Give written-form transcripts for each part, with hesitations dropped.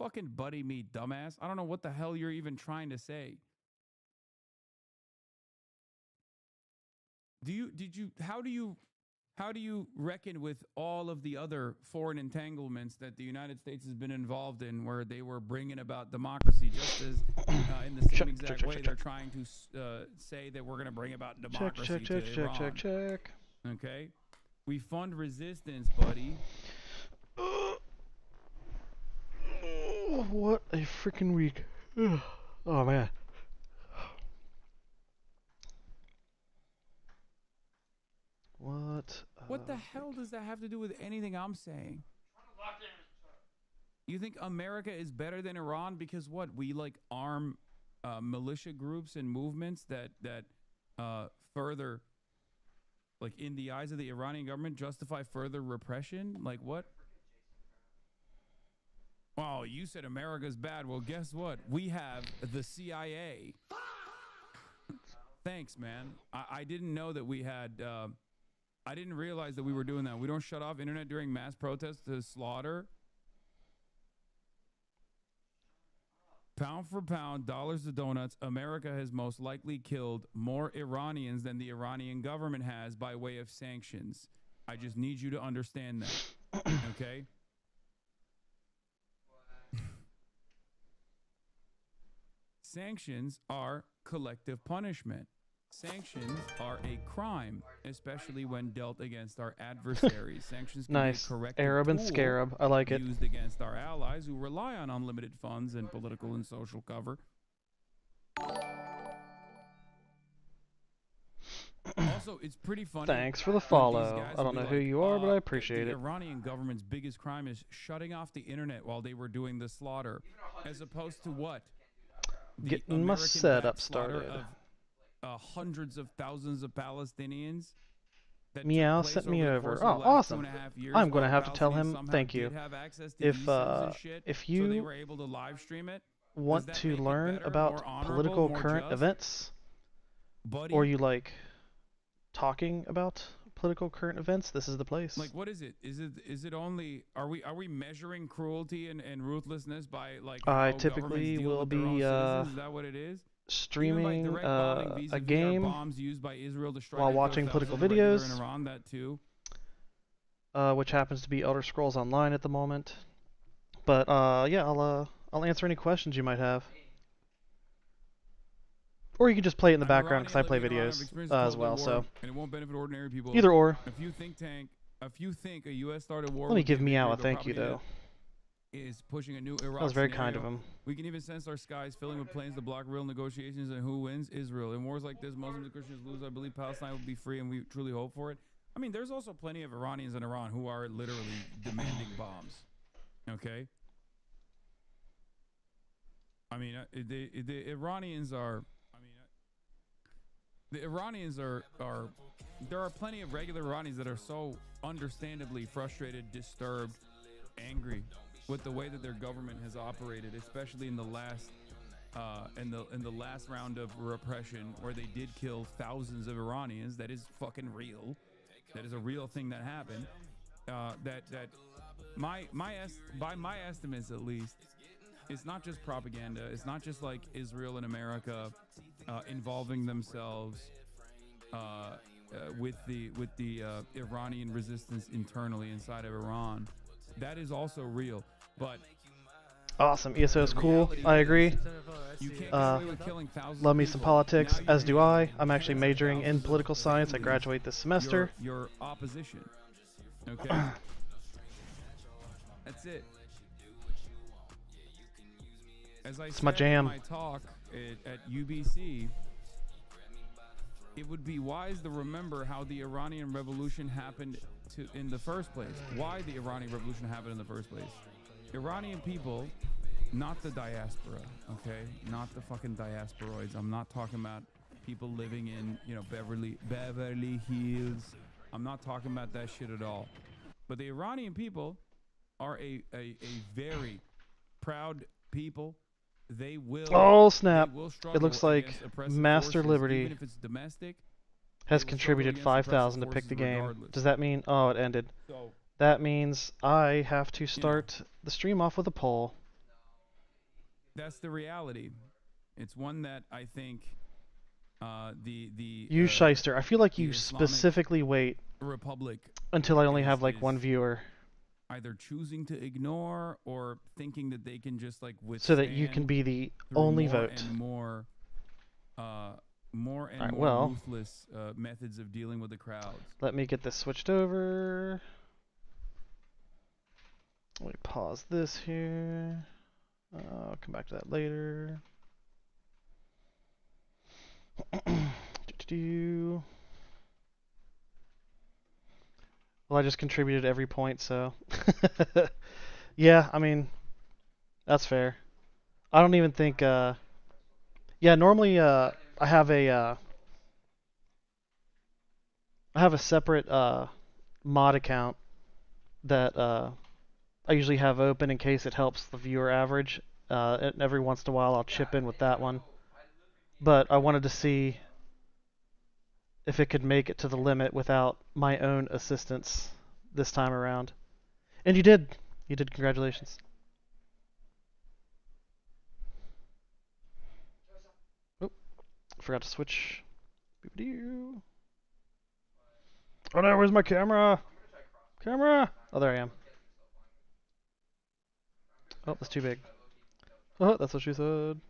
fucking buddy me, dumbass. I don't know what the hell you're even trying to say. How do you reckon with all of the other foreign entanglements that the United States has been involved in, where they were bringing about democracy, just as in the same exact way they're trying to say that we're going to bring about democracy to Iran. Check. Okay, we fund resistance, buddy. What a freaking week! Oh man. What the hell does that have to do with anything I'm saying? You think America is better than Iran because what? We like arm militia groups and movements that further, like in the eyes of the Iranian government, justify further repression? Like what? Oh, you said America's bad. Well, guess what? We have the CIA. Thanks, man. I didn't know that we had... I didn't realize that we were doing that. We don't shut off internet during mass protests to slaughter. Pound for pound, dollars to donuts, America has most likely killed more Iranians than the Iranian government has by way of sanctions. I just need you to understand that. Okay? Sanctions are collective punishment. Sanctions are a crime, especially when dealt against our adversaries. Sanctions can nice. be a corrective Arab and tool scarab. I like it. used against our allies who rely on unlimited funds and political and social cover. Also, it's pretty funny. Thanks for the follow. I don't know who you are, but I appreciate it. The Iranian government's biggest crime is shutting off the internet while they were doing the slaughter, as opposed to what? Getting my setup started. Hundreds of thousands of Palestinians. Meow sent me over. Oh, awesome! I'm gonna have to tell him thank you. If you so they were able to live stream it, want to learn about political current events, or you like talking about political current events, this is the place. Like, what is it? Is it only? Are we measuring cruelty and ruthlessness by like? I typically will be is that what it is? Streaming a game while watching political videos, in Iran, that too. Which happens to be Elder Scrolls Online at the moment. But yeah, I'll answer any questions you might have, or you can just play it in the background because I play videos as well. So and it won't benefit ordinary people. Either or. If you think a U.S. started war, let me give Meow a thank you though. Is pushing a new Iraq That was very scenario. kind of him. We can even sense our skies filling with planes to block real negotiations, and who wins? Israel. In wars like this, Muslims and Christians lose. I believe Palestine will be free, and we truly hope for it. I mean, there's also plenty of Iranians in Iran who are literally demanding bombs. Okay? I mean, the Iranians are... The Iranians are... There are plenty of regular Iranians that are so understandably frustrated, disturbed, angry with the way that their government has operated, especially in the last in the last round of repression, where they did kill thousands of Iranians. That is fucking real. That is a real thing that happened. By my estimates at least, it's not just propaganda. It's not just like Israel and America involving themselves with the Iranian resistance internally inside of Iran. That is also real, but awesome. ESO is cool. I agree. Love me some politics, as do I. I'm actually majoring in political science. I graduate this semester. Your opposition. Okay. That's it. As I said my jam. in my talk at UBC, it would be wise to remember how the Iranian Revolution happened in the first place. Why the Iranian Revolution happened in the first place. Iranian people, not the diaspora, okay? Not the fucking diasporoids. I'm not talking about people living in, Beverly Hills. I'm not talking about that shit at all. But the Iranian people are a very proud people. They will... Oh, snap. They will struggle it looks like against Master forces, Liberty even if it's domestic, has contributed 5,000 to pick the game. regardless. Does that mean... Oh, it ended. So, That means I have to start the stream off with a poll. that's the reality. It's one that I think you shyster. I feel like you Islamic specifically wait Republic until I only have like one viewer, either choosing to ignore or thinking that they can just like withstand so that you can be the only vote. And more and more ruthless methods of dealing with the crowds. Let me get this switched over. Let me pause this here. I'll come back to that later. Well, I just contributed every point, so yeah, I mean, that's fair. I don't even think yeah, normally I have a separate mod account that I usually have open in case it helps the viewer average. And every once in a while I'll chip in with that one. But I wanted to see if it could make it to the limit without my own assistance this time around. And you did. You did. Congratulations. Oh, forgot to switch. Oh no, where's my camera? Camera! Oh, there I am. Oh, that's too big. Oh, that's what she said.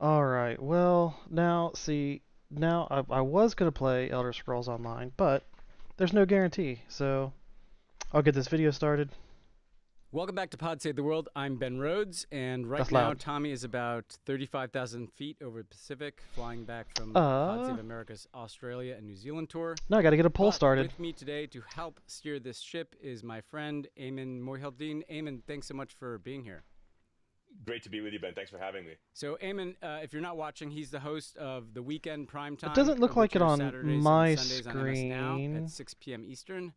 Alright, well, now, see, now I was going to play Elder Scrolls Online, but there's no guarantee, so I'll get this video started. Welcome back to Pod Save the World. I'm Ben Rhodes, and right now Tommy is about 35,000 feet over the Pacific, flying back from Pod Save America's Australia and New Zealand tour. Now I got to get a poll started. With me today to help steer this ship is my friend Ayman Mohyeldin. Ayman, thanks so much for being here. Great to be with you, Ben. Thanks for having me. So, Ayman, if you're not watching, he's the host of the Weekend Primetime. It doesn't look like it on my screen. On now at 6 p.m. Eastern.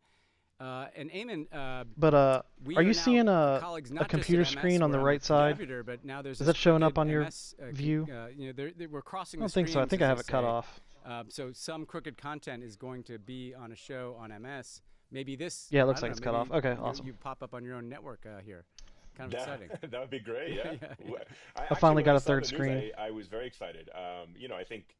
And Ayman, but are you seeing a computer screen on the right side? But now there's is that showing up on your view? You know, we're crossing. I don't think so. I think I have it cut off. So some crooked content is going to be on a show on MS. Maybe this. Yeah, it looks like it's cut off. Okay, awesome. You pop up on your own network here. Kind of exciting. That would be great. Yeah. I finally got a third screen. I was very excited. You know, I think.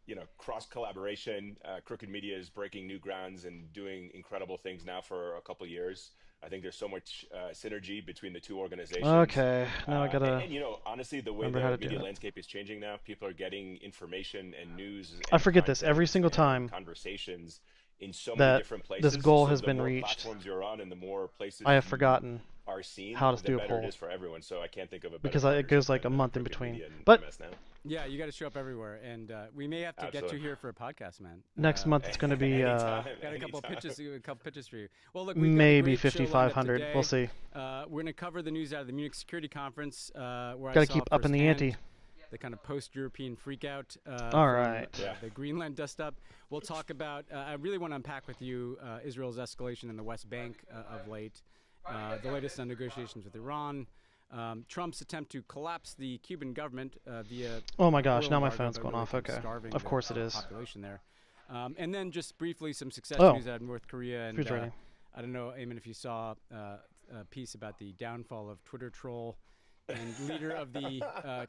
You know, cross collaboration. Crooked Media is breaking new grounds and doing incredible things now for a couple of years. I think there's so much synergy between the two organizations. Okay, now I gotta. And you know, honestly, the way the media landscape is changing now, people are getting information and news. And I forget this every single time. Conversations in so many different places. This goal so has been more reached. Platforms you're on, and the more places I have forgotten are seen, how to do a better poll. it is for everyone. So I can't think of a better because it goes like a month in between. But yeah, you got to show up everywhere, and we may have to get you here for a podcast, man. Next month it's going to be. Got a couple pitches for you. Well, look, maybe 5,500. We'll see. We're going to cover the news out of the Munich Security Conference, where got to keep upping the ante. The kind of post-European freakout. All right. The Greenland dust-up. We'll talk about. I really want to unpack with you Israel's escalation in the West Bank of late, the latest on negotiations with Iran. Trump's attempt to collapse the Cuban government via. Oh my gosh! Now my phone's going off. Okay. Of course it is. Population there, and then just briefly some success news out of North Korea. And I don't know, Ayman, if you saw a piece about the downfall of Twitter troll and leader of the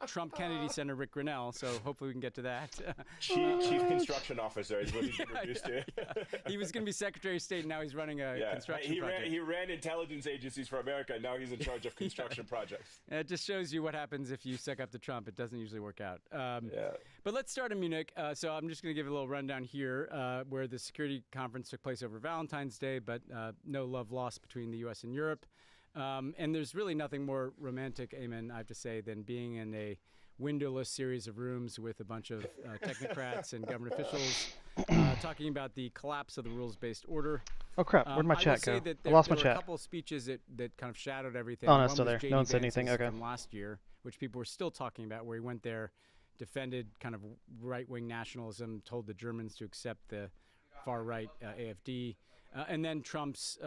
Trump Kennedy Center, Rick Grinnell. So hopefully we can get to that. Chief Construction Officer is what he's been reduced to. He was going to be Secretary of State, and now he's running a construction project. He ran intelligence agencies for America, and now he's in charge of construction projects. It just shows you what happens if you suck up to Trump. It doesn't usually work out. But let's start in Munich. So I'm just going to give a little rundown here, where the security conference took place over Valentine's Day, but no love lost between the U.S. and Europe. And there's really nothing more romantic, Ayman, I have to say, than being in a windowless series of rooms with a bunch of technocrats and government officials talking about the collapse of the rules-based order. Oh, crap. Where'd my chat go? I lost my chat. There were a couple of speeches that kind of shadowed everything. Oh, no, it's still there. No one said anything. Okay. From last year, which people were still talking about, where he went there, defended kind of right-wing nationalism, told the Germans to accept the far-right AfD. And then Trump's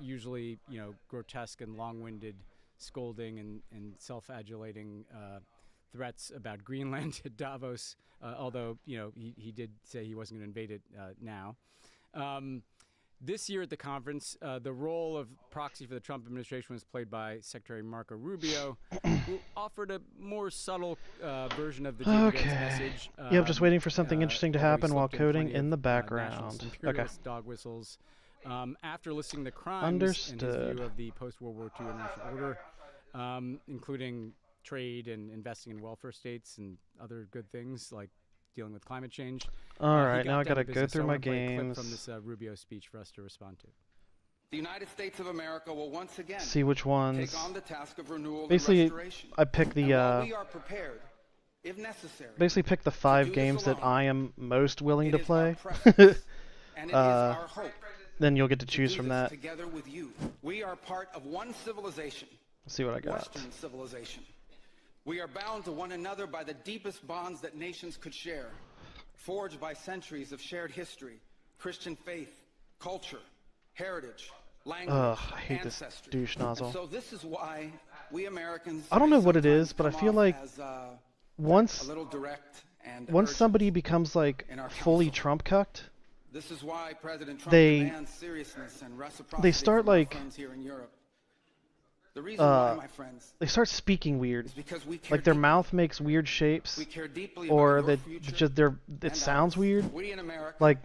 usually, grotesque and long-winded scolding and self-adulating threats about Greenland at Davos, although, he did say he wasn't going to invade it now. This year at the conference, the role of proxy for the Trump administration was played by Secretary Marco Rubio, who offered a more subtle version of the June message. Yeah, I'm just waiting for something interesting to although he happen while slipped in coding plenty in the of, background. nationalist Okay. imperialist dog whistles. After listing the crimes in his Understood. view of the post-World War II international order, including trade and investing in welfare states and other good things like dealing with climate change. All He right, got now I down gotta to go business. So through I my wanna play a clip games. from this Rubio speech for us to respond to. The United States of America will once again See which ones. take on the task of renewal Basically, and restoration. I pick the And while we are prepared, if necessary, basically pick the 5 do this games that alone, I am most willing it to is our play. preference, and it is Uh, our hope Then you'll get to to choose do from this that. together with you. We are part of one civilization, Let's see what I got. Western civilization. We are bound to one another by the deepest bonds that nations could share, forged by centuries of shared history, Christian faith, culture, heritage, language, Ugh, I hate this ancestry. douche nozzle. And so this is why we Americans I don't may know what it sometimes is, but I come feel off like as, Once a little direct and once urgent. somebody becomes like in our fully council. Trump cucked, This is why President Trump they- demands seriousness and reciprocity start, from our like, friends here in Europe. The reason why, uh, my friends, they start speaking weird. is because we care Like their deeply. mouth makes weird shapes, We care deeply or about your that future just their and it sounds ours. weird. We in America Like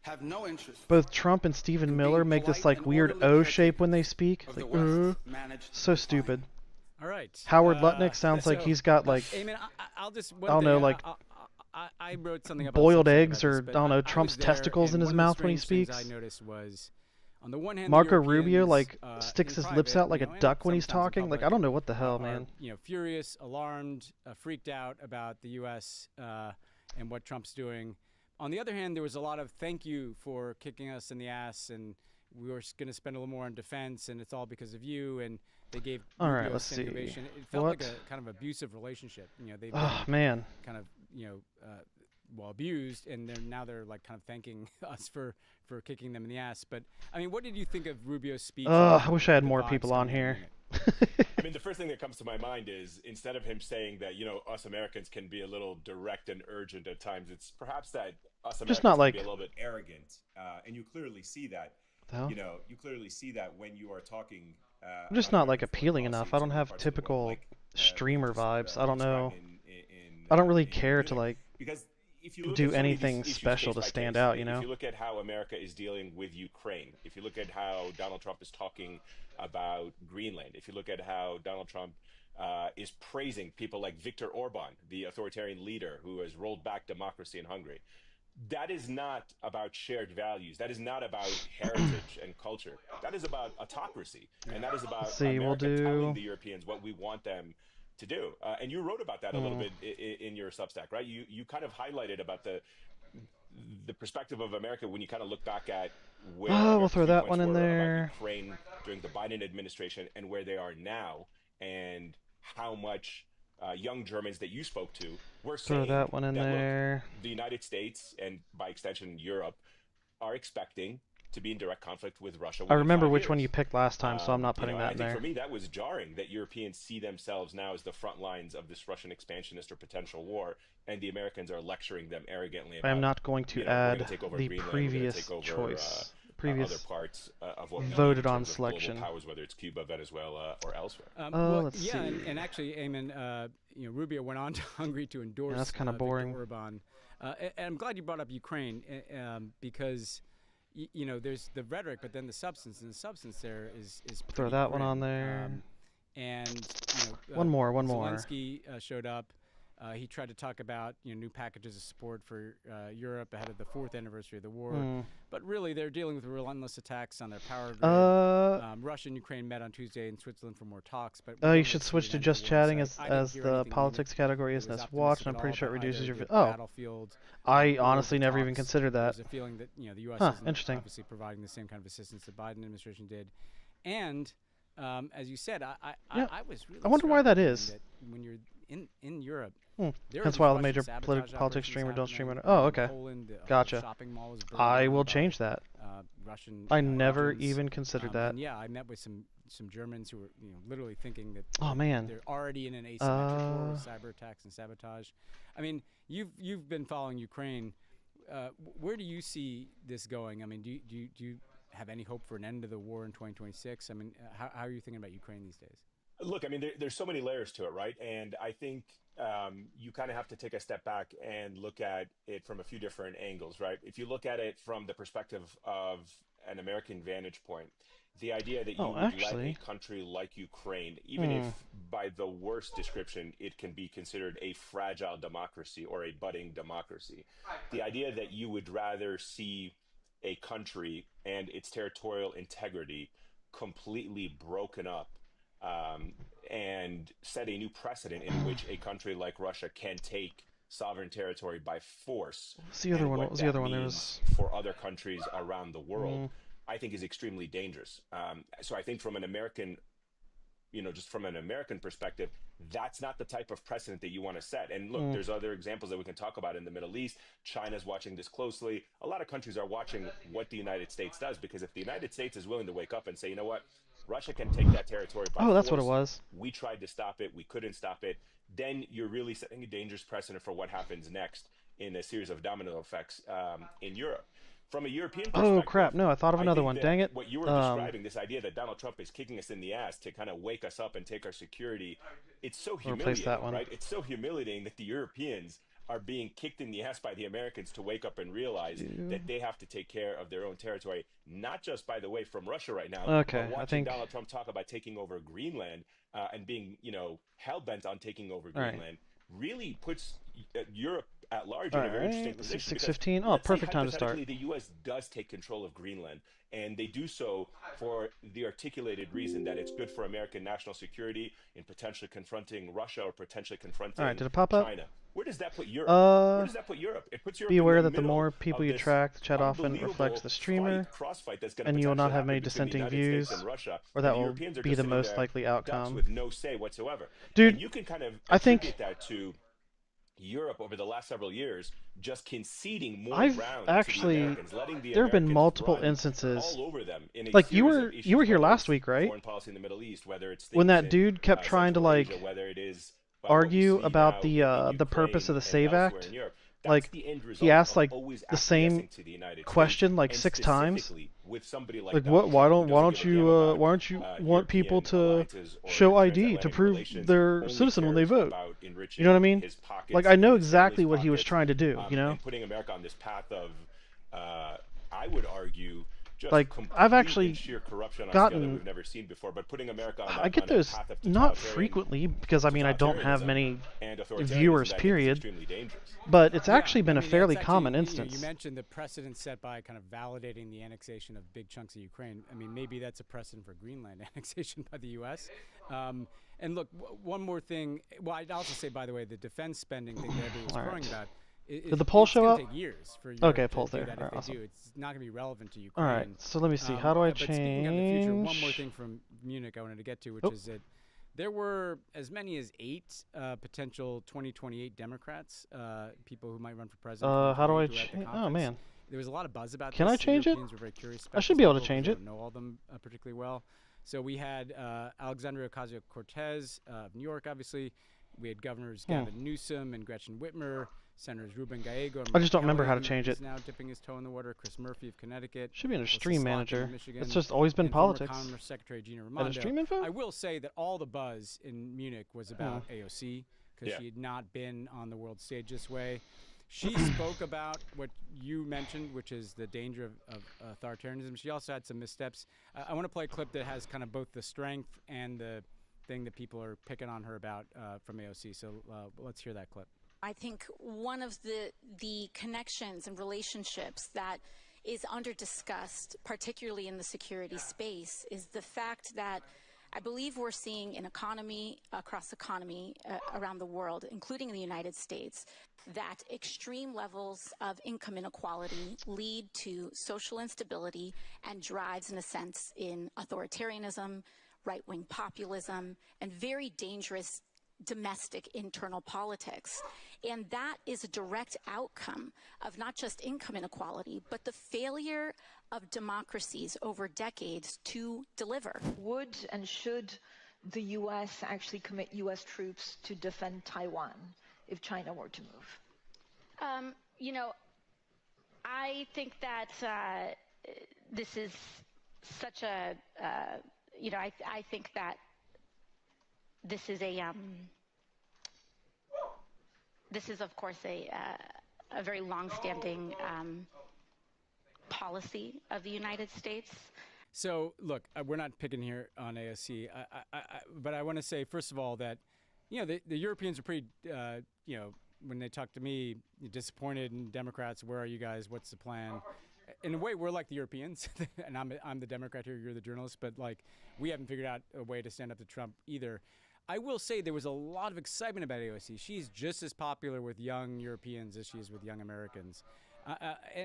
have no interest both Trump and Stephen in Miller being make this polite like and weird orderly O shape when they speak. of Like the West managed so decline. stupid. All right. Howard Lutnick sounds like so- he's got like Eamon, I'll just. I don't know, like, I wrote something about boiled Substack eggs about or, this, but I don't know, was Trump's there, testicles in and his one of the mouth when he strange things speaks. I noticed was, on the one hand, the Marco Rubio Europeans, like in sticks his private, lips out like you a know, and duck when he's sometimes in talking. Like I public, don't know what the hell, are, man. furious, alarmed, freaked out about the U.S. And what Trump's doing. On the other hand, there was a lot of thank you for kicking us in the ass, and we were going to spend a little more on defense, and it's all because of you. And they gave All right, Rubio let's standing see. ovation. It felt What? like a kind of abusive relationship. They've Oh been man. kind of abused, and now they're like kind of thanking us for kicking them in the ass. But I mean, what did you think of Rubio's speech? I wish I had The more vibes people on coming here. it? I mean, the first thing that comes to my mind is instead of him saying that, us Americans can be a little direct and urgent at times, it's perhaps that us Americans Just not can like- be a little bit arrogant. And you clearly see that. The hell? You clearly see that when you are talking. I'm just about not like American appealing foreign enough. policy I don't to have parts of the world, typical like, streamer just, vibes. I don't know. described I don't really in care to Munich. like Because if you look do at some of these anything issues special case to by stand case, out, you If know? you look at how America is dealing with Ukraine, if you look at how Donald Trump is talking about Greenland, if you look at how Donald Trump is praising people like Viktor Orban, the authoritarian leader who has rolled back democracy in Hungary, that is not about shared values. That is not about heritage and culture. That is about autocracy, and that is about Let's see, we'll America do- telling the Europeans what we want them to do. And you wrote about that a little bit in your Substack, right? You kind of highlighted about the perspective of America when you kind of look back at where we'll America's throw that viewpoints one in were about there. Ukraine during the Biden administration and where they are now, and how much young Germans that you spoke to were Throw saying that one in that, look, there. the United States and by extension Europe are expecting to be in direct conflict with Russia. I within remember 5 which one years. you picked last time, so I'm not putting and that I in think there. for me that was jarring that Europeans see themselves now as the front lines of this Russian expansionist or potential war, and the Americans are lecturing them arrogantly about. I am not going to we're gonna add take over the Greenland, we're gonna previous take over, choice. other Previous. parts of what we need voted in on terms of selection. global powers, whether it's Cuba, Venezuela, or elsewhere. Let's yeah, see. and actually, Eamon, Rubio went on to Hungary to endorse. that's kinda Viktor boring. Orban, and I'm glad you brought up Ukraine, because there's the rhetoric, but then the substance, and the substance there is Throw pretty that one on grim. there. And One more. Zelensky showed up. He tried to talk about new packages of support for Europe ahead of the 4th anniversary of the war, but really they're dealing with relentless attacks on their power grid. Russia and Ukraine met on Tuesday in Switzerland for more talks. But You should switch to just chatting as the politics category is as watched, and I'm pretty sure it reduces your. Battlefield. I honestly never even talks. considered that. There's a feeling that the U.S. Huh, isn't interesting. obviously providing the same kind of assistance the Biden administration did, and as you said, I was really. I wonder why struck that Eamon, is. that when you're in Europe. There are That's these why all the Russian major sabotage politics operations streamer don't stream happening it. Oh, in okay. Poland, the whole Gotcha. shopping mall was burned I down will by, change that. Russian. I never agents. even considered that. And yeah, I met with some Germans who were literally thinking that Oh man. they're already in an asymmetric war with cyber attacks and sabotage. I mean, you've been following Ukraine. Where do you see this going? I mean, do you have any hope for an end to the war in 2026? I mean, how are you thinking about Ukraine these days? Look, I mean, there's so many layers to it, right? And I think you kind of have to take a step back and look at it from a few different angles, right? If you look at it from the perspective of an American vantage point, the idea that you would let a country like Ukraine, even if by the worst description, it can be considered a fragile democracy or a budding democracy, the idea that you would rather see a country and its territorial integrity completely broken up and set a new precedent in which a country like Russia can take sovereign territory by force. What's the other one? What was the other one? There was for other countries around the world. I think is extremely dangerous. So I think from an American, just from an American perspective, that's not the type of precedent that you want to set. And look, there's other examples that we can talk about in the Middle East. China's watching this closely. A lot of countries are watching what the United States does, because if the United States is willing to wake up and say, you know what, Russia can take that territory by force. That's what it was. We tried to stop it. We couldn't stop it. Then you're really setting a dangerous precedent for what happens next in a series of domino effects in Europe. From a European perspective, oh crap! No, I thought of another one. Dang it! What you were describing, this idea that Donald Trump is kicking us in the ass to kind of wake us up and take our security, it's so humiliating, right? It's so humiliating that the Europeans are being kicked in the ass by the Americans to wake up and realize that they have to take care of their own territory, not just, by the way, from Russia right now. Okay, but watching Donald Trump talk about taking over Greenland and being, hell bent on taking over Greenland really puts Europe at large in a very interesting position. 6:15. Oh, perfect time to start. The U.S. does take control of Greenland, and they do so for the articulated reason that it's good for American national security in potentially confronting Russia or potentially confronting did it pop up? China. Where does that put Europe? Where does that put Europe? It puts Europe. Be aware that the more people you track, the chat often reflects the streamer, and you will not have many dissenting views, or that will be the most likely outcome. With no say whatsoever. Dude, and you can kind of attribute that to Europe over the last several years just conceding more ground actually, to the Americans, letting the there have been Americans multiple run instances. all over them in a like you series were of here issues, last week, right? Foreign policy in the Middle East, whether it's when that in, dude kept trying to like Asia, whether it is argue about the purpose of the SAVE Act. Like he asked like the same question like 6 times. With somebody like what? Why don't you want people to show ID to prove they're citizen when they vote? You know what I mean? Like I know exactly what he was trying to do. And putting America on this path of, I would argue, just like I've actually sheer corruption on gotten. A scale that we've never seen before, but putting America on I get those not frequently because I mean I don't have many viewers. Period. But it's actually been a fairly common instance. You mentioned the precedent set by kind of validating the annexation of big chunks of Ukraine. I mean, maybe that's a precedent for Greenland annexation by the U.S. And look, one more thing. Well, I'd also say, by the way, the defense spending thing that everybody was crowing about. Did the poll show up? It's going to take years for Europe polls to do there. that. If awesome. they do, it's not going to be relevant to Ukraine. All right, so let me see. How do I but change? Speaking of the future, one more thing from Munich I wanted to get to, which is that there were as many as 8 potential 2028 Democrats, people who might run for president. How do I change? Oh, man. There was a lot of buzz about Can this. I change it? Were very curious about I should be able to this. change it. I don't know all of them particularly well. So we had Alexandria Ocasio-Cortez of New York, obviously. We had Governors Gavin Newsom and Gretchen Whitmer, Senators Ruben Gallego. And I just don't Kelly, remember how to who change is it. now dipping his toe in the water. Chris Murphy of Connecticut. Should be under Melissa Stream Slotkin of Manager. Michigan, It's just always been and former politics. Commerce Secretary Gina At a Raimondo. Stream Info? I will say that all the buzz in Munich was about AOC because she had not been on the world stage this way. She spoke about what you mentioned, which is the danger of authoritarianism. She also had some missteps. I want to play a clip that has kind of both the strength and the thing that people are picking on her about from AOC. So let's hear that clip. I think one of the connections and relationships that is under-discussed, particularly in the security space, is the fact that I believe we're seeing an economy, across economy around the world, including in the United States, that extreme levels of income inequality lead to social instability and drives, in a sense, in authoritarianism, right-wing populism, and very dangerous domestic internal politics. And that is a direct outcome of not just income inequality, but the failure of democracies over decades to deliver. Would and should the U.S. actually commit U.S. troops to defend Taiwan if China were to move? You know, I think that this is such a, I think that this is of course a very long-standing policy of the United States. So, look, we're not picking here on AOC, but I want to say, first of all, that, the Europeans are pretty, when they talk to me, disappointed in Democrats. Where are you guys? What's the plan? In a way, we're like the Europeans, and I'm the Democrat here, you're the journalist, but, we haven't figured out a way to stand up to Trump either. I will say there was a lot of excitement about AOC. She's just as popular with young Europeans as she is with young Americans.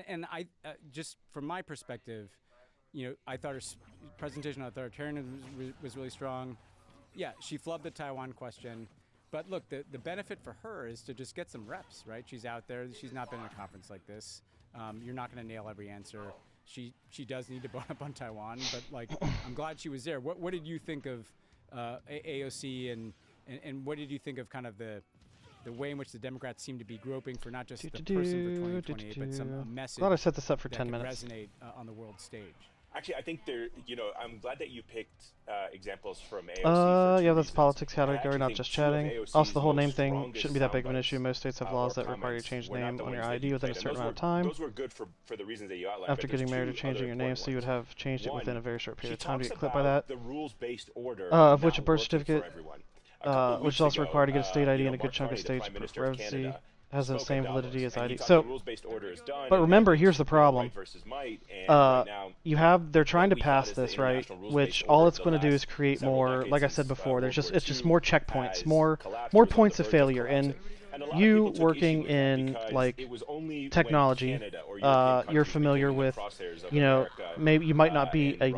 And I, just from my perspective, I thought her presentation on authoritarianism was really strong. Yeah, she flubbed the Taiwan question. But look, the benefit for her is to just get some reps, right? She's out there. She's not been in a conference like this. You're not going to nail every answer. She does need to bone up on Taiwan, but I'm glad she was there. What did you think of AOC and what did you think of kind of the way in which the Democrats seem to be groping for not just the person for 2028, but some message Glad I set this up for 10 that minutes. can resonate on the world stage? Actually, I think I'm glad that you picked examples from AOC. Yeah, that's politics category, not just chatting. Also, the whole name thing shouldn't be that big of an issue. Most states have laws that require you to change the name on your ID within a certain amount of time. Those were good for the reasons that you outlined. After getting married or changing your name, so you would have changed it within a very short period of time to get clipped by that. The rules-based order of which a birth certificate, which is also required to get a state ID in a good chunk of states for residency, has the same validity as ID. So, but remember, here's the problem. They're trying to pass this, right? Which all it's going to do is create more, like I said before, it's just more checkpoints, more points of failure. And you working in technology, you're familiar with, maybe you might not be a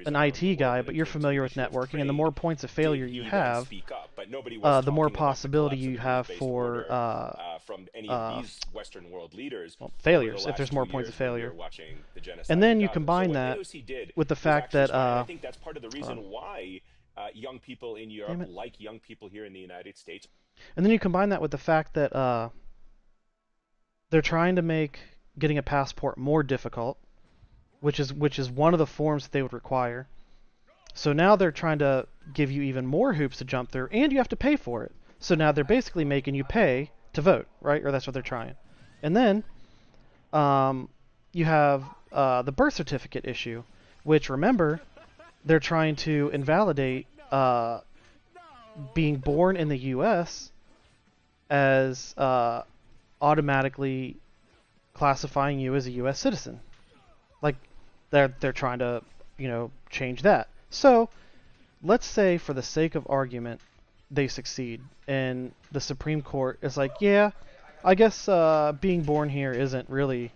an IT guy, but you're familiar with networking, and the more points of failure you have, the more possibility you have for from any of these Western world leaders, failures if there's more points of failure. And then you combine that with the fact that I think that's part of the reason why young people in Europe like young people here in the United States. And then you combine that with the fact that they're trying to make getting a passport more difficult, which is one of the forms that they would require. So now they're trying to give you even more hoops to jump through, and you have to pay for it. So now they're basically making you pay to vote, right? Or that's what they're trying. And then you have the birth certificate issue, which, remember, they're trying to invalidate being born in the U.S. as automatically classifying you as a U.S. citizen. They're trying to, change that. So, let's say, for the sake of argument, they succeed, and the Supreme Court is like, yeah, I guess being born here isn't really,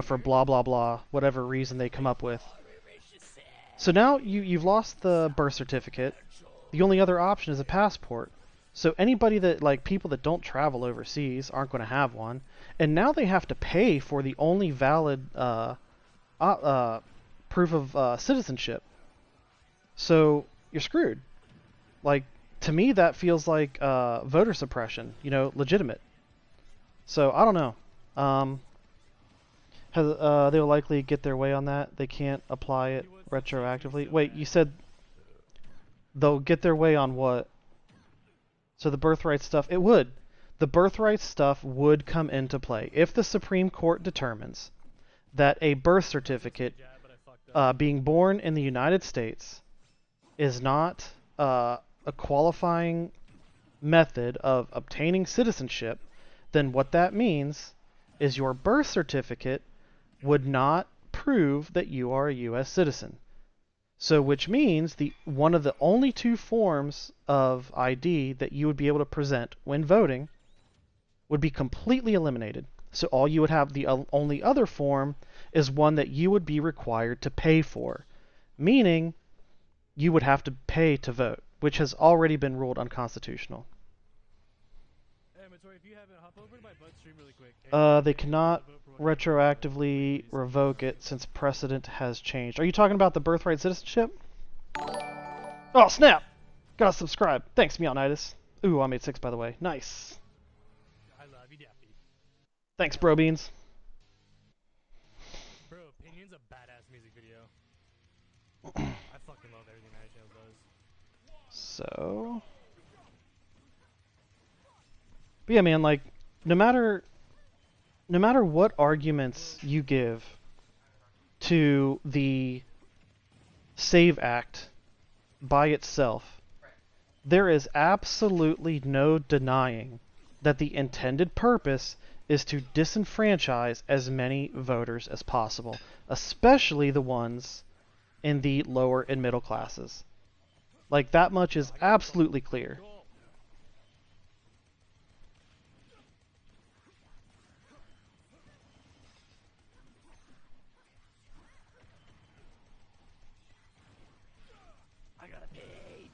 for blah blah blah, whatever reason they come up with. So now you've lost the birth certificate. The only other option is a passport. So anybody that, people that don't travel overseas aren't going to have one. And now they have to pay for the only valid proof of citizenship. So you're screwed. To me, that feels like voter suppression, legitimate. So I don't know. They'll likely get their way on that. They can't apply it retroactively. Wait, you said they'll get their way on what? So the birthright stuff, it would. The birthright stuff would come into play if the Supreme Court determines that a birth certificate, being born in the United States, is not a qualifying method of obtaining citizenship. Then what that means is your birth certificate would not prove that you are a U.S. citizen. So, which means one of the only two forms of ID that you would be able to present when voting would be completely eliminated. So all you would have, the only other form is one that you would be required to pay for, meaning you would have to pay to vote, which has already been ruled unconstitutional. They cannot retroactively revoke it since precedent has changed. Are you talking about the birthright citizenship? Oh, snap! Gotta subscribe. Thanks, Meownitis. Ooh, I made 6, by the way. Nice. I love you, Daffy. Thanks, Bro Beans. Bro, opinion's a bad fucking love everything Nine Tails does. So, but yeah, man, like, no matter what arguments you give to the SAVE Act by itself, there is absolutely no denying that the intended purpose is to disenfranchise as many voters as possible, especially the ones in the lower and middle classes. Like, that much is absolutely clear. I gotta pee.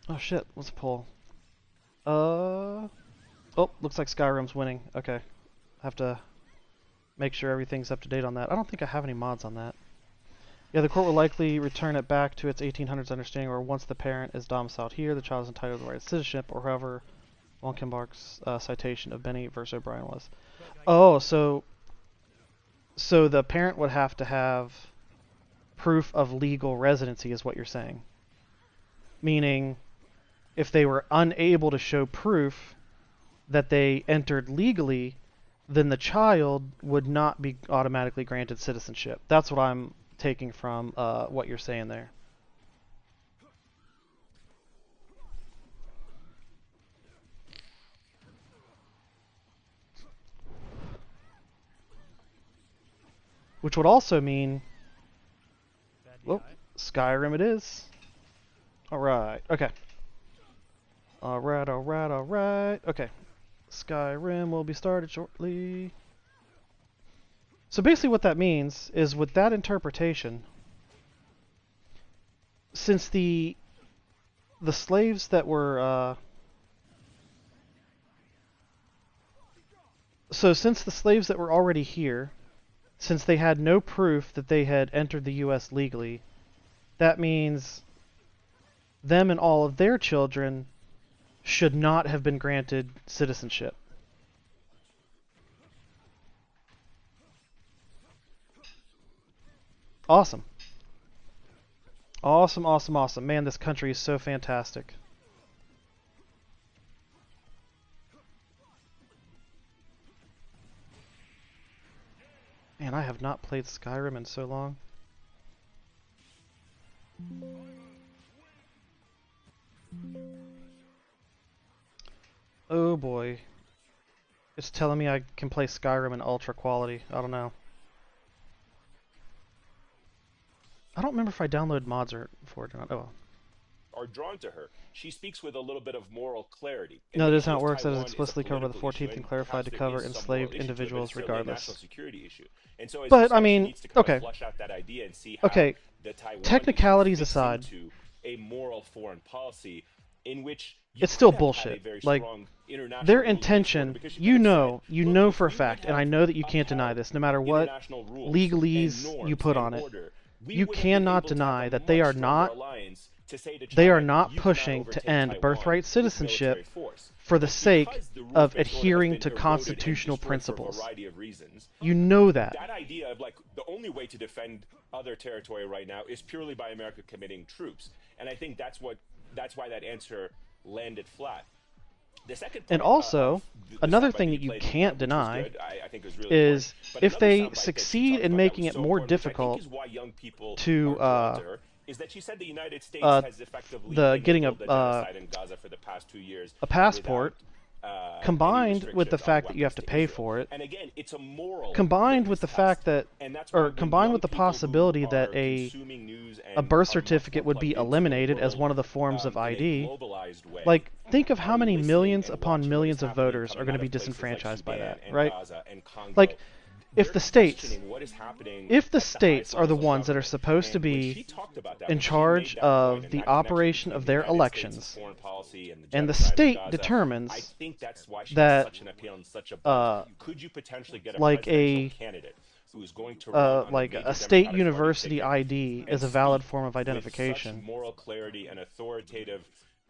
Oh shit, let's pull. Oh, looks like Skyrim's winning. Okay. Have to make sure everything's up to date on that. I don't think I have any mods on that. Yeah, the court will likely return it back to its 1800s understanding where once the parent is domiciled here, the child is entitled to the right to citizenship, or however Wonkenbach's citation of Benny versus O'Brien was. Oh, so the parent would have to have proof of legal residency is what you're saying. Meaning, if they were unable to show proof that they entered legally, then the child would not be automatically granted citizenship. That's what I'm taking from what you're saying there. Which would also mean, well, Skyrim it is. Alright, okay. Alright. Okay. Skyrim will be started shortly. So basically what that means is with that interpretation, since the slaves that were since the slaves that were already here, since they had no proof that they had entered the US legally, that means them and all of their children should not have been granted citizenship. Awesome. Awesome. Man, this country is so fantastic. Man, I have not played Skyrim in so long. Oh boy. It's telling me I can play Skyrim in ultra quality. I don't know. I don't remember if I downloaded mods for it or not. Oh well. Are drawn to her. She speaks with a little bit of moral clarity. No, that is how it works. That is explicitly covered by the 14th and clarified to cover enslaved individuals regardless. But I mean, okay. Okay. Technicalities aside, a moral foreign policy in which it's still bullshit. Like, their intention, you know for a fact, and I know that you can't deny this, no matter what legalese you put on it, you cannot deny that they are not pushing to end birthright citizenship for the sake of adhering to constitutional principles. You know that. That idea of, like, the only way to defend other territory right now is purely by America committing troops. And I think that's why that answer landed flat. The second point, and also, another thing that you can't deny is if they succeed in making it more difficult to is that she said the United States has effectively getting a in Gaza for the past 2 years, a passport, combined with the fact that you have to pay for it, and again, it's a moral combined with the fact that, or combined with the possibility that a birth certificate would be eliminated as one of the forms of ID. Like, think of how many millions upon millions of voters are going to be disenfranchised by that, right? Like, if the states are the ones that are supposed to be in charge of the operation of their elections, and the state determines that like a state university ID is a valid form of identification,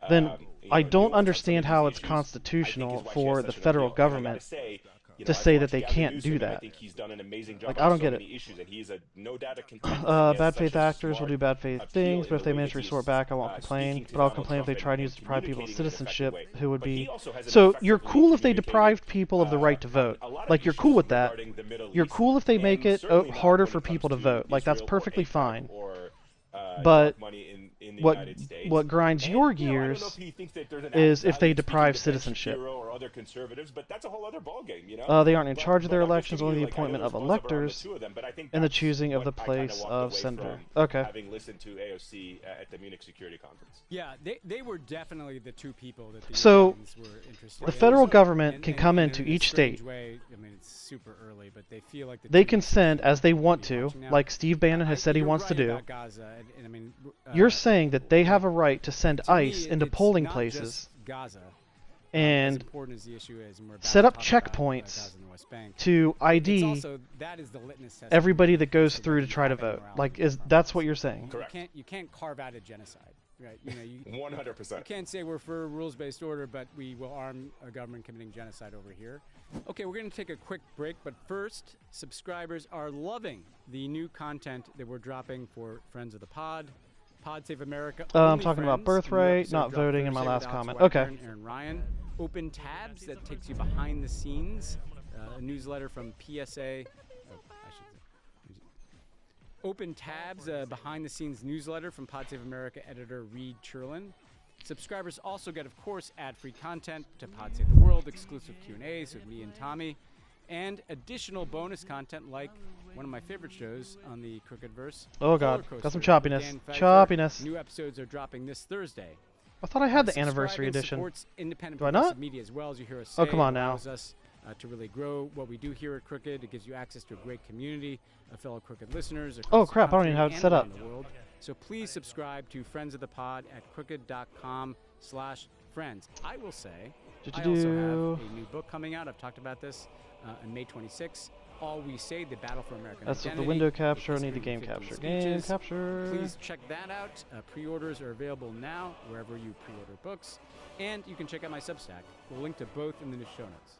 then I don't understand how it's constitutional for the federal government to I've say that watched they Gavin can't Newsom, do and I that. think he's done an amazing job Like, on I don't so get it. many issues, and he's a no doubt a contender. He has Bad such faith a actors will smart do bad faith appeal things, in but if the they way manage that to restore he's, back, I won't speaking complain. to But I'll Donald complain if Trump they try to and use it to deprive people of communicating in an citizenship, effective way. who would But he be. also has an So you're effectively cool if they communicated, deprived people of the right to on vote. a lot of Like, you're issues cool with that. regarding the Middle You're East, cool if they make and it certainly not harder when for it comes people to vote. Like, that's Israel or perfectly AIPAC fine. or But dark money in the what United States. what grinds And, your you know, I don't know if gears he thinks that there's an is added if they value speaking deprive to Ben citizenship. Shapiro or other conservatives, but that's a whole other ballgame, you know. They aren't in charge of their I'm just elections, giving only you, the like, I know appointment there's of buzz around the electors two of them, but I think and the that's choosing of the what I kinda place walked of away senator. from Okay. having listened to AOC at the Munich Security Conference. Yeah, they were definitely the two people that the So, Europeans were interested the in. federal government And- can and- come and into in a each strange state. way, I mean, it's super early, but they feel like the They two can people send as they should want be to, watching now. like Steve Bannon has said he You're wants to right do. about Gaza, and I mean, You're saying that they have a right to send to me, ICE into it's polling not places just Gaza, as and important as the issue is, and we're about set to up talk about, checkpoints Gaza and the West Bank. to It's ID also, that is the litmus test everybody that goes to through to whether try to you have any vote. morality Like, in is the that's process. what you're saying? Correct. You can't carve out a genocide, right? You know, you 100%. can't say we're for a rules-based order, but we will arm a government committing genocide over here. Okay, we're going to take a quick break, but first, subscribers are loving the new content that we're dropping for friends of the pod. Pod Save America. I'm Only talking about Friends. birthright, New episode not dropped voting in my Thursday last with Alex comment. Wagner Okay. and Aaron Ryan. Open Tabs, that takes you behind the scenes. A newsletter from PSA. Oh, I should say. Open Tabs, a behind-the-scenes newsletter from Pod Save America editor Reed Cherlin. Subscribers also get, of course, ad-free content to Pod Save the World, exclusive Q&As with me and Tommy, and additional bonus content like one of my favorite shows on the Crookedverse. Oh, God. Roller Got some Coaster with choppiness. Dan Pfeiffer. Choppiness. New episodes are dropping this Thursday. I thought I had the Subscribing anniversary edition. supports independent Do I not? progressive media as well, as you hear us say. Oh, come on now. Allows us to really grow what we do here at Crooked. It gives you access to a great community of fellow Crooked listeners. Oh, across the crap, I don't even country have it set and up. around the world. So please subscribe to Friends of the Pod at crooked.com/friends. I will say, I also Do-do-do. have a new book coming out. I've talked about this on May 26th. All We Say, The Battle for American That's with Identity. the window capture. I History need the in game 50 capture. Game speeches. capture. Please check that out. Pre-orders are available now wherever you pre-order books. And you can check out my Substack. We'll link to both in the show notes.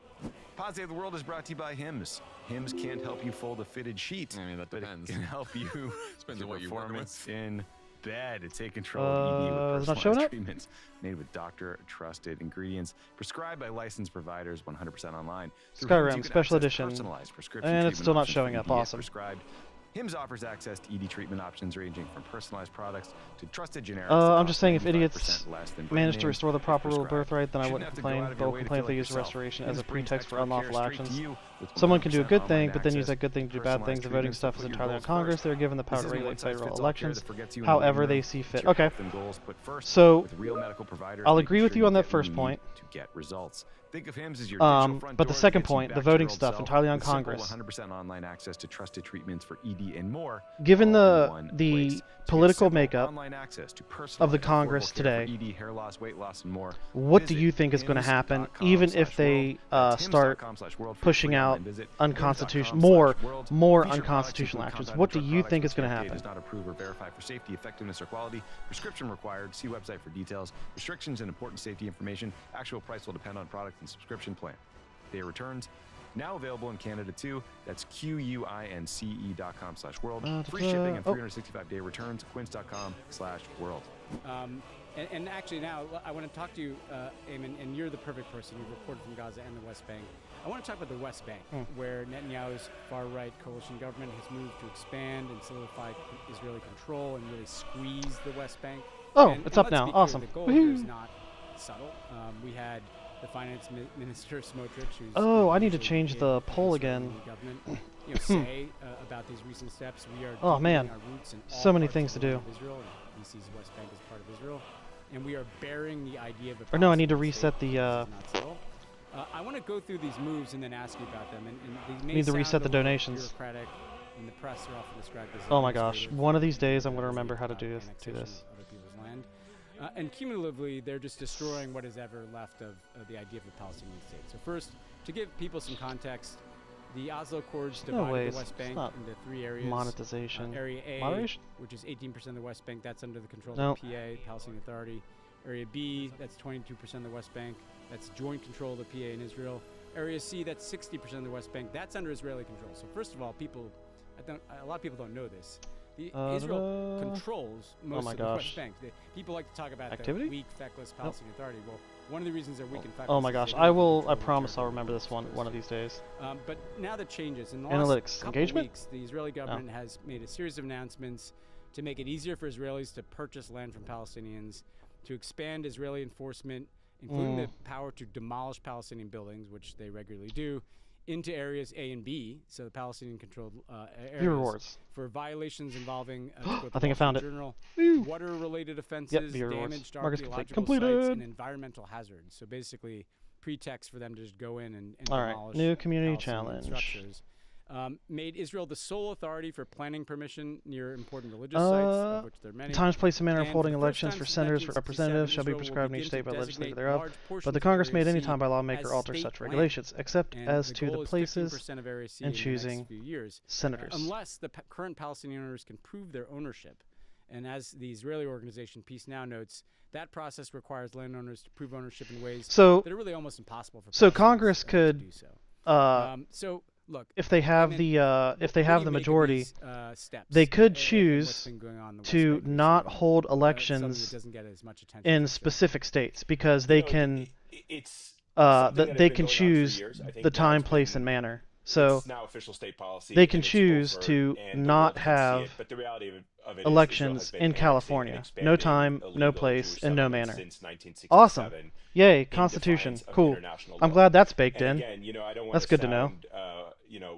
Pod Save the World is brought to you by Hims. Hims can't help you fold a fitted sheet. I mean, that but depends. it can help you Depends with on what you're working performance with. in bed. Take control of ED with it's not showing personalized up? treatments made with doctor-trusted ingredients, prescribed by licensed providers, 100% online. Through Skyrim, Hims, you can special access edition. personalized prescription And it's treatment still not options showing for up. ED as Awesome. Prescribed. Hims offers access to ED treatment options ranging from personalized products to trusted generics. I'm just saying if idiots manage to names, restore the if proper rule of prescribed. birthright, then I Shouldn't wouldn't have to go complain. out of But your will way to complain if feel they like use yourself. restoration as a Hims brings pretext for expert care unlawful straight actions. to you with Someone can do a 100% good thing, online but then use access, that good thing to do bad personalized things. The voting treatments stuff to is put your entirely on goals Congress. first. They're given the This power to isn't regulate one-size-fits-all federal care elections that forgets you in the however waiting they room. see It's fit. your Okay. health and goals put first So, with real medical providers I'll making agree with sure you on that get what first you point. need to get results. Think of Hims as your digital front but the door that second gets you point, the back to your voting old stuff, self entirely on with simple Congress. 100% online access to trusted treatments for ED and more. Given all in the one the place. So get political simple makeup online access to of the personalized Congress affordable care today, for ED, hair loss, weight loss, and more. what do Visit you think is going to happen, hims.com/world. even if they That's start hims.com/world for pushing free out online visit. unconstitutional, hims.com/world. more Featured products unconstitutional include actions? compound What do drug you products think which is going to FDA happen? does not approve or verify for safety, effectiveness, or quality. Prescription required. See website for details. Restrictions and important safety information. Actual price will depend on product and subscription plan. Day returns. Now available in Canada too. That's QUINCE.com/world. Free shipping and 365-day returns. Quince.com/world. And actually now, I want to talk to you, Eamon, and you're the perfect person. You've reported from Gaza and the West Bank. I want to talk about the West Bank, where Netanyahu's far-right coalition government has moved to expand and solidify Israeli control and really squeeze the West Bank. Oh, And it's up let's now. be clear, Awesome. The goal here is Woohoo. not subtle. We had the finance minister Smotrich, who's Oh, I need to usually change in the poll Israeli again. government, say about these recent steps. We are Oh, man. deepening our roots in all So many parts things of to the do. land of Israel, and he sees the West Bank as part of Israel, and we are bearing the idea of a Or no, I need to Palestinian reset state. the, This is not subtle. I want to go through these moves and then ask you about them. And they may Need to sound reset the a little donations. bureaucratic, and the press are often described as Oh my gosh. administrative, One of these days I'm as going to they remember how to about do this. annexation of other people's land. And cumulatively, they're just destroying what is ever left of the idea of a Palestinian state. So first, to give people some context, the Oslo Accords No divided ways. the West It's Bank not into three areas. monetization. Area A, Moderation? which is 18% of the West Bank, that's under the control Nope. of the PA, Palestinian Authority. Area B, that's 22% of the West Bank, that's joint control of the PA and Israel. Area C, that's 60% of the West Bank. That's under Israeli control. So first of all, a lot of people don't know this. Israel controls most of the West Bank. People like to talk about the weak, feckless Palestinian Authority. Well, one of the reasons they're weak and feckless. Oh my gosh, I promise I'll remember this one of these days. But now that changes. In the Analytics last couple engagement? weeks, the Israeli government has made a series of announcements to make it easier for Israelis to purchase land from Palestinians, to expand Israeli enforcement, including the power to demolish Palestinian buildings, which they regularly do, into areas A and B, so the Palestinian-controlled areas, rewards for violations involving I think I found it. Water-related offenses, damage to archaeological sites, and environmental hazards. So basically, pretext for them to just go in and demolish new community Palestinian challenge. structures. Made Israel the sole authority for planning permission near important religious sites, of which there are many. Times, place, and manner of And holding for the first elections time for since senators for 1967, representatives shall be Israel will prescribed in each begin state to by the legislature designate thereof. large portions But the of Congress Area may at any C time by law make as or alter state such land. regulations, except And as the to goal the is places 15% of Area C and in the choosing next few years, senators. unless the current Palestinian owners can prove their ownership. And as the Israeli organization Peace Now notes, that process requires landowners to prove ownership in ways that are really almost impossible for So Palestinians Congress to could do so. So look, if they have if they have the majority, they could choose to not hold elections in specific states because they can they can choose the time, place, and manner. So it's now official state policy. They can choose to not have but the reality of it elections is in California. No time, no place, and no manner. Since 1967. Awesome. Yay, Constitution. Cool. I'm glad that's baked in. Again, I don't want that's good to know.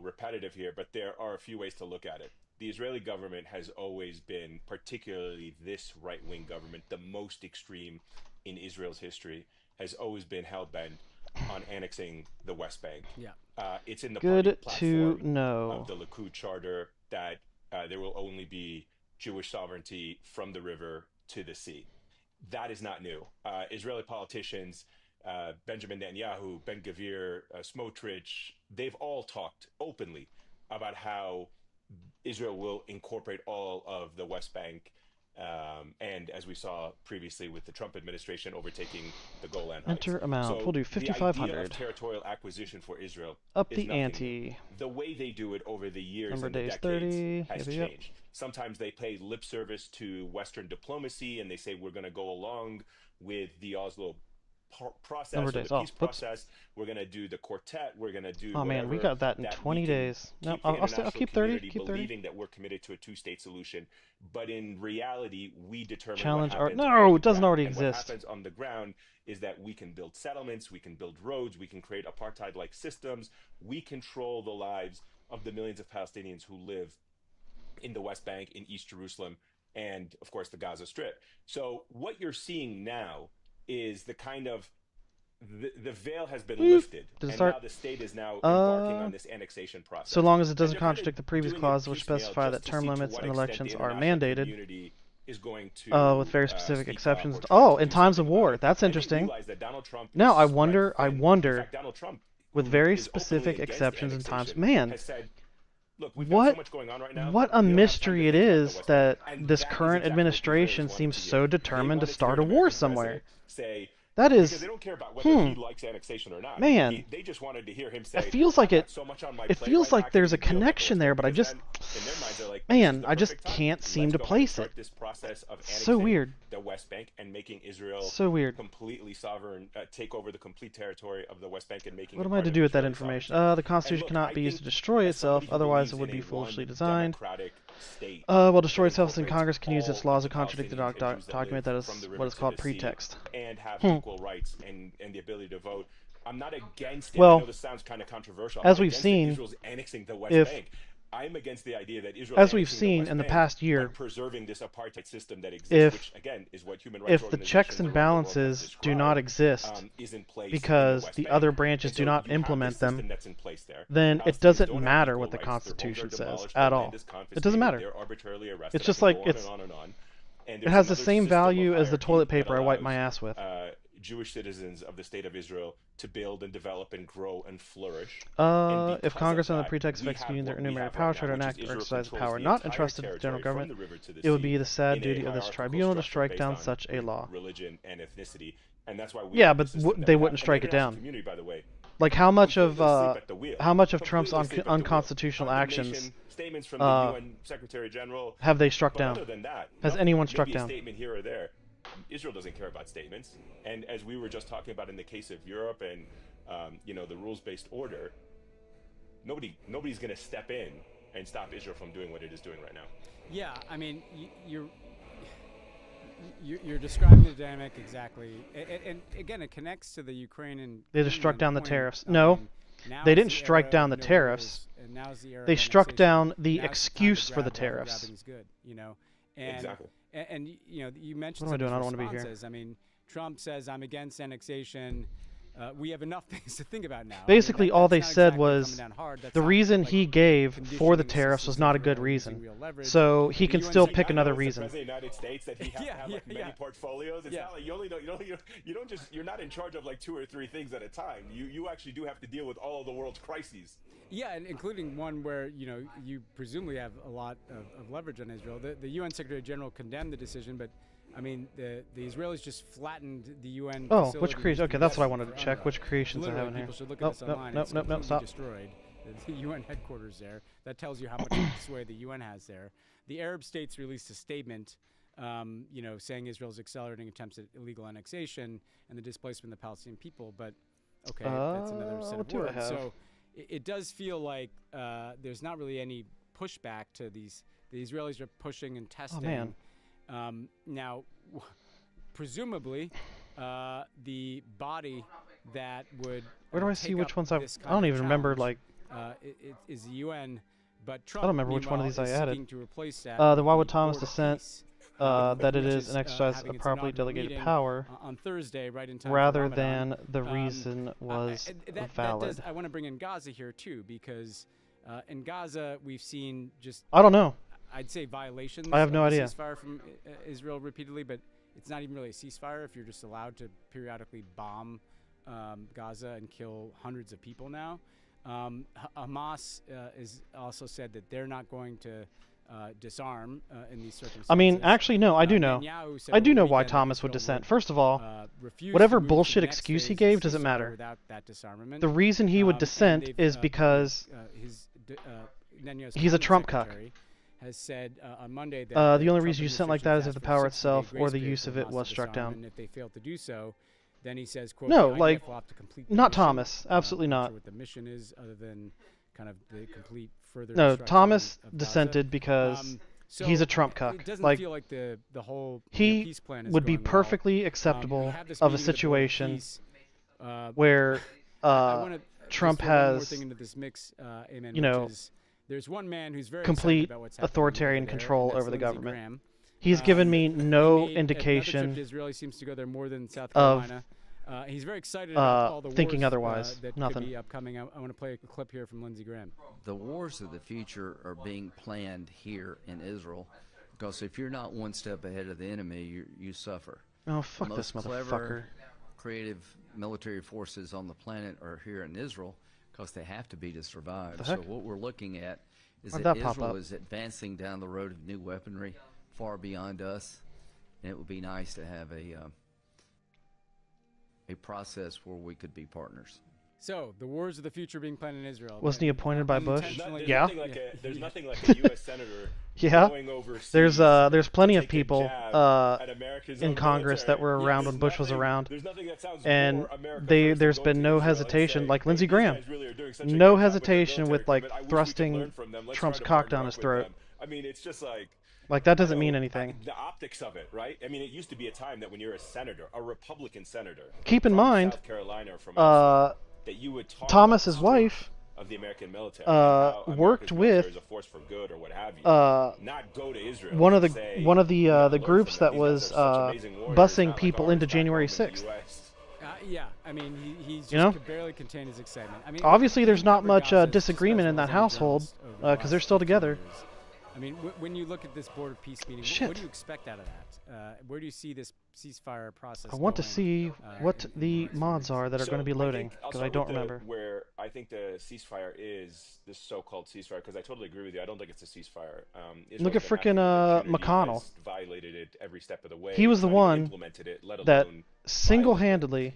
Repetitive here, but there are a few ways to look at it. The Israeli government has always been, particularly this right-wing government, the most extreme in Israel's history, has always been hell-bent on annexing the West Bank. Yeah. It's in the Good party to platform know. of the Likud charter that there will only be Jewish sovereignty from the river to the sea. That is not new. Israeli politicians, Benjamin Netanyahu, Ben Gvir, Smotrich, they've all talked openly about how Israel will incorporate all of the West Bank. And as we saw previously with the Trump administration overtaking the Golan Heights. Enter amount. So We'll do the idea 5,500. of territorial acquisition for Israel Up is the nothing ante. new. The way they do it over the years Number and the days decades 30. has Yep. changed. Sometimes they pay lip service to Western diplomacy and they say we're going to go along with the Oslo process Number or the days. peace Whoops. process. We're going to do the quartet. We're going to do Oh man, we whatever got that in that 20 we can days. No, keep the I'll international keep 30. community Keep 30. believing that we're committed to a two-state solution. But in reality, we determine Challenge what art. happens No, on the it doesn't ground. already And exist. What happens on the ground is that we can build settlements, we can build roads, we can create apartheid-like systems. We control the lives of the millions of Palestinians who live in the West Bank, in East Jerusalem, and of course the Gaza Strip. So what you're seeing now is the kind of the veil has been lifted, Does it and start? now the state is now embarking on this annexation process. So long as it And doesn't they're kind of contradict the previous doing it clause which piecemeal specify just that to term see to limits what and extent elections the are international mandated. community is going to, with very specific speak exceptions. up or try Oh, to in do times of something about war. it. That's And they interesting. realize that Donald Trump No, is I wonder. spread I thin. wonder. In fact, Donald Trump, With who very is openly specific against exceptions and times. annexation, Man, has said, look, we've got what so much going on right now. what a we don't have time mystery to it think about the is West that Bank. And this that is current exactly what the administration Israelis wanted seems to so hear. determined They to wanted start hear a an war American somewhere. president say, That is, because they don't care about whether he likes annexation or not. Man. They just wanted to hear him say, It feels like "I've got it. so much on my It plate feels right now, like I there's a can't even deal with connection this." there, but I Because just, then, in their minds, they're like, man, this is the I just perfect time. can't seem Let's to go ahead and place start it. this process of So annexing weird. the West Bank and making Israel So weird. completely sovereign, take over the complete territory of the West Bank and making. What it am I part to of do with that Israeli information? sovereignty. The Constitution And look, cannot I be used to think destroy as itself, somebody who otherwise it believes would in be a foolishly one designed. democratic state Well, that destroy itself, and incorporates Congress can use its all laws of to the contradict the Palestinians and Jews that document live that is from the what river is to called the sea pretext. and have equal rights and the ability to vote. I'm not against it. Well, I know this sounds kind of controversial. I'm as not we've against seen, Israel's annexing the West if- Bank. I'm against the idea that Israel, as we've annexing the seen West in the Bank, past year, but preserving this apartheid system that exists, if- which again is what human rights if the organizations checks and around the world have balances do not described, exist is in place because in the West the Bank. other branches And do so not you have implement this them, system that's in place there. then it Palestinians doesn't don't have matter equal what the rights. Their homes are Constitution says demolished, at their all. land is It doesn't confiscated, matter. they're arbitrarily arrested. It's just I like could go it's. on and on and on. And It there's has the another same system of value as the hierarchy toilet that paper I wipe my allows, ass with. Jewish citizens of the state of Israel to build and develop and grow and flourish. If Congress, on the pretext of we executing their have what we enumerated have power, right try to now, which enact is or Israel exercise controls power the not entire entrusted to the general territory from government, the river to the it would sea be the sad in a duty of this hierarchical tribunal to structure strike based down on such a law. religion and ethnicity, and that's why we Yeah, have the but system that they we wouldn't have. strike And it the international down. community, by the way, Like how much of asleep at the wheel. Trump's Completely asleep at the wheel. unconstitutional actions Condemnation, statements from the UN Secretary General. have they struck But down? other than that, Has nothing. anyone struck Maybe down? A statement here or there. Israel doesn't care about statements, and as we were just talking about in the case of Europe and the rules-based order, nobody's going to step in and stop Israel from doing what it is doing right now. Yeah, I mean, you're describing the dynamic exactly, and again, it connects to the Ukrainian. They just struck down the point. tariffs. I No, mean, now they is didn't the strike era down of the no tariffs. rules, and now's the era They of struck annexation. down the Now's the time to excuse for the grab while tariffs. grabbing's good, you know. And, Exactly. And you mentioned What am I doing? I don't some wanna be here. responses. I mean, Trump says I'm against annexation. We have enough things to think about now. Basically, all they that's not said exactly was coming down hard. That's the not, reason like, he gave for the conditioning tariffs was systems not a that good are using reason. real leverage. So he The can UN still said pick that another As the reason. President of the United States, that he has to have like many portfolios. It's not like you're not in charge of like 2 or 3 things at a time. You actually do have to deal with all of the world's crises. Yeah, and including one where you presumably have a lot of leverage on Israel. The UN Secretary General condemned the decision, but I mean the Israelis just flattened the UN. Oh, which facility creation? used Okay, that's what I for wanted to check. UNRWA. Which creations I Literally, have in here? people should look Nope, at this nope, online. nope, It's nope, nope, completely stop. destroyed. The UN headquarters there. That tells you how much sway the UN has there. The Arab states released a statement, saying Israel's accelerating attempts at illegal annexation and the displacement of the Palestinian people. But okay, that's another set what of do I words. have? So it does feel like there's not really any pushback to these. The Israelis are pushing and testing. Oh man. Now, presumably, the body that would Where do I take see which up ones I've? this I kind don't of even remember challenge, like. it is the UN, but Trump. I don't remember which one of meanwhile, these is I added. seeking to replace that Then with why would the Thomas Board of dissent Peace, that it which is an exercise having of its properly inaugural delegated meeting, power, on Thursday, right in time for rather Ramadan. than the reason was valid. I want to bring in Gaza here too, because in Gaza we've seen just I don't know. I'd say violations. I have no of the idea. Ceasefire from Israel repeatedly, but it's not even really a ceasefire if you're just allowed to periodically bomb Gaza and kill hundreds of people now. Hamas is also said that they're not going to disarm in these circumstances. I mean, actually, no. I do know. Netanyahu said I over do the know why weekend that Thomas would Israel dissent. First of all, refuse whatever to move to the bullshit next excuse he phase gave of doesn't ceasefire matter. without that disarmament. The reason he would And dissent they've, is because Netanyahu's he's a cabinet Trump cuck. secretary has said on Monday that the only Trump reason you sent like that is if the administration power asked for a itself 60-day or the grace period use for of it Hamas was to struck disarm, down. and if they fail to do so, then he says, quote, No, the like, IDF will have to complete the not mission. Thomas. Absolutely I'm not. sure what the mission is, other than kind of the complete further. No, destruction Thomas of Gaza. dissented because So he's a Trump It cuck. doesn't Like, feel like the whole he peace plan is would be going well. perfectly We acceptable have this of a meeting of the Board of situation Peace, where I wanna Trump just throw one more has, thing into this mix, Ayman, you know, which is there's one man who's very complete excited about what's happening authoritarian over there, control and that's over the Lindsey government. Graham. He's given me He no made another trip indication to Israel. He seems to go there more than South of, Carolina. He's very excited about all the thinking wars, otherwise. that Nothing. could be upcoming. I want to play a clip here from Lindsey Graham. The wars of the future are being planned here in Israel, because if you're not one step ahead of the enemy, you suffer. Oh, fuck The this most motherfucker. clever, creative military forces on the planet are here in Israel because they have to be to survive. The So heck? what we're looking at is How'd that that pop Israel up? is advancing down the road of new weaponry far beyond us, and it would be nice to have a process where we could be partners. So the wars of the future being planned in Israel. Wasn't he appointed by Bush? Unintentionally- Yeah. There's nothing like a U.S. senator Yeah. going overseas There's plenty to of take a people jab at America's in own Congress that military. were around There's when Bush was nothing- around, there's nothing that sounds and more America first than there's going been to no Israel and hesitation, saying, like "Hey, Lindsey these Graham, guys really are doing such a no great job with their hesitation military with like equipment. I wish we could thrusting learn from them. Let's Trump's try to cock partner down up his with throat. them." I mean, it's just Like that doesn't I mean know, anything. The optics of it, right? I mean, it used to be a time that when you're a senator, a Republican senator, Keep in from mind, South Carolina or from elsewhere, that you would talk Thomas's about the strength wife of the American military, and how worked America's military with is a force for good or what have you. Not go to Israel. one of and the say, one of the "We gotta the learn groups from them. that These guys was are such amazing warriors, busing not like people ours into back January home in the 6th. US." Yeah, I mean, he's just You know? could barely contain his excitement. I mean, Obviously, there's not covered much Gaza as disagreement in that professional household journalist over the because they're last still 15 together. years. I mean, when you look at this Board of Peace meeting, Shit. what do you expect out of that? Where do you see this ceasefire process I want to going, see what in the next mods few are that are So going to be I loading think I'll because I start don't with the- remember. where I think the ceasefire is this so-called ceasefire, because I totally agree with you. I don't think it's a ceasefire. Look at Israel's been frickin' acting with impunity, McConnell. has violated it every step of the way. He was the It's not even one implemented it, let that alone single-handedly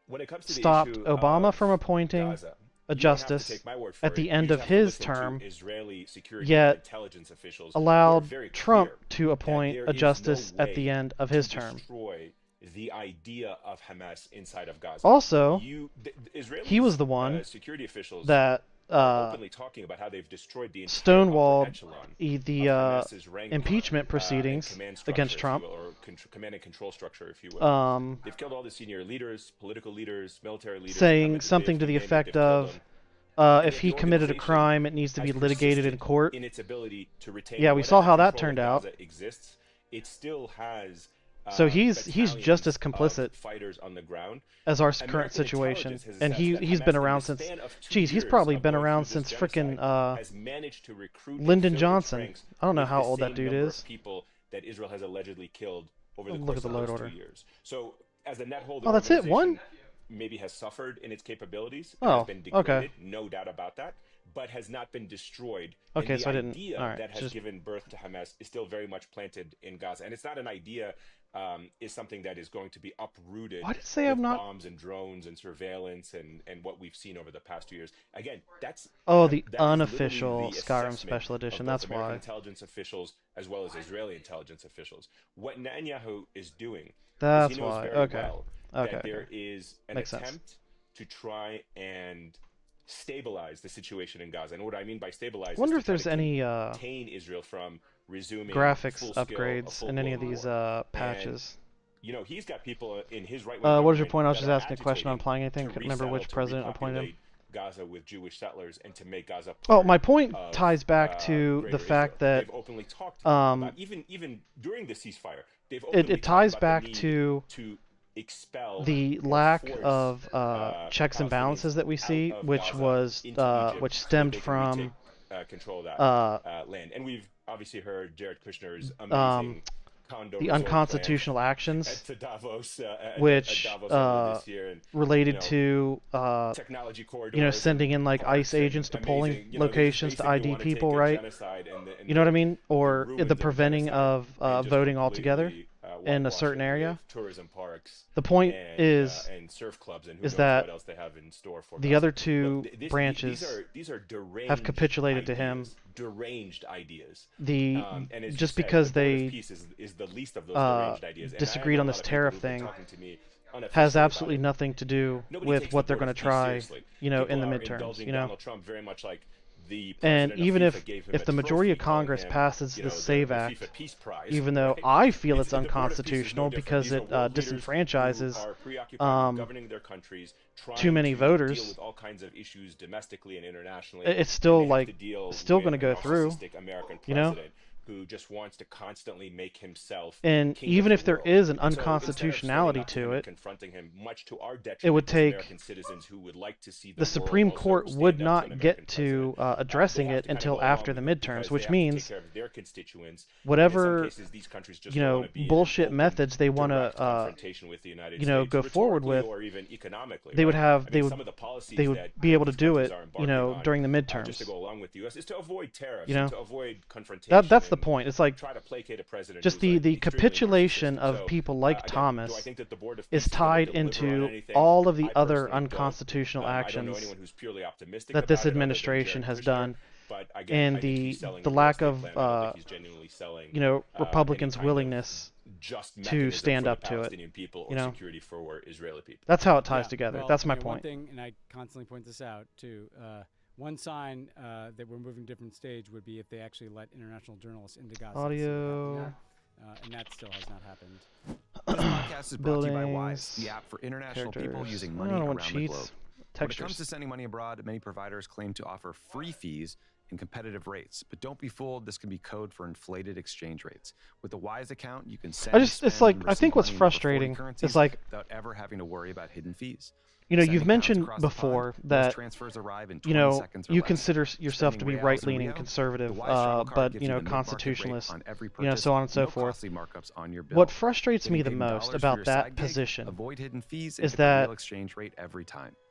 When it comes to stopped the issue Obama of from appointing Gaza, a you don't have to justice take my word for at it. the You end just of have to his listen to term, Israeli security and yet intelligence officials who are allowed very Trump clear to that appoint there a is no justice at the way end of to his term. destroy the idea of Hamas inside of Gaza. Also, The Israeli he was the one security officials that are openly talking about how they've destroyed the entire upper stonewalled echelon the of Hamas's rank, impeachment and proceedings command structure, against if Trump. you will, or command and control structure, if you will. They've killed all the senior leaders, political leaders, military leaders. saying something to the effect of, if he committed a crime, it needs to be litigated in court. In its ability to retain Yeah, we saw how that control turned of out. Gaza exists. It still has. So he's just as battalions complicit of fighters on the ground as our American current situation, intelligence has and assessed that he's Hamas, been in around the since. span of 2 Geez, he's years probably of been going around through this since frickin' genocide, has managed to recruit and Lyndon fill its Johnson. ranks I don't know with how the old that same dude number is. of people that Israel has allegedly killed over the Look course at the of load those order. 2 years. So, as a net whole, Oh, that's it? One? maybe has suffered in its capabilities. Oh, has been degraded, okay. no doubt about that, but has not been destroyed. Okay, and the so I didn't. idea All right, that has just given birth to Hamas is still very much planted in Gaza, and it's not an idea. Is something that is going to be uprooted. Why did it say with I'm not- bombs and drones and surveillance and what we've seen over the past 2 years. Again, that's the that is unofficial literally the Skyrim assessment Special Edition. of both That's American why. intelligence officials as well as Israeli intelligence officials. What Netanyahu is doing That's is he knows why. very Okay. well Okay, that there okay. is an Makes sense. attempt to try and stabilize the situation in Gaza. And what I mean by stabilize Wonder is if to try there's to any contain Israel from resuming graphics full-scale, upgrades in any of these patches. And, you know, he's got people in his right-wing What is your government point? I was that just are asking a question on agitating applying anything. to Couldn't remember resettle, which to president appointed him. repopulate Gaza with Jewish settlers and to make Gaza Oh, part my point of, ties back to Greater the fact Israel. that They've openly talked about, even during the ceasefire, they've openly it ties talked about back the to need to expel the or lack force, of checks and Palestinians balances that we out see, of which Gaza was into Egypt which so that stemmed they can from retake, control of that land. And we've obviously heard Jared Kushner's amazing condo the resort unconstitutional plan actions, to Davos, which at Davos earlier this year, and, related you to technology corridors, sending in like parks ICE agents to and polling amazing, they just locations to basically ID wanna take people, a right? genocide and You know what I mean? Or ruins the of preventing genocide of and just voting completely, altogether in a whitewash certain it area. with tourism parks. The point and, is and surf clubs and who is knows that what else they have in store for the Gaza. other two Look, branches these are deranged have capitulated to him. ideas, deranged ideas. The And as you just said, because the Board of they Peace is the least of those deranged ideas. And I disagreed know on a this lot of people tariff who've been thing talking to me has unofficially absolutely about it. nothing to do Nobody with takes what the they're Board going of to Peace try, seriously. you know, People in the are midterms, indulging you know. Donald Trump very much like the And president of even FIFA gave him if a the majority of trophy calling Congress him, passes you the know, SAVE the Act, FIFA Peace Prize, even though right? I feel it's The Board of Peace is no unconstitutional different. because These are it world leaders disenfranchises who are preoccupied with governing their countries, too many trying to voters. deal with all kinds of issues domestically and internationally. It's still and they have like to deal still with going to go a through, narcissistic American you know. president who just wants to constantly make himself And king even of if the there world. is an And so instead of unconstitutionality standing up to him and it, confronting him, much to our detriment it would as take American citizens who would like to see the world Supreme also Court stand would up to an not American get to president. addressing They have it to kind of until go along after the with it midterms, because which they have to take means care of their constituents. And in some whatever cases, these countries just you don't know wanna be in bullshit open, methods they want direct to confrontation with the United you know States, go forward rhetorically with, or even economically, they would right? have I mean, they some of the policies would that be able to these do countries it, are you embarking know, on, during the just to midterms. go along with the U.S. is to avoid tariffs, You know, and to avoid confrontation. that's the and point. It's like try to placate a president just who's, the like, the extremely capitulation narcissistic. of So, people like again, do I Thomas think that the Board of is Peace is gonna tied deliver on into anything? all of the I other personally don't. unconstitutional I don't know actions anyone who's purely optimistic that about this it other than administration Jared has Kushner, done, but again, and I think he's selling the a lack real of estate plan. I don't think he's genuinely selling, you know, any Republicans' kind of willingness just to mechanism stand for up the to it. Palestinian people or You know, security for Israeli people. that's how it ties together. Well, That's my you know, point. One thing, and I constantly point this out too. One sign that we're moving to a different stage would be if they actually let international journalists into Gaza. Audio. And that still has not happened. This podcast is brought to you by Wise, Buildings, the app for international people characters. using I money don't around want the cheats. globe. When it comes Textures. to sending money abroad, many providers claim to offer free fees and competitive rates. But don't be fooled, this can be code for inflated exchange rates. With the Wise account, you can send, it's spend, like, and I think receive what's money in over 40 frustrating currencies is like, without ever having to worry about hidden fees. you know, Sending you've pounds mentioned across the before pond, most that, transfers arrive in you 20 know, seconds or you less. consider yourself to Spending be reals and right-leaning Rio, conservative, the Wise travel card but, gives you know, the mid-market rate constitutionalist, on every you know, purchase, so on and so no forth. costly markups on your bill. What frustrates me Getting the paid most dollars for about your that side gig? position Avoid hidden fees and is get the real that exchange rate every time.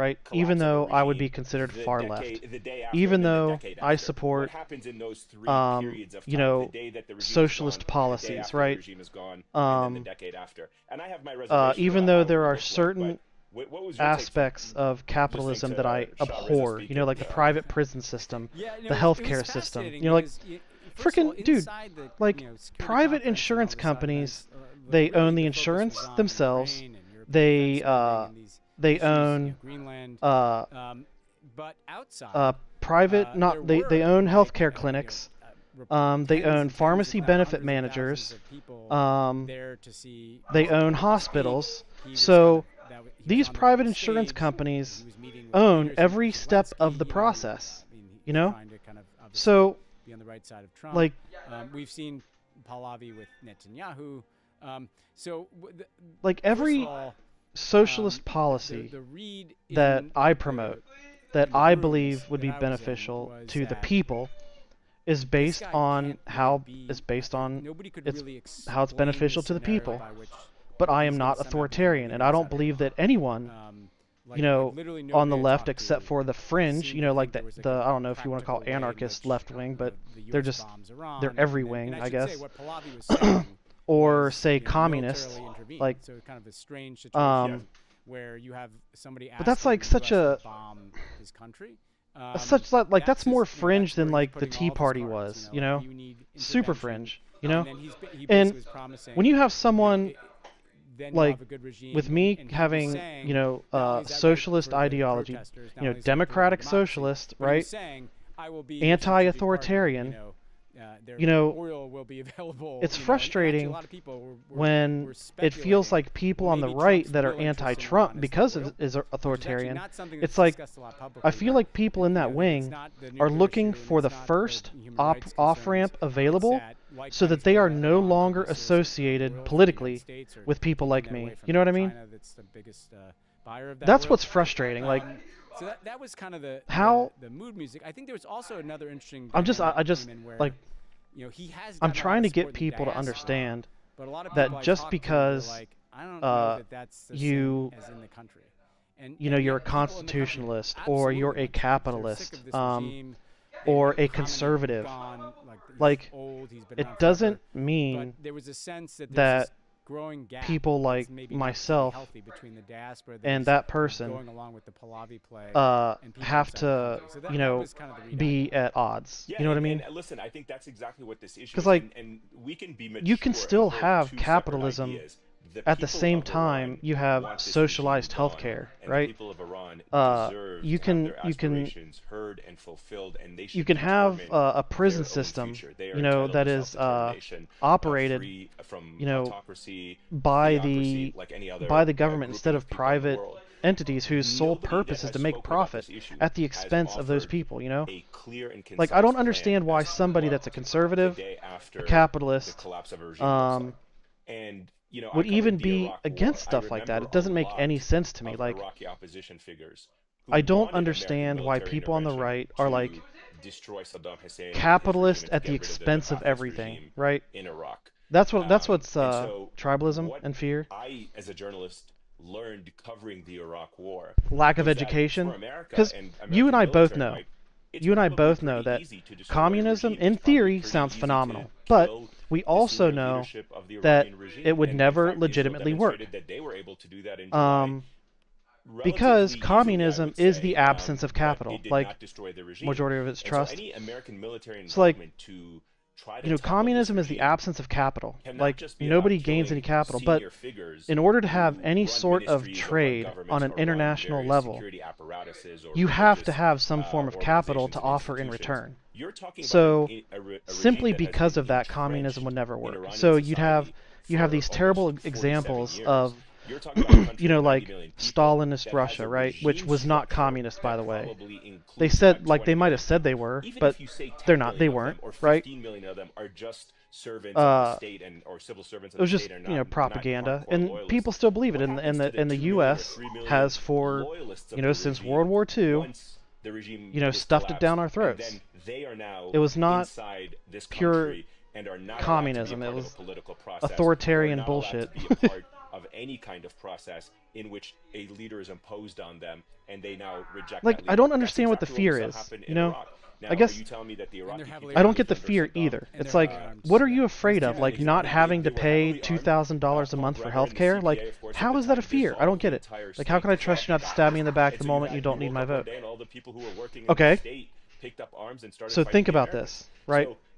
right? collapse Even of a though I would regime, be considered the far decade- left. the day after, Even and then the though decade I after. support, what happens in those three periods of time, you know, the day that the regime is socialist gone, the day policies, after right? the regime is gone, and then the decade after. And I have my reservations Even about though how it there would are look like, certain but what was your take from aspects of capitalism that I to Shah Reza abhor, you know, like the speaking? private prison system, Yeah, the healthcare system, you know, like freaking dude, like private insurance companies, they own the insurance themselves. they defense spending and these they issues, you own know, Greenland. But outside, private they own like, healthcare clinics. They own pharmacy benefit managers. there to see They own hospitals. So these private insurance companies own every step of the process. You know? So, be on the right side of Trump. like, we've seen Pahlavi with Netanyahu. like every socialist policy that I promote, that I believe would be beneficial to the people, is based on how it's beneficial to the people. But I am not authoritarian, and I don't believe that anyone, you know, on the left, except for the fringe, you know, like the I don't know if you want to call anarchist left wing, but they're every wing, I guess. Or say communist, like, so kind of a strange situation where you have somebody but that's like such a bomb his country. like that's more fringe than like the Tea Party was, you know, super fringe, you know. And when you have someone like with me having, you know, socialist ideology, you know, democratic socialist, right, anti-authoritarian, you know, it's frustrating when it feels like people on the right that are anti-Trump because it is authoritarian. It's like, I feel like people in that wing are looking for the first off-ramp available so that they are no longer associated politically with people like me. You know what I mean? That's what's frustrating. Like, so that was kind of the mood music. I think there was also another interesting. I just like, you know, he has I'm trying to get people to understand that just because you know, you're a constitutionalist or you're a capitalist or a conservative, like, it doesn't mean that people like myself and that person have to, you know, be at odds. Yeah, you know what I mean? And listen, I think that's exactly what this issue is. Because, like, and we can be mature you can still and hold have two capitalism separate ideas. at the same time you have socialized healthcare, right? The people of Iran deserve you to can have their aspirations heard and fulfilled, and they should you can have determine a prison their own system, future. They are you know, entitled that to is self-determination, operated, free from you know, autocracy, by theocracy, like any other, the government grouping instead of of people in the private world. entities whose sole Nobody purpose that is to has make spoken about profit this issue at the has expense of those offered people, you know? a clear and Like, I don't concise understand plan why as to somebody what that's a conservative, the day after a capitalist, the collapse of a regime looks like. And, you know, would I covered even the be Iraq against War. stuff like that. remember It doesn't a make lot any sense to me. of Like, Iraqi opposition figures who I don't wanted understand American why military people on the intervention right are to like destroy Saddam Hussein and his capitalist regime and at to the get rid of the expense of Ba'athist everything, regime right? in Iraq. That's what's And so tribalism what and fear. I, as a journalist, learned covering the Iraq War Lack of was that education. for America Because and you and I American both military know. might, it's You and I probably both know pretty that easy to destroy a communism, regime. in It's probably theory, pretty sounds easy to phenomenal. But kill we the also senior know leadership of the that Iranian regime. it would And in never fact, Israel legitimately work. demonstrated that they were able to do that in July. Because Relatively communism easily, I would is the say, absence of but capital, it did like not destroy the regime. majority of its And trust. So any American military So, like, involvement to try to you know, tackle this communism is the regime absence of capital. cannot Like, just be nobody about gains killing any capital. But senior figures in order to who have any run sort of ministries or run trade governments on an or run international various level, security apparatuses or you have to religious, have some form of capital to organizations and offer in institutions. return. You're talking about So, a regime simply that has because been of that, entrenched communism would never in work. Iranian So you'd have society these for terrible almost 47 examples years. of, You're talking about a country you know, of 90 like million people Stalinist that Russia, has a right? Which regime was not structure communist, by that the way. probably They includes said, about like, they 20 might have million. said they were, Even but if you say 10 they're not. They million of weren't, them or right? 15 million of them are just servants of the state and or civil servants of It was the just, state and you know, not propaganda, hardcore and loyalists. people still believe it. What And happens to the 2 million or U.S. 3 million has for, loyalists of you know, the since regime World War II, once the regime you know, was stuffed it down collapsed, our and throats. then they are now It was not inside this pure country and are not communism. allowed to be a It part was of a political process, authoritarian or not allowed bullshit. to be a part of any kind of process in which a leader is imposed on them and they now reject Like, that I leader. don't That's understand what the exactly fear what is, happened you in know? Iraq. Now, I guess are you telling me that the Iraqi people I don't get the lived fear under Saddam? either. It's like, what are you afraid of? Like, not having to pay $2,000 a month for healthcare? Like, how is that a fear? I don't get it. Like, how can I trust you not to stab me in the back the moment you don't need my vote? Okay. So think about this, right?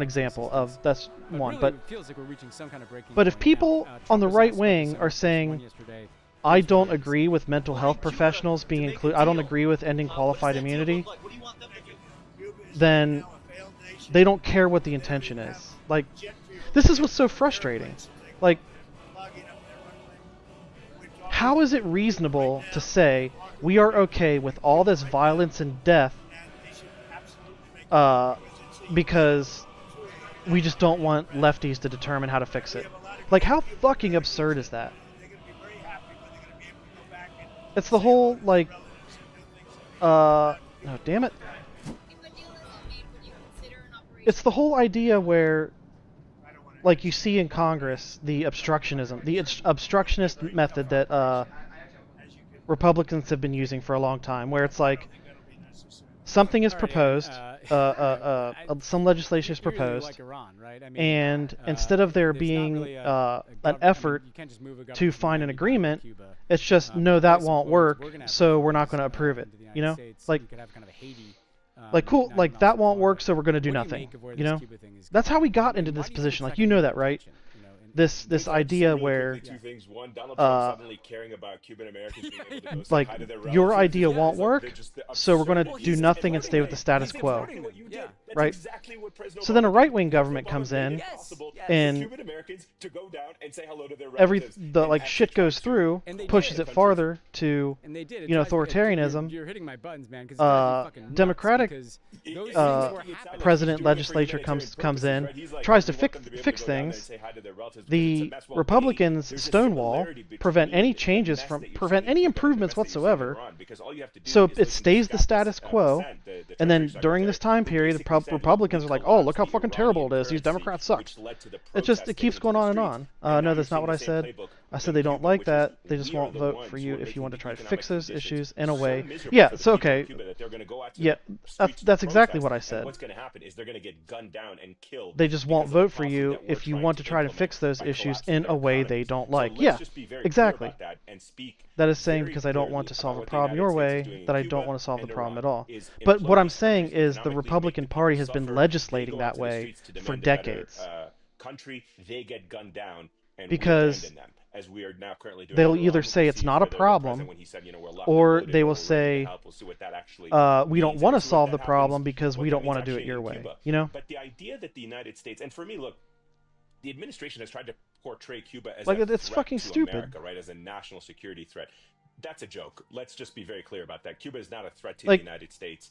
one example of that's one. Really, But it feels like we're reaching some kind of breaking but if point people now. on Trump the was right also wing focusing are on saying, one yesterday. I don't agree with mental health professionals being included, I don't agree with ending qualified immunity, then they don't care what the intention is. Like, this is what's so frustrating. Like, how is it reasonable to say we are okay with all this violence and death because we just don't want lefties to determine how to fix it? Like, how fucking absurd is that? It's the whole, like, oh, damn it. It's the whole idea where, like, you see in Congress, the obstructionism, the obstructionist method that Republicans have been using for a long time, where it's like, something is proposed, some legislation is proposed, like Iran, right? I mean, and instead of there being really an effort you can't just move a government to find an from agreement, Cuba. it's just, no, that I won't suppose work, we're gonna have so to we're not force, going to approve it, into the you United know? States. Like, You could have kind of a Haiti, like, cool, 90 like, miles that per won't hour. work, so we're going to do What nothing, make of where you this know? Cuba thing is That's how we going? got I mean, into why this do you think position, it's like, not you gonna know be that, right? attention, you know, and- This idea where, Two things. One, Donald Trump suddenly caring about Cuban Americans being able to go say like, hi to their your relatives. idea won't They're work, just so we're going absurd. to do nothing and stay with the status He's quo, supporting what you did. That's right? exactly what President So then a Obama right-wing did. government Obama comes made in, it possible and for Cuban Americans to go down and say hello to their every relatives. the and like actually shit try goes to- through, And they pushes did. it farther to, And they did. It you know, drives me- authoritarianism. You're hitting my buttons, man. 'Cause it drives me fucking nuts Democratic because those things uh, were happening. president, legislature comes in, tries to fix things. The Republicans stonewall, prevent any changes from, prevent any improvements whatsoever. So it stays the status quo, and then during this time period, the Republicans are like, "Oh, look how fucking terrible it is. These Democrats suck." It keeps going on and on. No, that's not what I said. I said they don't like that. They just won't vote for you if you want to try to fix those issues in a way. Yeah, so okay. Yeah, that's exactly what I said. What's going to happen is they're going to get gunned down and killed. They just won't vote for you if you want to try to fix those issues in a way they don't like. Yeah, exactly. That is saying because I don't want to solve a problem your way, that I don't want to solve the problem at all. But what I'm saying is the Republican Party has been legislating that way for decades. Country, they get gunned down and Because we abandon them, as we are now currently doing they'll with either Iran, say we'll it's see not a whether the problem, president, when he said, we're left or and they will political, we're ready to say, help, we'll see what that actually we don't means, want to and see what solve that the problem happens, because what we that don't want to means do it actually your in way. Cuba. You know? But the idea that the United States, and for me, look, the administration has tried to portray Cuba as Like, a it's threat fucking to stupid. America, right, as a national security threat. That's a joke. Let's just be very clear about that. Cuba is not a threat to Like, the United States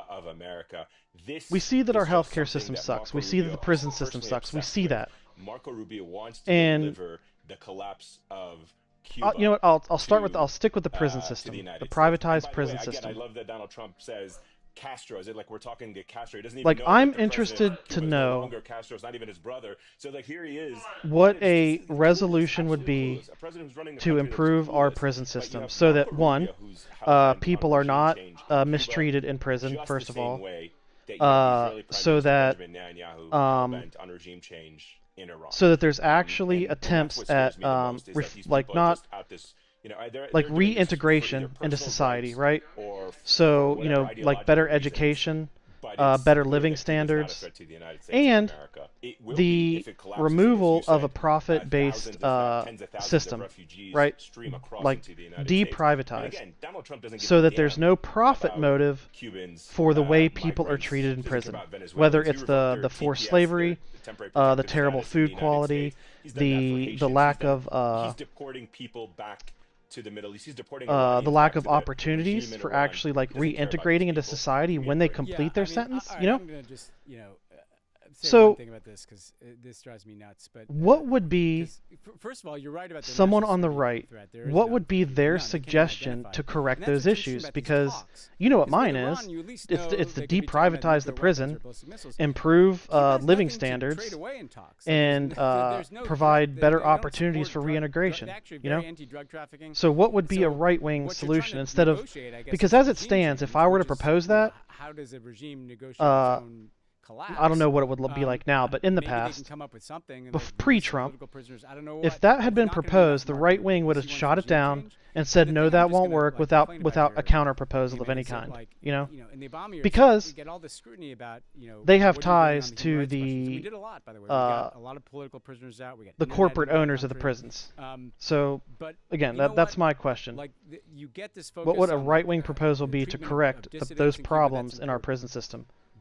of America. This we see that is our just healthcare something system that sucks. Marco We see that the Rubio prison is system personally sucks. We obsessed see with. that. Marco Rubio wants to And deliver the collapse of Cuba. you know what? I'll stick with the prison to system, the United the States. And by privatized the way, prison again, system. I love that Donald Trump says Castro. Is it like we're talking to Castro? He doesn't even Like, know I'm that the interested president of to Cuba is no know longer Castro's not even his brother. So like here he is. what It's a just- resolution would be to improve our prison system so that, one, people are not mistreated in prison, first of all, so that so that there's actually attempts at like not like reintegration into society, right? So, you know, like better education, better living standards, and the removal of a profit-based system, right? Like deprivatized, so that there's no profit motive for the way people are treated in prison, whether it's the forced slavery, the terrible food quality, the lack of to the Middle East. He's deporting the lack of opportunities for actually like reintegrating into society when they complete their sentence, you know? I'm gonna just, say So, one thing about this because this drives me nuts. But what would be, first of all, you're right about the someone national on the security right, threat. There is what none. would be their None. They can't even suggestion identify to it. correct And that's those what's interesting issues? about these Because talks. you know what With mine Iran, is. you at least It's know to they could be talking about deprivatize the nuclear weapons prison, or ballistic missiles. improve Cuba has living nothing to standards, trade away in talks. and there's no provide drug- better they don't opportunities support for drug- reintegration. they're actually You know. very anti-drug trafficking. So what would be a So right-wing what you're trying solution to instead of? negotiate, I guess, Because is as it regime stands, if change, I were to which is, propose that, how does a regime negotiate its uh, own collapse? I don't know what it would be like now, but in the maybe they can past, come up with something and bef- like release pre-Trump, political prisoners. I don't know if what. that had It's been not gonna be proposed, the enough right market wing would have because he shot wants it down regime change. and said, The no, thing I'm that just won't gonna, work like, without complain about a here, counter proposal of man, any is that, kind. like, You know. in the Obama years, Because we get all this scrutiny about, they have what are you doing ties on the to human rights questions. the, We did a lot, by the way. We got a lot of political prisoners out. We got the internet corporate into the owners of the country. prisons. Um, So but again, you know that's what? my question. Like you get this focus What would a on, right-wing like, proposal the be to treatment of correct dissidents those in Cuba, problems that's in our important. prison system?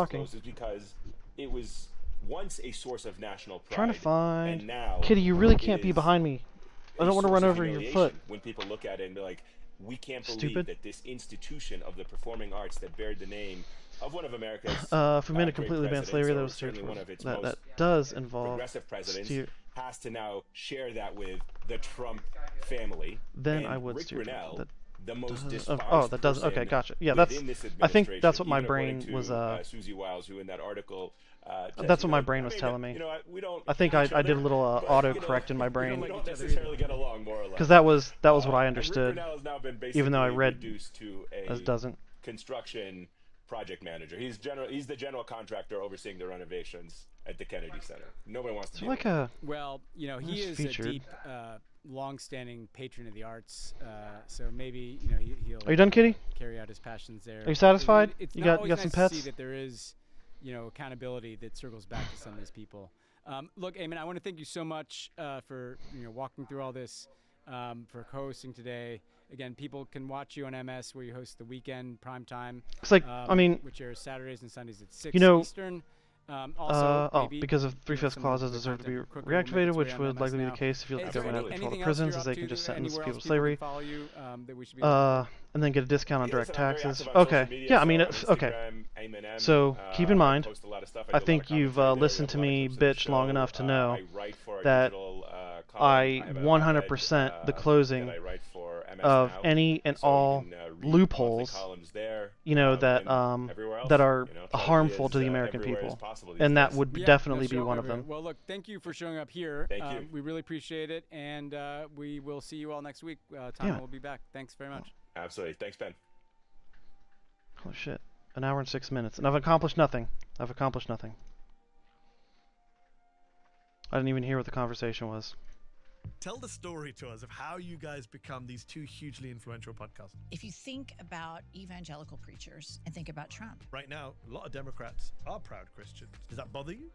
talking. closed is because it was once a source of national pride. Trying to find. And now Kitty, you really can't it be is behind me. I a don't want to source run of over your humiliation foot. when people look at it and be like, we can't believe Stupid. that this institution of the performing arts that bared the name of one of America's if we made a great completely banned presidents, slavery, or that was certainly one of its that most does involve progressive presidents, has to now share that with the Trump family. Then and I would Rick steer Trump. Grinnell, That the most doesn't- despised that doesn't. Okay, person gotcha. Yeah, that's. within this I think that's what my even according brain to, was. Susie Wiles, who in that article. That's what my brain was telling me. You know, we don't I think hate I each did a other, little but, auto you know, correct in my brain. We don't necessarily get along, more or less. Because that was what I And Rick understood. Grinnell has now been Even though I basically read reduced to as a doesn't. construction project manager. He's the general contractor overseeing the renovations at the Kennedy Center. Nobody wants to Is be there like a Well, you know, he is featured. a deep, long-standing patron of the arts. So maybe he'll. Are you done, Kitty? Carry out his passions there. Are you satisfied? It's You not got always some nice to pets? see that there is, accountability that circles back to some of these people. Look, Eamon, I want to thank you so much for walking through all this, for co-hosting today. Again, people can watch you on MS, where you host the weekend prime time. It's like, I mean, which airs Saturdays and Sundays at 6 Eastern. Because of 3/5 clauses deserve to be reactivated, which would likely be the case if you let the government out control the prisons, as they can just sentence people to slavery. And then get a discount on direct taxes. Okay, yeah, I mean, okay. So keep in mind, I think you've listened to me bitch long enough to know that I 100% the closing of any and all loopholes, that that are harmful to the American people, and that would definitely be one of them. Well, look, thank you for showing up here. Thank you. We really appreciate it, and we will see you all next week. Tom will be back. Thanks very much. Absolutely. Thanks, Ben. Holy shit. An hour and 6 minutes. And I've accomplished nothing. I didn't even hear what the conversation was. Tell the story to us of how you guys become these two hugely influential podcasts. If you think about evangelical preachers and think about Trump. Right now, a lot of Democrats are proud Christians. Does that bother you?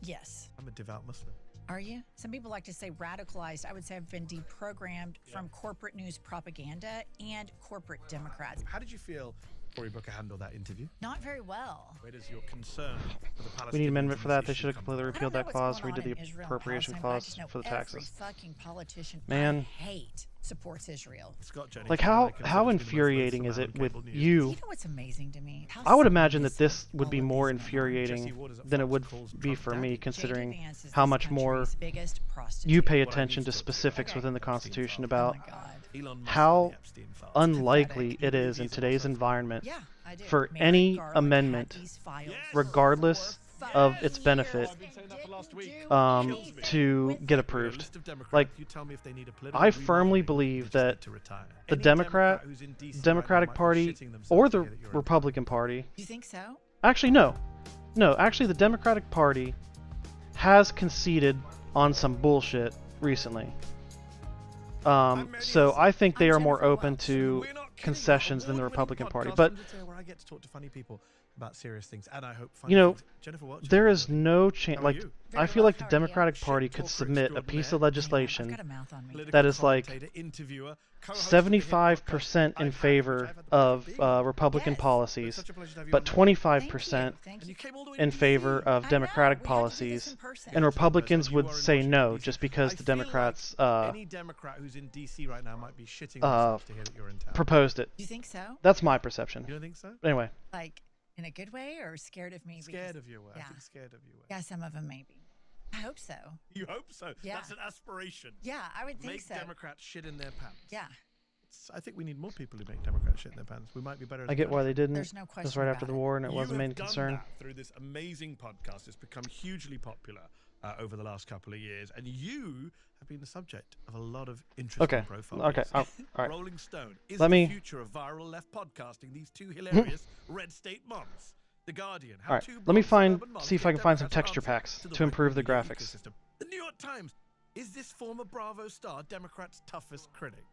Yes. I'm a devout Muslim. Are you? Some people like to say radicalized. I would say I've been deprogrammed from corporate news propaganda and corporate Democrats. How did you feel Cory Booker handled that interview? Not very well. Where does your concern for the Palestinians? We need an amendment for that. They should have issue completely repealed that clause, redid the appropriation clause for the taxes. Every fucking politician Man. I hate supports Israel. Like how infuriating is it with you? You know what's amazing to me? I would imagine that this would be more infuriating than it would be for me, considering how much more you pay attention to specifics within the Constitution about how unlikely it is in today's environment for any amendment, regardless of its benefit, to get approved. Like, I firmly believe that the Democratic Party or the Republican Party. You think so? Actually, no. Actually, the Democratic Party has conceded on some bullshit recently. So I think they are more open to concessions than the Republican Party. But I get to talk to funny people about serious things, and I hope Jennifer Watson, there is no chance. Like, I feel like the Democratic Party could submit a piece of legislation that is like 75% in favor of Republican policies, but 25% in favor of Democratic policies, and Republicans would say no just because the Democrats any Democrat who's in DC right now might be shitting themselves to hear that you're in town. proposed it. You think so? That's my perception. You don't think so? Anyway. Like, in a good way or scared of me? Scared of your way. Yeah. I think scared of your way. Yeah, some of them maybe. I hope so. You hope so? Yeah. That's an aspiration. Yeah, I would think so. Make Democrats shit in their pants. Yeah. I think we need more people who make Democrats shit in their pants. We might be better. I get why they didn't. There's no It was question right about after the it. war, and it You wasn't a main have done concern. that through this amazing podcast. It's become hugely popular over the last couple of years, and you have been the subject of a lot of interesting profiles. Okay. All right. Rolling Stone is Let the me- future of viral left podcasting. These two hilarious red state moms. The Guardian. All right. Let me see if I can find some texture packs to improve the graphics. The New York Times. Is this former Bravo star Democrats' toughest critic?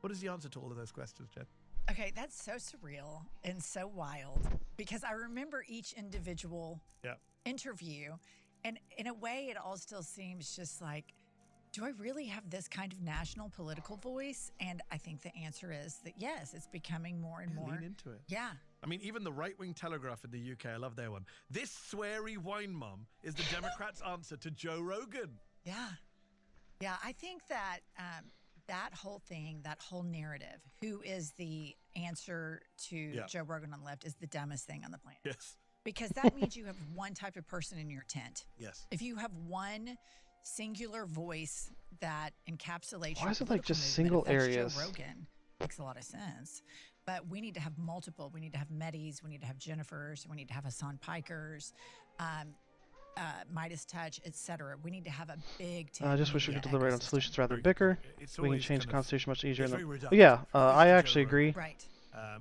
What is the answer to all of those questions, Jen? Okay, that's so surreal and so wild because I remember each individual interview, and in a way, it all still seems just like, do I really have this kind of national political voice? And I think the answer is that yes, it's becoming more and more. Lean into it. Yeah. I mean, even the right-wing Telegraph in the UK, I love their one. This sweary wine mom is the Democrats' answer to Joe Rogan. Yeah. Yeah, I think that that whole thing, that whole narrative, who is the answer to Joe Rogan on the left, is the dumbest thing on the planet. Yes. Because that means you have one type of person in your tent. Yes. If you have one singular voice that encapsulates Why is it your like just political single movement, if areas? that's Joe Rogan, makes a lot of sense. But we need to have multiple. We need to have Medis. We need to have Jennifers. We need to have Hassan Pikers, Midas Touch, etc. We need to have a big team. I just wish we could deliberate on solutions rather than bicker. It's We can always change the kind of- Constitution much easier. it's than very the, reductive. yeah, At least I to actually Joe agree. Rogan. Right.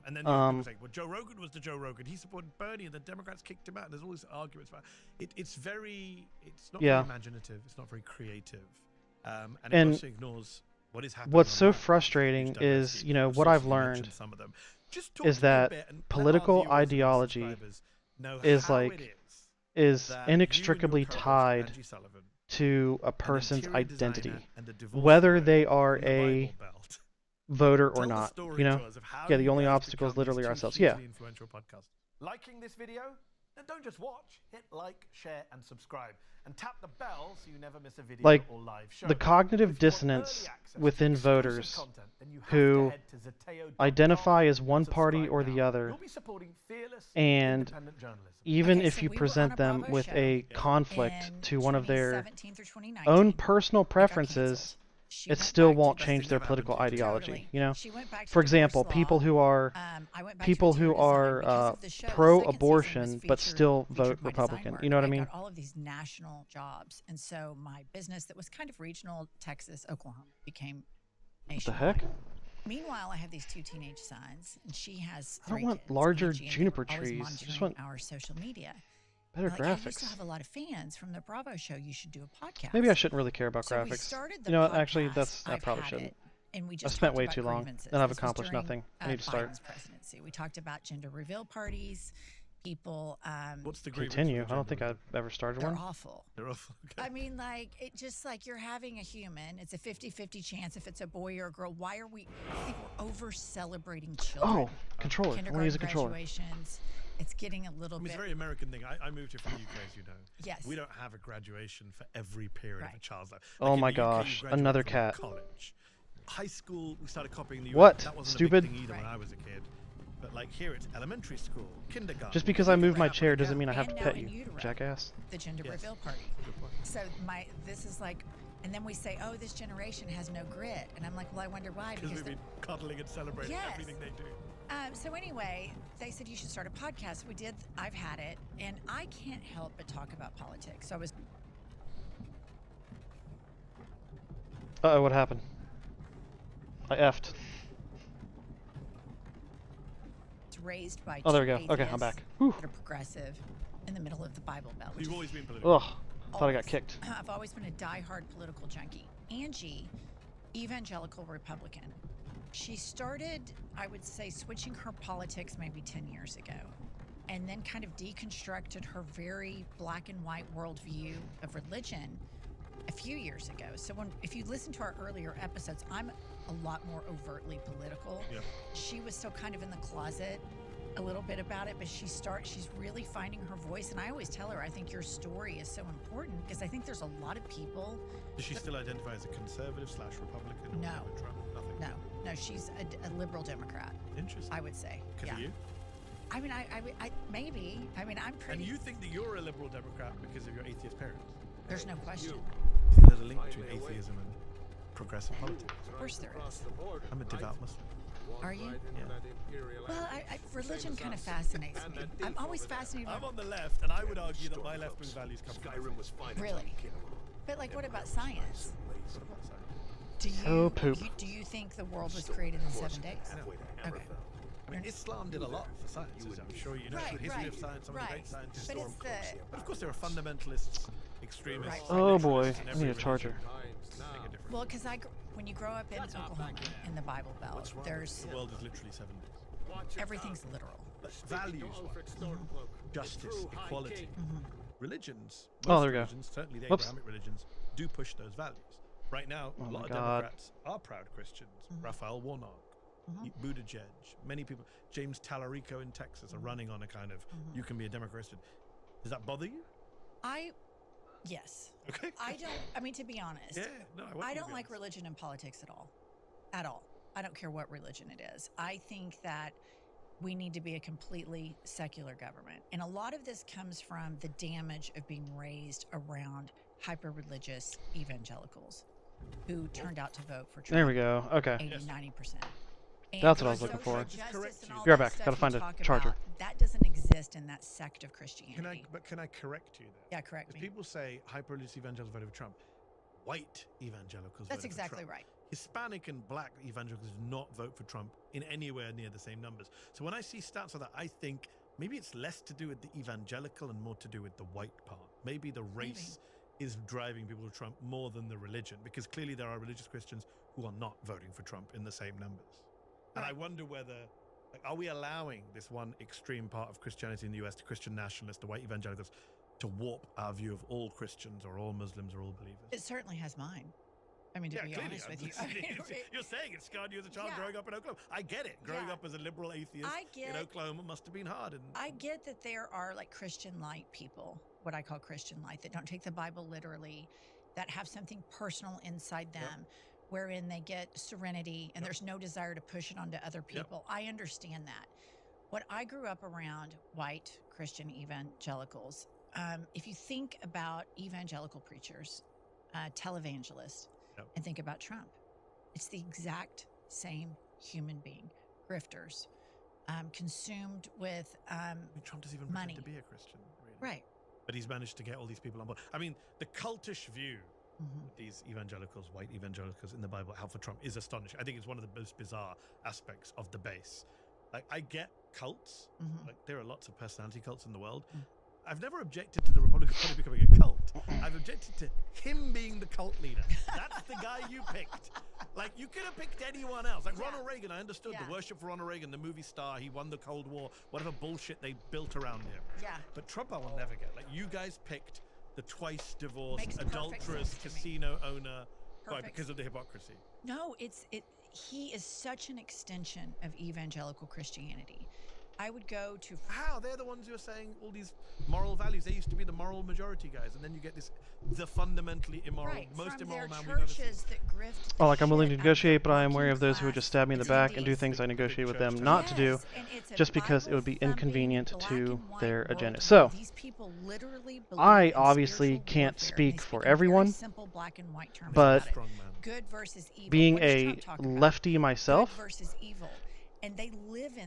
And then people say, well, Joe Rogan was the Joe Rogan. He supported Bernie, and the Democrats kicked him out. And there's all these arguments about it. It's not very imaginative. It's not very creative. And it also ignores what is happening. What's so online, frustrating which is, diversity. you know, Of what course, I've you mentioned learned some of them. Just talk is to me a that bit and let our political viewers and ideology subscribers know is how like it is that you and your inextricably co-host, tied Angie Sullivan, to a an person's interior designer identity, and a divorce whether lawyer they are from the a Bible Belt, voter or tell the not. story You know, to us of how yeah, the you only guys obstacle is become these literally two ourselves. Yeah. hugely influential podcasts. Liking this video? Then don't just watch, hit like, share, and subscribe. And tap the bell so you never miss a video Like or live show. the cognitive dissonance within voters who identify as one party or the other, and even if you present them with a conflict to one of their own personal preferences, it still won't change their political ideology. You know, for example, people who are pro-abortion but still vote Republican. You know what I mean? Got all of these national jobs, and so my business that was kind of regional, Texas, Oklahoma, became What the nationwide. heck? Meanwhile, I have these two teenage sons, and she has I don't 3 want kids, larger Angie, and juniper they're always trees. I just monitoring want our social media. better Like, I used to graphics. have a lot of fans from the Bravo show. You should do a podcast. Maybe I shouldn't really care about So we graphics. started the You know what? Actually, podcast. I I've probably had shouldn't. it, and we I've just spent talked way about too long, grievances. and I've This was accomplished during, nothing. I need to start. Biden's presidency. We talked about gender reveal parties. People. What's the grievance? Continue. I don't think I've ever started They're one. awful. They're awful. Okay. I mean, like, it just like you're having a human. It's a 50-50 chance if it's a boy or a girl. Why are we? I think we're over celebrating children. Oh, controller. I want to Kindergarten use a controller. graduations. It's getting a little It's bit. a very American thing. I moved here from the UK, as you know. Yes. We don't have a graduation for every period of a child's life. Oh in my the UK, you gosh, graduate another from cat. College. High school, we started copying the US. What? That wasn't Stupid? a big thing either when I was a kid. But like here, it's elementary school, kindergarten. Just because I You move can my have chair like a doesn't mean I have to And now pet in you, utero, jackass. The gender Yes. reveal party. Good point. So this is like, and then we say, oh, this generation has no grit, and I'm like, well, I wonder why. Because we've the- been cuddling and celebrating Yes. everything they do. So anyway, they said you should start a podcast. We did. I've had it, and I can't help but talk about politics. So I was Uh-oh, what happened? I effed. raised by Oh, there we two go. Okay, I'm atheists back. Whew. that are progressive in the middle of the Bible Belt. You've always been political. Ugh, thought I got Always. kicked. I've always been a diehard political junkie. Angie, evangelical Republican. She started, I would say, switching her politics maybe 10 years ago, and then kind of deconstructed her very black and white worldview of religion a few years ago. So if you listen to our earlier episodes, I'm a lot more overtly political. Yeah. She was still kind of in the closet a little bit about it, but she's really finding her voice. And I always tell her, I think your story is so important because I think there's a lot of people. Does she still identify as a conservative / Republican? No. Or Trump? Nothing. No, she's a liberal Democrat. Interesting. I would say. Because of you? I mean, I maybe. I mean, I'm pretty. And you think that you're a liberal Democrat because of your atheist parents? There's no question. You think there's a link between atheism and progressive politics? Of course there is. I'm a devout Muslim. Are you? Yeah. Well, religion kind of fascinates me. I'm always fascinated. I'm on the left, and I would argue that my left-wing values come from Really? But like, what about science? Do Oh, poop. Do you think the world was created in 7 days? Okay. I mean, Islam did a lot for science, as I'm sure you know. Right, the history right, of science, some of the great scientists. But it's the But of course, there are fundamentalists, extremists. Oh boy, religionists in I every need a charger. religion. Make a difference. well, because when you grow up in Oklahoma, in the Bible Belt, there's The world is literally 7 days. everything's literal. But values-wise, justice, equality, religions, Oh, most there we go. religions, certainly the Whoops. Abrahamic religions, do push those values. Right now, Oh a my lot of God. Democrats are proud Christians. Raphael Warnock, Buttigieg, many people, James Tallarico in Texas are running on a kind of, you can be a Democrat Christian. Does that bother you? Yes. Okay. I mean, to be honest, Yeah, no, I want I you to don't be like honest. religion and politics at all. at all. I don't care what religion it is. I think that we need to be a completely secular government. And a lot of this comes from the damage of being raised around hyper-religious evangelicals who turned out to vote for Trump. There we go. Okay. 80-90%. That's what I was looking for. Be right back. Gotta find a charger. That doesn't exist in that sect of Christianity. Can I correct you there? Yeah, correct me. People say hyper-religious evangelicals voted for Trump. White evangelicals That's voted exactly for Trump. right. Hispanic and black evangelicals do not vote for Trump in anywhere near the same numbers. So when I see stats like that, I think maybe it's less to do with the evangelical and more to do with the white part. Maybe the race is driving people to Trump more than the religion, because clearly there are religious Christians who are not voting for Trump in the same numbers. And I wonder whether, like, are we allowing this one extreme part of Christianity in the US, the Christian nationalists, the white evangelicals, to warp our view of all Christians or all Muslims or all believers? It certainly has mine. I mean, to be clearly, honest with you. You're saying it scarred you as a child growing up in Oklahoma. I get it. Growing up as a liberal atheist in Oklahoma must have been hard. And I get that there are like Christian light people, what I call Christian light, that don't take the Bible literally, that have something personal inside them, wherein they get serenity and there's no desire to push it onto other people. I understand that. What I grew up around, white Christian evangelicals, if you think about evangelical preachers, televangelists, and think about Trump, it's the exact same human being. Grifters, consumed with Trump doesn't even money. pretend to be a Christian, really. Right. But he's managed to get all these people on board. I mean, the cultish view of these evangelicals, white evangelicals in the Bible, have for Trump is astonishing. I think it's one of the most bizarre aspects of the base. Like, I get cults. Like, there are lots of personality cults in the world. I've never objected to the Republican Party becoming a cult. I've objected to him being the cult leader. That's the guy you picked. Like, you could have picked anyone else. Like Ronald Reagan, I understood the worship for Ronald Reagan, the movie star. He won the Cold War, whatever bullshit they built around him. Yeah. But Trump, I will never get. Like, you guys picked the twice divorced, adulterous casino owner. Why? Because of the hypocrisy. No, he is such an extension of evangelical Christianity. I would go to... How? They're the ones who are saying all these moral values. They used to be the moral majority guys, and then you get the fundamentally immoral, most immoral man we've ever seen. Oh, like I'm willing to negotiate, but I am wary of those who would just stab me in the back and do things I negotiate with them not to do, just because it would be inconvenient to their agenda. So, I obviously can't speak for everyone, but being a lefty myself,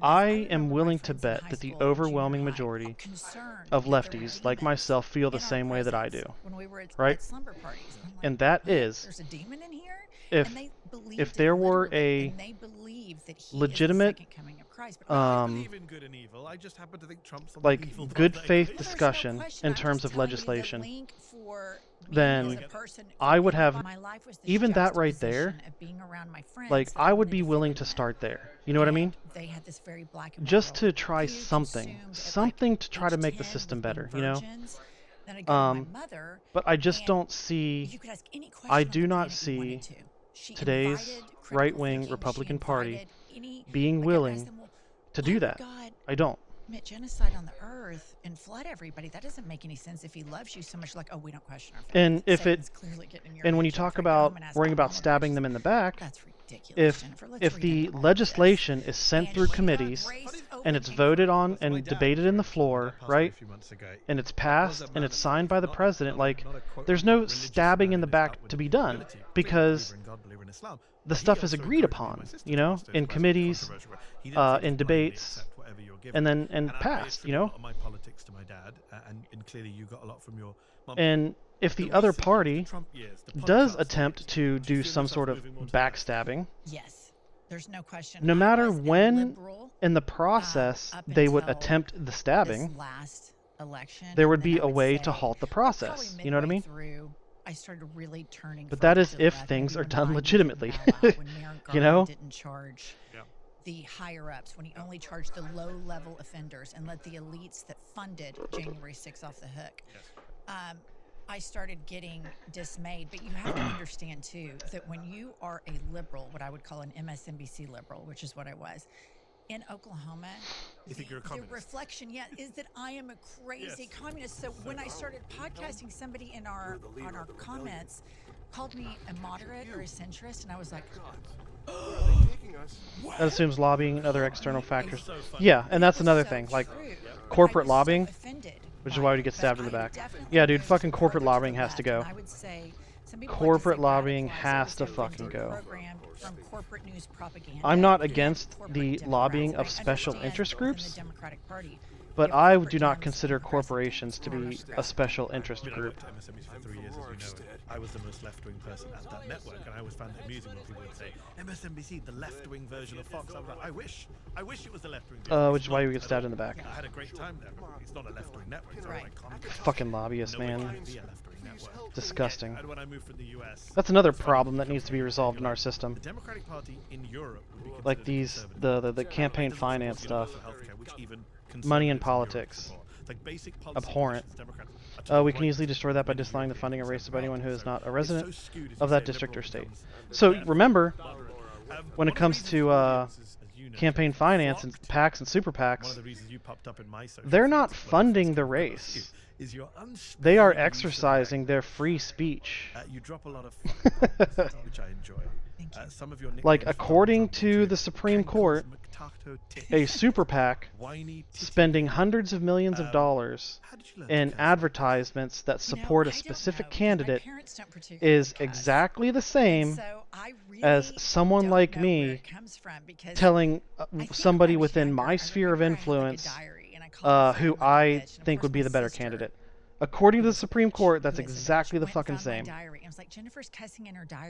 I am willing to bet that the overwhelming majority of lefties like myself feel the same way that I do, right? And that is, if there were a legitimate, like good faith discussion in terms of legislation, then I would have, even that right there, like I would be willing to start there. You know what I mean? Just to try something to try to make the system better, you know? But I just don't see, I do not see today's right-wing Republican Party being willing to do that. I don't. Commit genocide on the earth and flood everybody. That doesn't make any sense if he loves you so much. Like, oh, we don't question our faith. And if when you talk about worrying about stabbing them in the back, that's ridiculous. If the legislation is sent through committees and it's voted on and debated in the floor, right? And it's passed and it's signed by the president, like there's no stabbing in the back to be done because the stuff is agreed upon, you know, in committees, in debates. And passed, you know. My politics to my dad, and clearly you got a lot from your mom. And if the other party does attempt to do some sort of backstabbing, yes, there's no question. No matter when in the process they would attempt the stabbing, last election, there would be a way to halt the process. You know what I mean? I started really turning. But that is if things are done legitimately. You know? Didn't charge the higher-ups, when he only charged the low-level offenders and let the elites that funded January 6th off the hook. I started getting dismayed. But you have to understand, too, that when you are a liberal, what I would call an MSNBC liberal, which is what I was, in Oklahoma, you think you're a communist? The reflection, is that I am a crazy communist. So when I started podcasting, somebody on our comments called me a moderate or a centrist, and I was like, That assumes lobbying and other external factors. Yeah, and that's another thing. Like, corporate lobbying, which is why you get stabbed in the back. Yeah, dude, fucking corporate lobbying has to go. Corporate lobbying has to fucking go. I'm not against the lobbying of special interest groups, but I do not consider corporations to be a special interest group. MSNBC for 3 years, as you know. I was the most left-wing person at that network, and I always found it amusing when people would say, MSNBC, the left-wing version of Fox. I was like, I wish it was the left-wing version. Which is why you get stabbed in the back. I had a great time there. It's not a left-wing network. It's right. Fucking lobbyists, man. Disgusting. And when I moved from the US, that's another problem that needs to be resolved in our system. The Democratic Party in Europe would be like these, the campaign finance stuff. Money in politics. Abhorrent. We can easily destroy that by disallowing the funding erased by anyone who is not a resident of that district or state. So remember, when it comes to campaign finance and PACs and super PACs, they're not funding the race. They are exercising their free speech. You drop a lot of which I enjoy. Some of your like, according to the Supreme Court, a super PAC spending hundreds of millions of dollars in advertisements that support a specific candidate is exactly the same as someone like me telling somebody within my sphere of influence who I think would be the better candidate. According to the Supreme Court, that's exactly the fucking same.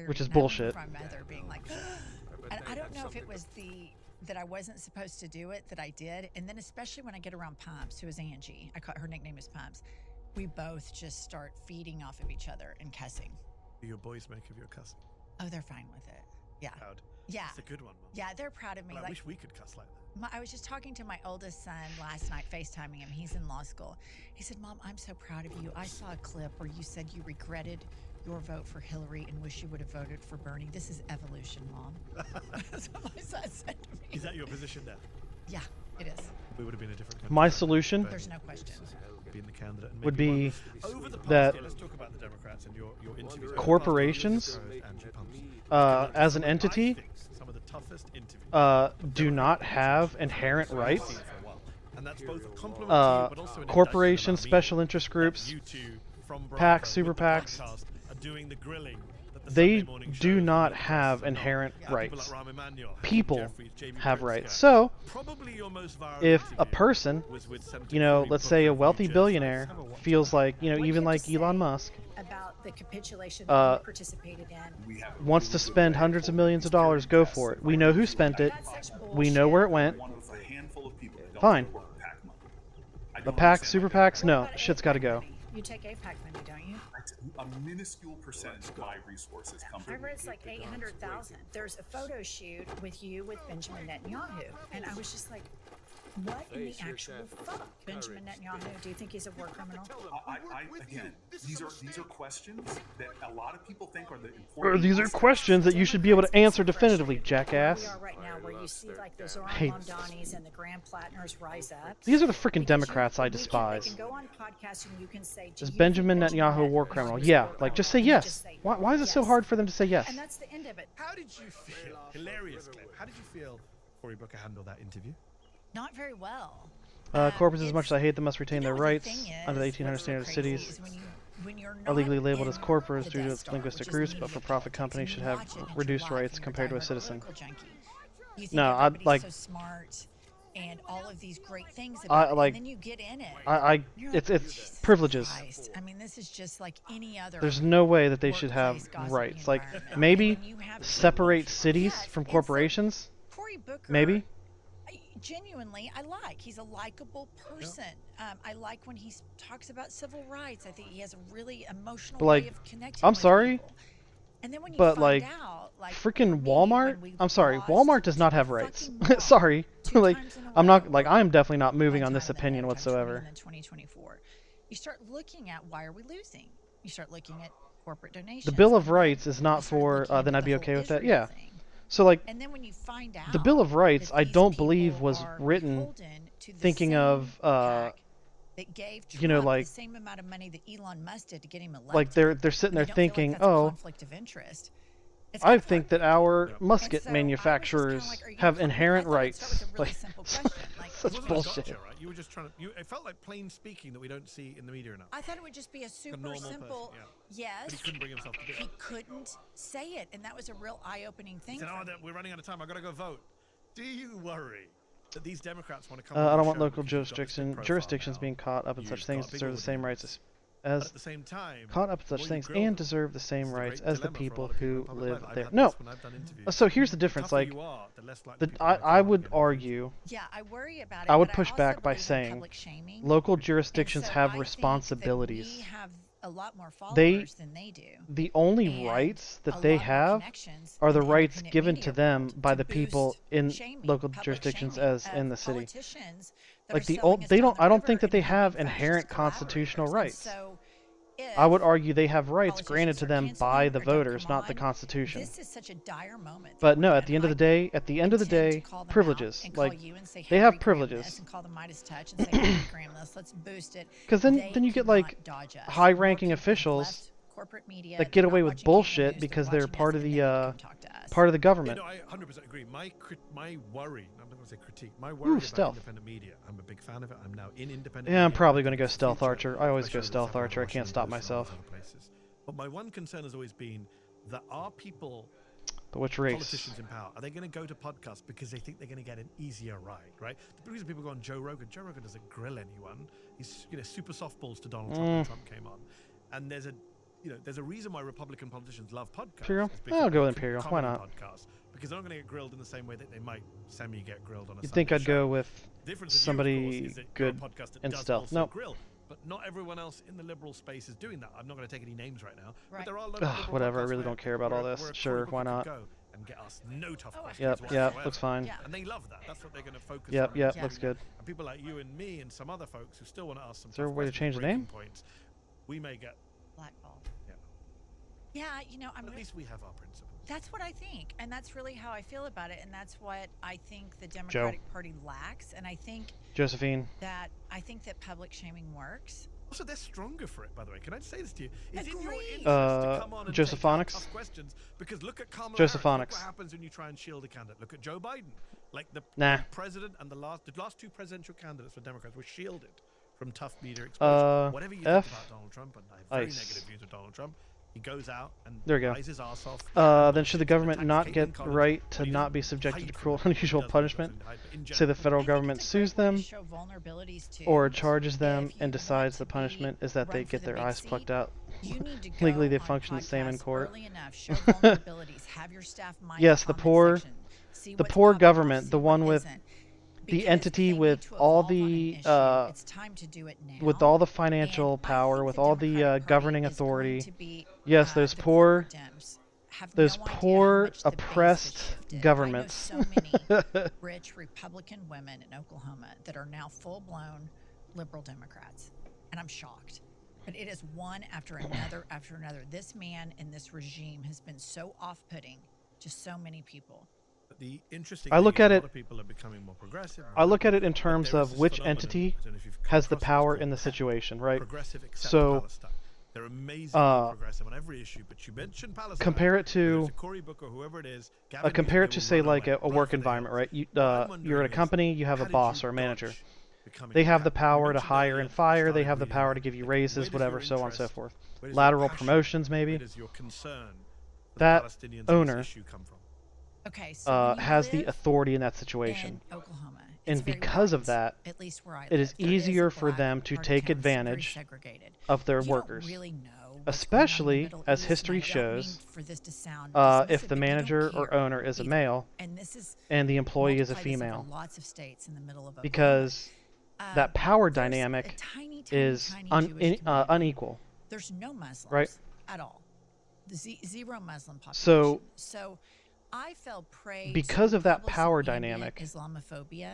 Which is bullshit. And I don't know if it was that I wasn't supposed to do it, that I did. And then especially when I get around Pumps, who is Angie, her nickname is Pumps, we both just start feeding off of each other and cussing. Do your boys make of your cussing? Oh, they're fine with it. Yeah. Proud. Yeah. It's a good one, Mom. Yeah, they're proud of me. Well, I wish we could cuss like that. I was just talking to my oldest son last night, FaceTiming him. He's in law school. He said, Mom, I'm so proud of you. I saw a clip where you said you regretted your vote for Hillary and wish you would have voted for Bernie. This is evolution, Mom. That's what my son said to me. Is that your position now? Yeah, it is. We would have been a different country. My solution There's no question. Would be that let's talk about the Democrats and your interviews. Corporations, as an entity, do not have inherent rights. Corporations, special interest groups, PACs, super PACs, they do not have inherent rights. People have rights. So, if a person, let's say a wealthy billionaire, feels like, even like Elon Musk, about the capitulation that we participated in, wants to spend hundreds of millions of dollars, go for it. We know who spent it. We know where it went. Fine. The PAC, super PACs, no, shit's got to go. You take APAC money, don't you? A minuscule percentage of my resources come from. I read it's like 800,000. There's a photo shoot with you with Benjamin Netanyahu, and I was just like, what in the actual fuck? Benjamin Netanyahu, do you think he's a war criminal? Again, these are questions that a lot of people think are the important. These are questions that you should be able to answer definitively, jackass. We are right now, where you see like the Zoran Mamdanis and the Grand Plattners rise up. These are the freaking Democrats I despise. You can go on podcasts and you can say, is Benjamin Netanyahu a war criminal? Yeah, like just say yes. Why is it so hard for them to say yes? And that's the end of it. How did you feel? Hilarious clip. How did you feel Cory Booker handled that interview? Not very well. Corporates, as much as I hate them, must retain their rights under the 1800 standard of cities. Are legally labeled as corporates due to its linguistic roots, but for-profit companies should have reduced rights compared to a citizen. No, I like. So smart and all of these great things about like. And then you get in it. It's privileges. Christ. I mean, this is just like any other. There's no way that they should have rights. Like maybe separate cities from corporations. Cory Booker, maybe. Genuinely, he's a likable person. I like when he talks about civil rights. I think he has a really emotional way of connecting. I'm sorry, people. And then when you but find out, freaking Walmart. I'm sorry, Walmart does not have rights. Sorry, like I'm not like I am definitely not moving on this opinion whatsoever. In 2024, you start looking at why are we losing? You start looking at corporate donations. The Bill of Rights is not for. Then I'd be okay with that. Yeah. So like, and then when you find out the Bill of Rights, I don't believe was written thinking of, that gave Trump like the same amount of money that Elon Musk did to get him elected. Like they're sitting there thinking, conflict of interest. I think that our musket manufacturers have inherent rights. Like, such bullshit. Gotcha, right? You were just trying to. It felt like plain speaking that we don't see in the media enough. I thought it would just be a super simple. Person, Yes. But he couldn't bring himself to do it. He couldn't say it, and that was a real eye-opening thing. He said, we're running out of time. I gotta go vote. Do you worry that these Democrats want to come? I don't want local jurisdictions being caught up in such things deserve the same rights as at the same time, caught up in such things and deserve the same rights as the people who live there. No. So here's the difference. Like, I would argue. Yeah, I worry about it. I would push back by saying local jurisdictions have responsibilities. We have a lot more followers than they do. The only rights that they have are the rights given to them by the people in local jurisdictions as in the city. Like I don't think that they have inherent constitutional rights. I would argue they have rights granted to them by the voters, not the Constitution. This is such a dire moment. But no, at the end of the day, privileges. Like, they have privileges. Because then you get like high-ranking officials that get away with bullshit because they're part of the government. You know, I 100% agree. My worry, I'm not going to say critique, my worry about stealth. independent media. I'm a big fan of it. I'm now in independent Yeah, I'm media. probably going to go Stealth Archer. I always go Stealth Archer. I can't stop myself. But my one concern has always been that are people, But which race? politicians in power, are they going to go to podcasts because they think they're going to get an easier ride, right? The reason people go on Joe Rogan doesn't grill anyone. He's super softballs to Donald Trump when Trump came on. And there's a reason why Republican politicians love podcasts. Imperial? I'll go with Imperial. Why not? Podcasts, because they're not going to get grilled in the same way that they might semi-get grilled on a You'd think I'd go with Difference somebody good in stealth. Nope. Grill, but not everyone else in the liberal space is doing that. I'm not going to take any names right now. Right. But there are a lot of Whatever. I really don't care about all this. Sure, why not? And get us no tough questions. Yep. Looks fine. Yeah. And they love that. That's what they're going to focus on. Yep. Looks good. And people like you and me and some other folks who still want to ask some. Is there a tough way to questions, change the name? Points, we may get blackballed. Yeah. Yeah, At least we have our principles. That's what I think, and that's really how I feel about it, and that's what I think the Democratic Party lacks, and I think Josephine. that public shaming works. Also, they're stronger for it, by the way. Can I just say this to you? It's in your interest Agreed. to come on and Josephonics? take tough questions, because look at Kamala Josephonics. Harris. Look what happens when you try and shield a candidate. Look at Joe Biden. Like the president and the last two presidential candidites for Democrats were shielded from tough media exposure. Whatever you think about Donald Trump, and I have very negative views of Donald Trump, he goes out and buys his ass off. Then should the government not get right to not be subjected to cruel and unusual punishment? Say the federal government sues them or charges them and decides the punishment is that they get their eyes plucked out. Legally, they function the same in court. Yes, the poor government, the one with the entity with all the with all the financial power, with all the governing authority. Yes, those poor oppressed governments. I know so many rich Republican women in Oklahoma that are now full-blown liberal Democrats, and I'm shocked. But it is one after another after another. This man and this regime has been so off-putting to so many people. The interesting I look at it. People are becoming more progressive. I look at it in terms of which entity has the power in the situation, right? So, they're amazingly progressive on every issue. But you mentioned Palestine. Compare it to Cory Booker, whoever it is. Compare it to say like a work environment, right? You're at a company, you have a boss or a manager. They have the power to hire and fire. They have the power to give you raises, whatever, so on and so forth. Lateral promotions, maybe. That owner has the authority in that situation. In Oklahoma, and because of that, at least where I live, it is easier for them to take advantage of their workers. Really know especially, as history shows, if the manager or owner is a male and the employee is a female. Because that power dynamic is unequal. There's no Muslims right? at all. Zero Muslim population. So I fell prey because to of that power dynamic, Islamophobia.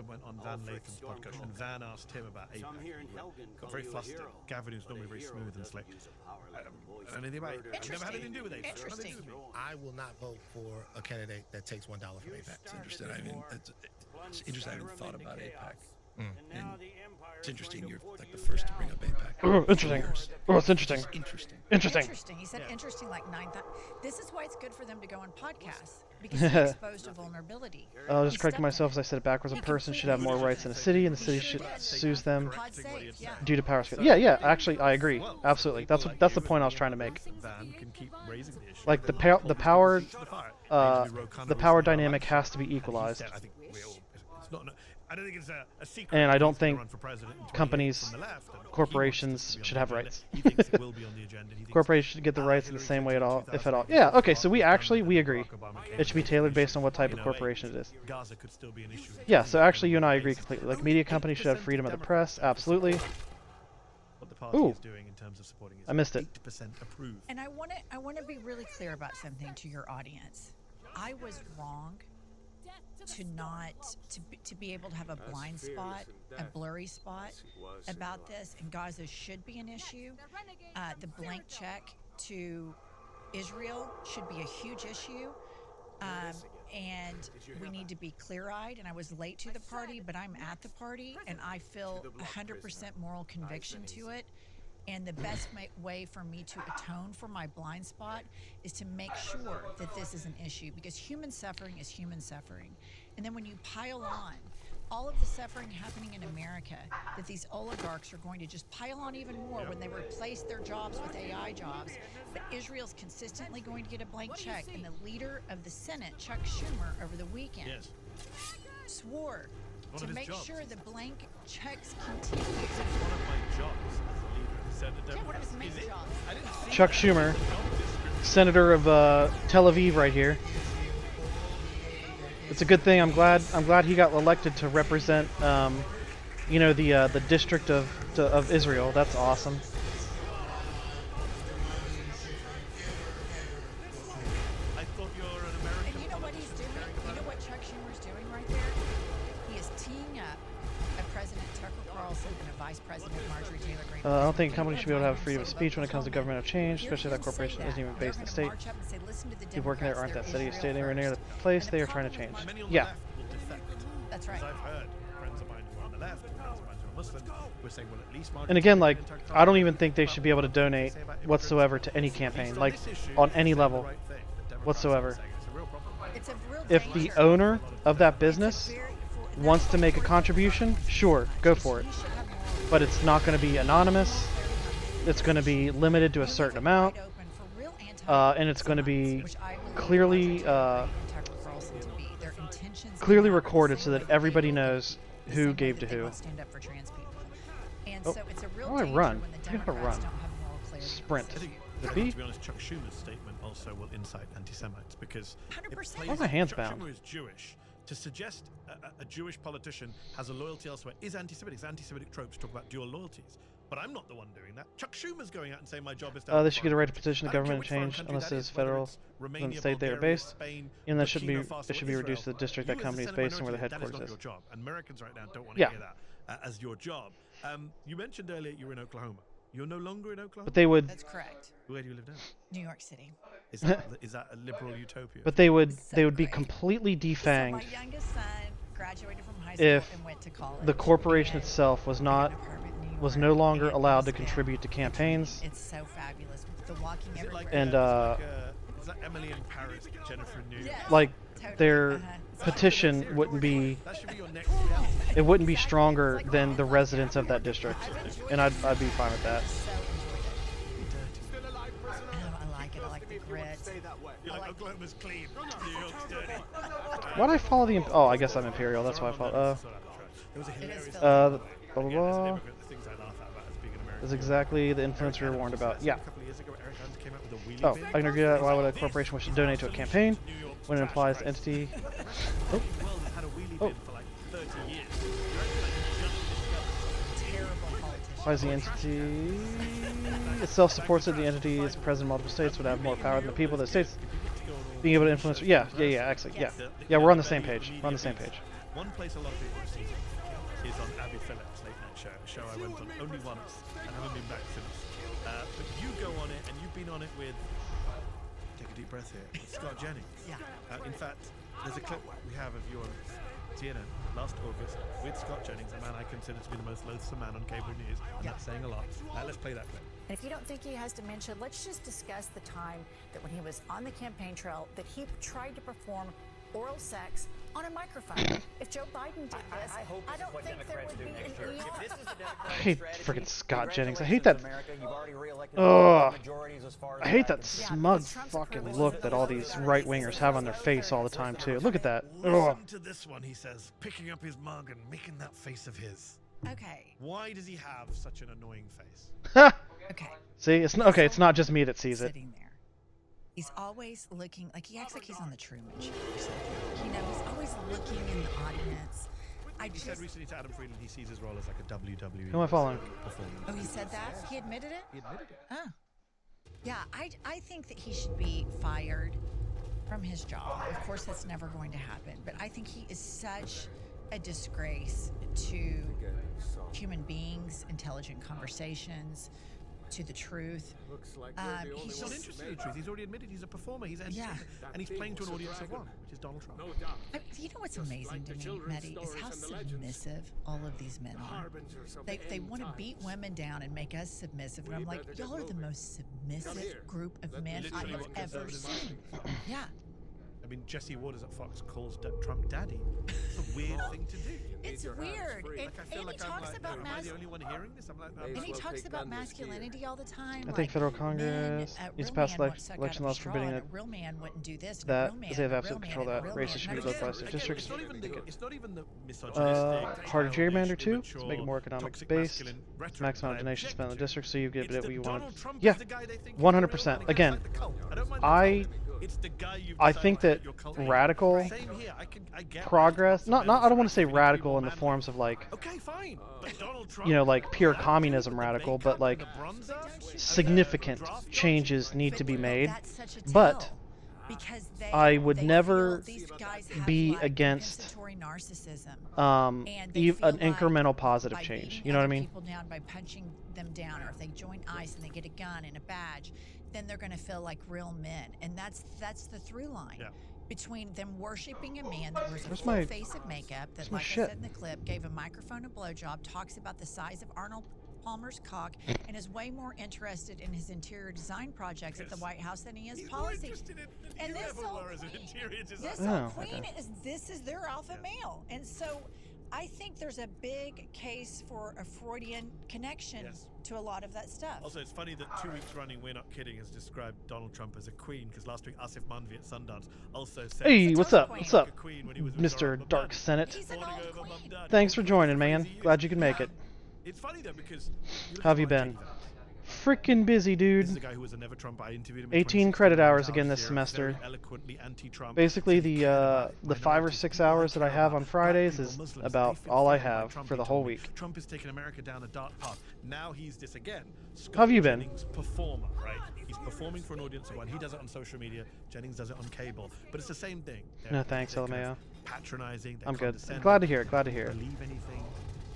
Newsom went on Van Lathan's podcast, and Van asked him about AIPAC. He got very flustered. Gavin, who's normally very smooth and slick. Anything about it? I've never had anything to do with AIPAC. Interesting. I will not vote for a candidate that takes $1 from AIPAC. It's interesting. It's interesting. I haven't thought about AIPAC. And it's interesting. You're like the first to bring up AIPAC. Oh, interesting. Oh, it's interesting. Interesting. Interesting. Interesting. He said interesting like 9 times. This is why it's good for them to go on podcasts. because he exposed a vulnerability. I'll He just correct stepped myself as I said it backwards. A person should have more rights in a city, and the city should sues them Pod save, yeah. due to power scale. Yeah, actually, I agree. Absolutely. That's the point I was trying to make. Like the power dynamic has to be equalized. I don't think it's a secret. And I don't he's gonna think run for president in 20 companies, years from the left, and he corporations wants this to be should on have the agenda. rights. He thinks it will be on the agenda. He thinks Corporations should get the rights in the same way at all, if at all. Yeah, okay, so we agree. It should be tailored based on what type of corporation it is. Gaza could still be an issue. Yeah, so actually you and I agree completely. Like, media companies should have freedom of the press, absolutely. What the party is doing in terms of supporting is I missed it. 80% approved. And I want to be really clear about something to your audience. I was wrong to be able to have a blind spot, a blurry spot about this, and Gaza should be an issue. The blank check to Israel should be a huge issue. And we need to be clear-eyed, and I was late to the party, but I'm at the party, and I feel 100% moral conviction to it. And the best way for me to atone for my blind spot is to make sure that this is an issue, because human suffering is human suffering. And then when you pile on all of the suffering happening in America, that these oligarchs are going to just pile on even more when they replace their jobs with AI jobs. But Israel's consistently going to get a blank check. And the leader of the Senate, Chuck Schumer, over the weekend swore to make sure the blank checks continue. One of my jobs as a leader of the Senate. Yeah, one of his main jobs. Chuck Schumer, senator of Tel Aviv right here. It's a good thing. I'm glad he got elected to represent, the district of Israel. That's awesome. I thought you were an American. And you know what he's doing? You know what Chuck Schumer's doing right there? He is teeing up a President Tucker Carlson and a Vice President Marjorie Taylor Greene. I don't think companies should be able to have freedom of speech when it comes to governmental change, especially if that corporation isn't even based in the state. People working there aren't that city or state anywhere near the place they are trying to change. Yeah. That's right. I've heard friends of mine who are on the left, friends of mine who are Muslim, were saying, well, at least And again, like, I don't even think they should be able to donate whatsoever to any campaign, like, on any level whatsoever. If the owner of that business wants to make a contribution, sure, go for it. But it's not going to be anonymous. It's going to be limited to a certain amount. And it's going to be clearly recorded so that everybody knows who gave to who. Oh, how do I run? I gotta run. Sprint. The B? To be honest, Chuck Schumer's statement also will incite anti-Semites, because it plays. Why are my hands Chuck bound? Schumer is Jewish. To suggest a Jewish politician has a loyalty elsewhere is anti-Semitic. It's anti-Semitic tropes talk about dual loyalties. But I'm not the one doing that. Chuck Schumer's going out and saying my job is to. They should get a right to petition the government to change unless it is federal than the state they are based. And that should be reduced to the district that company is based and where the headquarters is. is. Your job. And Americans right now don't want to hear that as your job. You mentioned earlier you were in Oklahoma. You're no longer in Oklahoma? But they would. That's correct. Where do you live now? New York City. Is that a liberal utopia? But they would be completely defanged. So my youngest son graduated from high school if and went to college. the corporation itself was no longer allowed to contribute to campaigns. It's so fabulous. The walking everywhere. And is that Emily in Paris, Jennifer in New York? like their petition wouldn't be. It wouldn't be stronger than the residents of that district, and I'd be fine with that. I like it. I like the grit. Oklahoma's clean. New York's dirty. Why'd I follow the? Oh, I guess I'm Imperial. That's why I followed. Blah blah blah. Is exactly the influence we were warned about. Yeah. Oh, I can agree that why would a corporation wish to donate to a campaign when it implies the entity? Oh. Oh. Why is the entity itself supports it? The entity is present in multiple states would have more power than the people of the states being able to influence. Yeah, actually, yeah. We're on the same page. We're on the same page. One place a lot of people see is on Abby Phillips' late night show. A show I went on only once and haven't been back since. But you go on it, and you've been on it with. Take a deep breath here. Scott Jennings. Yeah. In fact, there's a clip we have of you on CNN last August with Scott Jennings, a man I consider to be the most loathsome man on cable news, and that's saying a lot. Let's play that clip. And if you don't think he has dementia, let's just discuss the time that when he was on the campaign trail that he tried to perform oral sex on a microphone. If Joe Biden did this, I don't think there would be an ER. I hate freaking Scott Jennings. I hate that. Ugh. I hate that smug fucking look that all these right wingers have on their face all the time too. Look at that. Ugh. Listen to this one, he says, picking up his mug and making that face of his. Okay. Why does he have such an annoying face? Okay. See, it's not okay. It's not just me that sees it. Sitting there. He's always looking like he acts like he's on the Truman Show or something. You know, he's always looking in the audience. He said recently to Adam Friedland he sees his role as like a WWE. Who am I following? Performance. Oh, he said that? He admitted it? He admitted it. Oh. Yeah, I think that he should be fired from his job. Of course, that's never going to happen. But I think he is such a disgrace to human beings, intelligent conversations, to the truth. He's not interested in the truth. He's already admitted he's a performer. He's and he's playing to an audience of one, which is Donald Trump. You know what's amazing to me, Mehdi, is how submissive all of these men are. They want to beat women down and make us submissive, and I'm like, y'all are the most submissive group of men I have ever seen. Yeah. I mean, Jesse Waters at Fox calls Trump daddy. It's a weird thing to do. It's weird. And he talks about am I the only one hearing this? And he talks about masculinity all the time. I think federal Congress needs to pass election laws forbidding a real man wouldn't do this. That as they have absolute control that races should be led by state districts. It's not even the misogynistic. Harder gerrymander too, to make it more economic based. Max amount of donations spent on the district, so you get what you want. Yeah, 100%. Again, I think that radical progress, not I don't want to say radical in the forms of like, you know, like pure communism radical, but like significant changes need to be made. But I would never be against an incremental positive change. You know what I mean? People down by punching them down, or if they join ICE and they get a gun and a badge, then they're going to feel like real men, and that's the through line. Yeah. Between them worshiping a man that wears a full face of makeup, that, like I said in the clip, gave a microphone a blowjob, talks about the size of Arnold Palmer's cock, and is way more interested in his interior design projects at the White House than he is policy. And this whole queen is their alpha male, and so I think there's a big case for a Freudian connection to a lot of that stuff. Also, it's funny that 2 weeks running, We're Not Kidding, has described Donald Trump as a queen, because last week Asif Manvi at Sundance also said, "Hey, what's up? What's up, Mr. Dark Senate? Thanks for joining, man. Glad you could make it. It's funny though, because how have you been? Freaking busy, dude. This is a guy who was a never Trump. I interviewed him 18 credit hours again this semester. Basically, the 5 or 6 hours that I have on Fridays is about all I have for the whole week. Trump is taking America down a dark path. Now he's this again. How have you been? Performer, right? He's performing for an audience of one. He does it on social media. Jennings does it on cable. But it's the same thing. No thanks, LMAO. Patronizing. I'm good. Glad to hear it. Glad to hear it. Believe anything.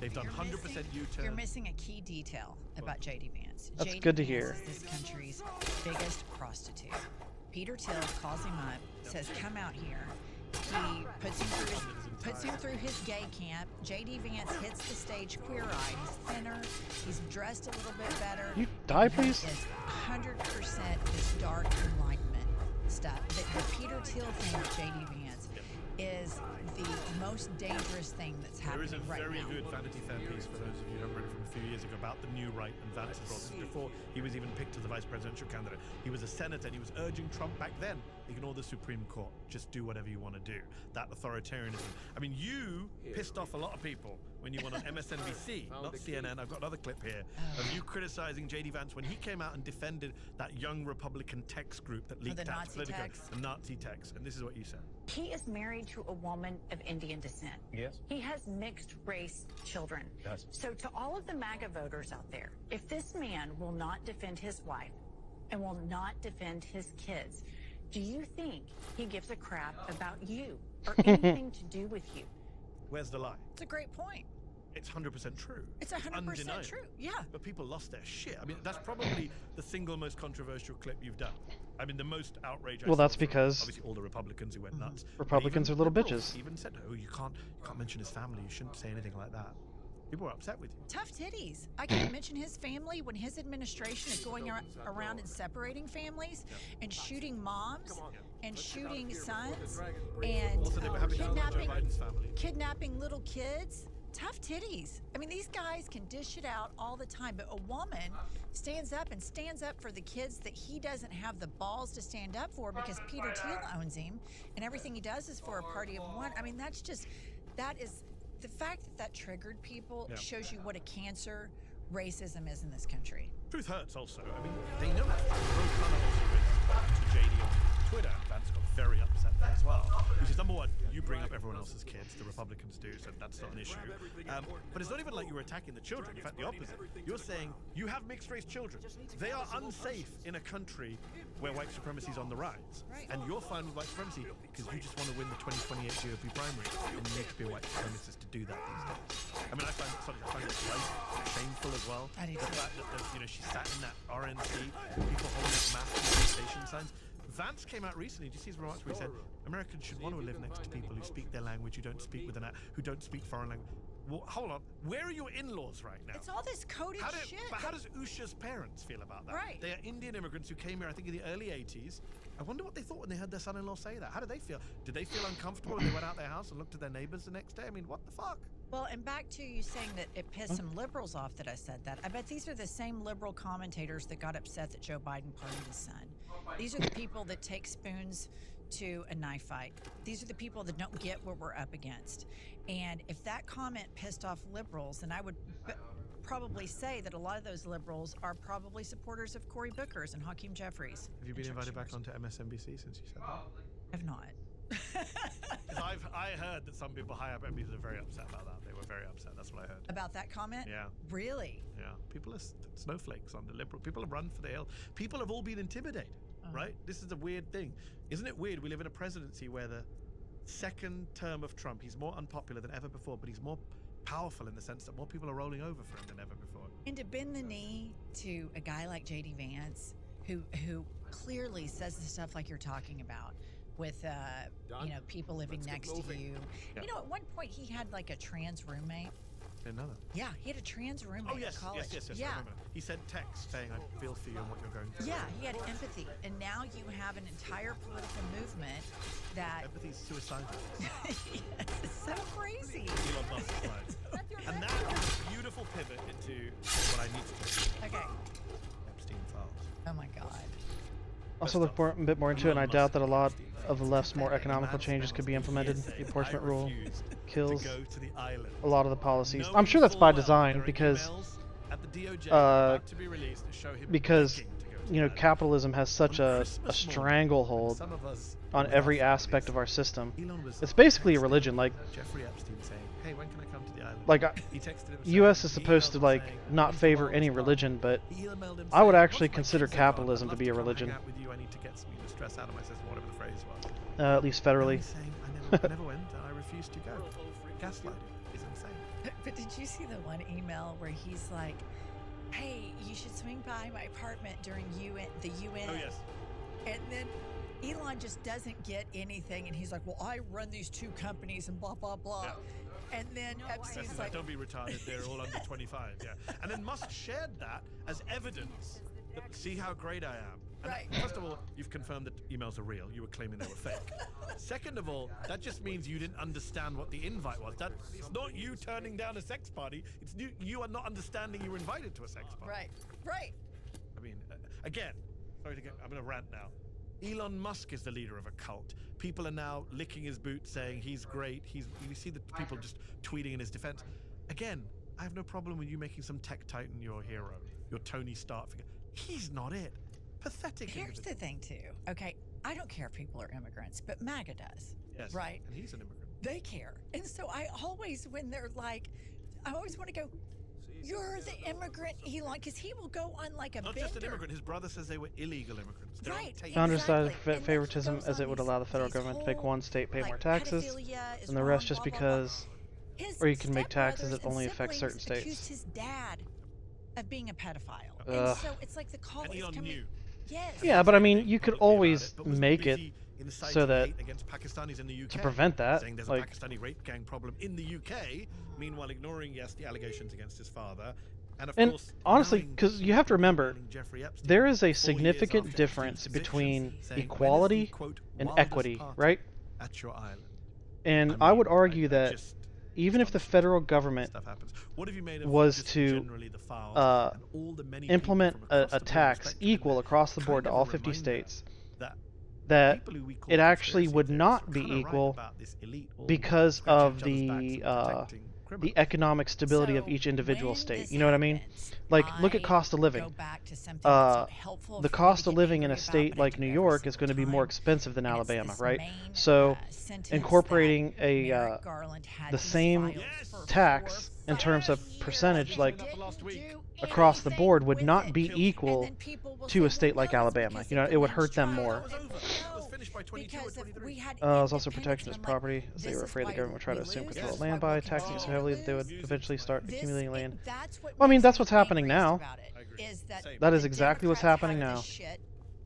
They've done 100% U-turn. You're missing a key detail about J.D. Vance. That's good to hear. Is this country's biggest prostitute. Peter Thiel calls him up, says, "Come out here." He puts him through his gay camp. J.D. Vance hits the stage queer-eyed. He's thinner. He's dressed a little bit better. You die, please. He is 100% this dark enlightenment stuff. The Peter Thiel thing with J.D. Vance is the most dangerous thing that's happening right now. There is a very good Vanity Fair piece, for those of you who haven't read it, from a few years ago about the new right, and Vance brought this before he was even picked as the vice presidential candidate. He was a senator, and he was urging Trump back then, ignore the Supreme Court, just do whatever you want to do. That authoritarianism. I mean, you pissed off a lot of people when you went on MSNBC, not CNN. I've got another clip here of you criticizing J.D. Vance when he came out and defended that young Republican text group that leaked out Politico, the Nazi text. And this is what you said. He is married to a woman of Indian descent. Yes. He has mixed race children. Yes. So to all of the MAGA voters out there, if this man will not defend his wife and will not defend his kids, do you think he gives a crap about you or anything to do with you? Where's the lie? It's a great point. It's 100% true. It's 100% true. Yeah. But people lost their shit. I mean, that's probably the single most controversial clip you've done. I mean, the most outrage. Well, that's because obviously all the Republicans who went nuts. Republicans are little bitches. Even said, "Oh, you can't mention his family. You shouldn't say anything like that." People were upset with you. Tough titties. I can't mention his family when his administration is going around and separating families and shooting moms and shooting sons and kidnapping little kids. Tough titties. I mean, these guys can dish it out all the time, but a woman stands up for the kids that he doesn't have the balls to stand up for because Peter Thiel owns him and everything he does is for a party of one. I mean, that is the fact that triggered people shows you what a cancer racism is in this country. Truth hurts also. I mean, they know that. Ro Khanna also raised to JD on Twitter, and Vance got very upset there as well. Which is, number one, you bring up everyone else's kids, the Republicans do, so that's not an issue. But it's not even like you were attacking the children. In fact, the opposite. You're saying you have mixed-race children. They are unsafe in a country where white supremacy is on the rise. And you're fine with white supremacy because you just want to win the 2028 GOP primary, and you need to be a white supremacist to do that these days. I mean, I find it shameful as well. The fact that she sat in that RNC, people holding up mass demonstration signs. Vance came out recently. Did you see his remarks where he said Americans should want to live next to people who speak their language, who don't speak foreign language? Well, hold on. Where are your in-laws right now? It's all this coded shit. But how does Usha's parents feel about that? Right. They are Indian immigrants who came here, I think, in the early 80s. I wonder what they thought when they heard their son-in-law say that. How did they feel? Did they feel uncomfortable when they went out their house and looked at their neighbors the next day? I mean, what the fuck? Well, and back to you saying that it pissed some liberals off that I said that. I bet these are the same liberal commentators that got upset that Joe Biden pardoned his son. These are the people that take spoons to a knife fight. These are the people that don't get what we're up against. And if that comment pissed off liberals, then I would probably say that a lot of those liberals are probably supporters of Cory Booker's and Hakeem Jeffries. Have you been invited back onto MSNBC since you said that? I've not. I heard that some people high up at NBC are very upset about that. They were very upset. That's what I heard. About that comment? Yeah. Really? Yeah. People are snowflakes on the liberal. People have run for the hill. People have all been intimidated, right? This is a weird thing. Isn't it weird? We live in a presidency where the second term of Trump, he's more unpopular than ever before, but he's more powerful in the sense that more people are rolling over for him than ever before. And to bend the knee to a guy like JD Vance, who clearly says the stuff like you're talking about, with people living next to you. Yeah. You know, at one point he had like a trans roommate. Another. Yeah, he had a trans roommate at college. Yes. Yeah. I remember. He sent text saying, "I feel for you and what you're going through." Yeah, he had empathy, and now you have an entire political movement that empathy's suicidal. Yes, it's so crazy. Elon Musk slides. And that is a beautiful pivot into what I need to do. Okay. Epstein files. Oh my God. Also look a bit more into it, and I doubt that a lot of the left's more economical changes could be implemented. The apportionment rule kills a lot of the policies. I'm sure that's by design because capitalism has such a stranglehold on every aspect of our system. It's basically a religion. Like Jeffrey Epstein saying, "Hey, when can I come to the island?" Like, U.S. is supposed to like not favor any religion, but I would actually consider capitalism to be a religion. I need to get some stress out of my system, whatever the phrase was. At least federally. I never went, and I refused to go. Gaslighting is insane. But did you see the one email where he's like, "Hey, you should swing by my apartment during the UN." Oh yes. And then Elon just doesn't get anything, and he's like, "Well, I run these two companies and blah blah blah." Yeah. And then Epstein's like, "Don't be retarded. They're all under 25." Yeah. And then Musk shared that as evidence. See how great I am. And right. First of all, you've confirmed that emails are real. You were claiming they were fake. Second of all, that just means you didn't understand what the invite was. It's not you turning down a sex party. It's you are not understanding you were invited to a sex party. Right. I mean, again, I'm going to rant now. Elon Musk is the leader of a cult. People are now licking his boots, saying he's great. You see the people just tweeting in his defense. Again, I have no problem with you making some tech titan your hero, your Tony Stark figure. He's not it. Pathetic. Here's the thing, too. Okay, I don't care if people are immigrants, but MAGA does. Yes. Right? And he's an immigrant. They care. And so I always, when they're like, I always want to go, "You're the immigrant, Elon," because he will go on like a Not bender. just an immigrant. His brother says they were illegal immigrants. Right. Founders cited favoritism as it would allow the federal government to make one state pay more taxes, and the rest just because or you can make taxes that only affect certain accused states. his dad of being a pedophile. Ugh. And so it's like the call is Elon coming. knew. Yes. Yeah, but I mean, you could always But wasn't make it busy inciting so that hate against Pakistanis in the UK, to prevent that, saying there's like- a Pakistani rape gang problem in the UK, meanwhile ignoring the allegations against his father, and of And course honestly, knowing- because you have to remember, knowing Jeffrey Epstein there is a 4 years significant after difference his between convictions, saying, "When is the, equality quote, and wildest equity, party right? at your island?" And I I would mean, argue I that just- even if the federal government stuff happens. What have you made of was just to generally the files and all the many people implement from a across the board tax respectively equal across the board to kind of all a 50 reminder states, that that people who we call it actually would conspiracy not theorists be are kinda right equal about this elite all because scratching of each other's backs and protecting the economic stability of So each individual when state. this You know what I mean? happens, Like, look at I cost of living. go back to something that's not helpful The for me cost to of get living in a angry about, state but I like do New every York is single going to be more time. expensive than And it's Alabama, this right? main, So, sentence incorporating that a Merrick Garland had the these same files for tax 4 in terms of years. percentage, They like didn't do across the anything board, would with not it. be equal And then people will to say, a state well, like no, it's Alabama. because You know, of it would the hurt them lens more. trial. It was finished by 22 or Because if 23. we had It was also independence, protectionist and I'm like, property, as they this were is afraid the why government would try to we assume lose, control of this is land why by we taxing it so continue to heavily that they would lose. eventually start This- accumulating land. That's what Well, I mean, makes that's me what's happening angriest now. about it, is that That is the exactly what's Democrats happening have now. this shit,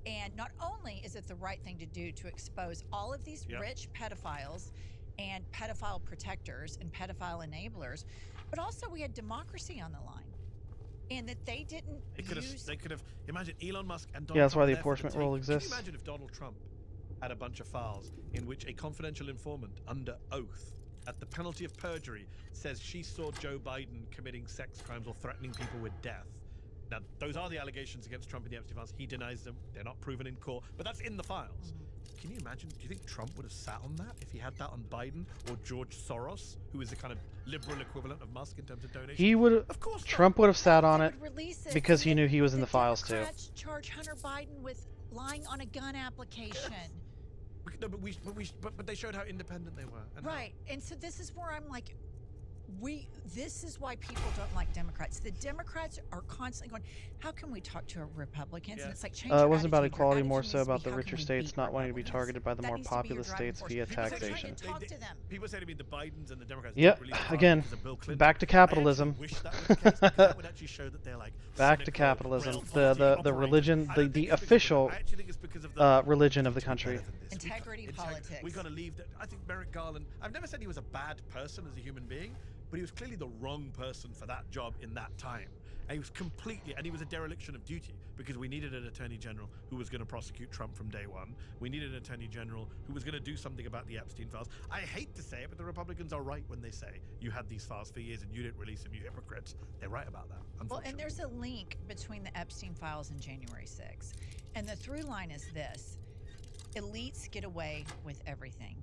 and not only is it the right thing to do to expose all of these Yep. rich pedophiles and pedophile protectors and pedophile enablers, but also we had democracy on the line. And that they didn't use... They could have. Imagine Elon Musk and Donald Yeah, that's Trump why were the there for enforcement rule taking. Can exists. you imagine if Donald Trump had a bunch of files in which a confidential informant under oath, at the penalty of perjury, says she saw Joe Biden committing sex crimes or threatening people with death? Now, those are the allegations against Trump in the Epstein files. He denies them. They're not proven in court, but that's in the files. Can you imagine? Do you think Trump would have sat on that if he had that on Biden or George Soros, who is the kind of liberal equivalent of Musk in terms of donations? He would. Of course not. Trump would have sat on it release it, because and he the- knew he was in the files too. Democrats charge Hunter Biden with lying on a gun application. No, but they showed how independent they were. And how- Right. And so this is where I'm like, this is why people don't like Democrats. The Democrats are constantly going, how can we talk to Republicans? And it's like, change It your wasn't about attitude. Your equality, more attitude so needs to about be, the how richer can we states beat not wanting to be Republicans? targeted by the That more needs to be your populous driving states force. via People say, taxation. talk to them. People say to me the Bidens and the Democrats Yep, don't release the again, because of Bill Clinton. back to I capitalism. actually wish that was the case because that would actually show that they're like Back to cynical, capitalism. realm The policy the operating. religion, I the don't think it's because of official that. I actually think it's because of the religion of the country. Integrity politics. We got to leave that. I think Merrick Garland. I've never said he was a bad person as a human being, but he was clearly the wrong person for that job in that time. And he was completely, and he was a dereliction of duty because we needed an attorney general who was going to prosecute Trump from day one. We needed an attorney general who was going to do something about the Epstein files. I hate to say it, but the Republicans are right when they say you had these files for years and you didn't release them, you hypocrites. They're right about that. Well, and there's a link between the Epstein files and January 6th. And the through line is this. Elites get away with everything.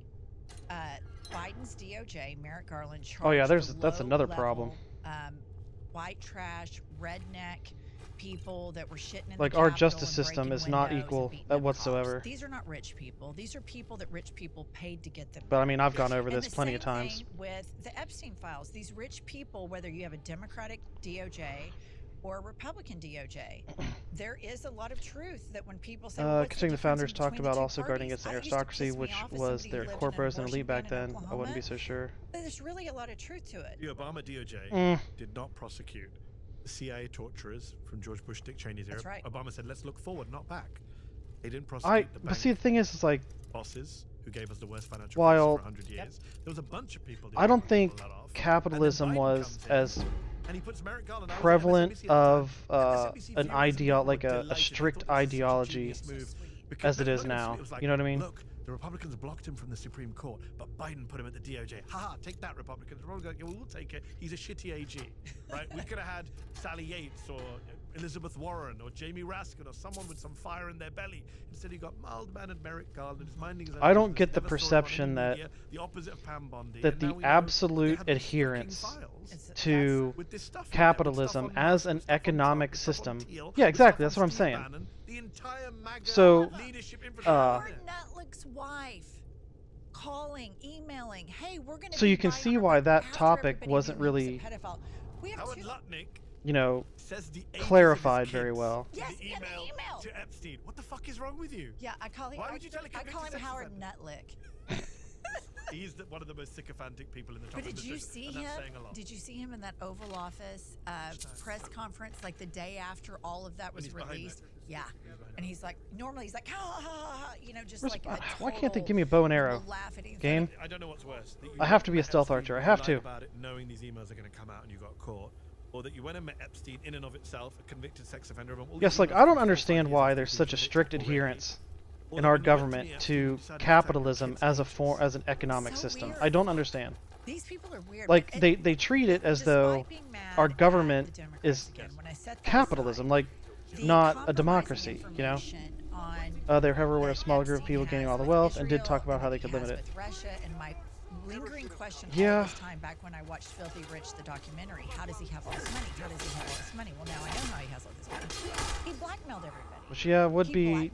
Biden's DOJ, Merrick Garland, charged Oh yeah, the that's another low-level, problem. White trash, redneck people that were shitting in Like, the our Capitol justice and system breaking is not windows and equal beating up whatsoever. cops. These are not rich people. These are people that rich people paid to get them. But I mean, I've gone over And this the plenty same of times. thing with the Epstein files. These rich people, whether you have a Democratic DOJ or a Republican DOJ, there is a lot of truth that when people say, well, what's Considering the difference founders talked between the about two also guarding parties? against the It used to aristocracy, piss me which off as was somebody their who lived in an corporates and abortion elite back ban in then. I wouldn't be so Oklahoma. sure. There's really a lot of truth to it. The Obama DOJ Mm. did not prosecute the CIA torturers from George Bush, Dick Cheney's era. That's right. Obama said, let's look forward, not back. They didn't prosecute the But bank see, the thing is like, bosses who gave us the worst financial While- crisis for 100 years. There was a bunch of people. I don't pull think that off. capitalism And then Biden was comes in, as and he puts Merrick Garland. I was at prevalent MSNBC at the time. of MSNBC an viewers and people were like a delighted. They strict thought this was such a ideology genius move. Because as it they is looked at now. it was like, You know what I mean? Look, the Republicans blocked him from the Supreme Court, but Biden put him at the DOJ. Ha, take that, Republicans. Republicans go, well, we'll take it. He's a shitty AG, right? We could have had Sally Yates or Elizabeth Warren or Jamie Raskin or someone with some fire in their belly. Instead, he got mild-mannered Merrick Garland who's minding his own I don't business, get the never saw him on perception any that media, the opposite of Pam Bondi, that and now the we know absolute they have these fucking adherence files to with this stuff in there, with stuff capitalism on as Musk, an with stuff on economic Trump, with stuff on system. Thiel, Yeah, with exactly. stuff That's on what I'm Steve saying. Bannon, the entire MAGA So, leadership infrastructure. Howard Nutlick's wife calling, emailing, hey, we're going to So you can see why that topic wasn't really, We have Howard two. Lutnick you know, says the ages of his clarified very kids well. in Yes, the in the email email. to Epstein. What the fuck is wrong with you? Yeah, I call him. Why would you tell a I call him convicted sex Howard offender? Nutlick. He's one of the most sycophantic people in the Trump But did you administration, see and him? that's saying a lot. Did you see him in that Oval Office press conference, like the day after all of that was released? Yeah, and he's like, normally he's like, ha ha ha, you know, just like a Why can't they give me a bow and arrow? Game. I don't know what's worse. I have to be a stealth archer. I have to. About it, knowing these emails are going to come out and you got caught, or that you went and met Epstein in and of itself, a convicted sex offender. Yes, like I don't understand why there's such a strict adherence in our government to capitalism as an economic system. I don't understand. These people are weird. Like they treat it as though our government is capitalism, like not a democracy. You know, they're everywhere, a small group of people gaining all the wealth, and did talk about how they could limit it. Lingering question yeah. all this time back when I watched Filthy Rich, the documentary. How does he have all this money? How does he have all this money? Well, now I know how he has all this money. He blackmailed everybody. Which, yeah, would he be